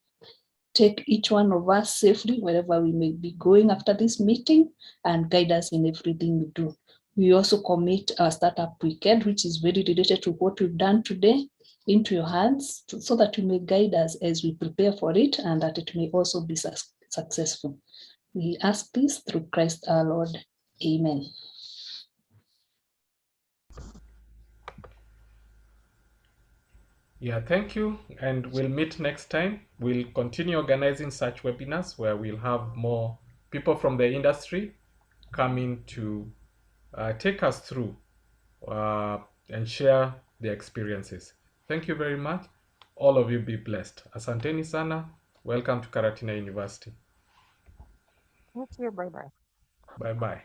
Take each one of us safely wherever we may be going after this meeting and guide us in everything we do. We also commit our startup weekend, which is very related to what we've done today, into your hands so that you may guide us as we prepare for it and that it may also be successful. We ask this through Christ our Lord. Amen. Yeah, thank you. And we'll meet next time. We'll continue organizing such webinars where we'll have more people from the industry coming to take us through and share their experiences. Thank you very much. All of you be blessed. Asanteni sana. Welcome to Karatina University. Thank you. Bye-bye. Bye-bye.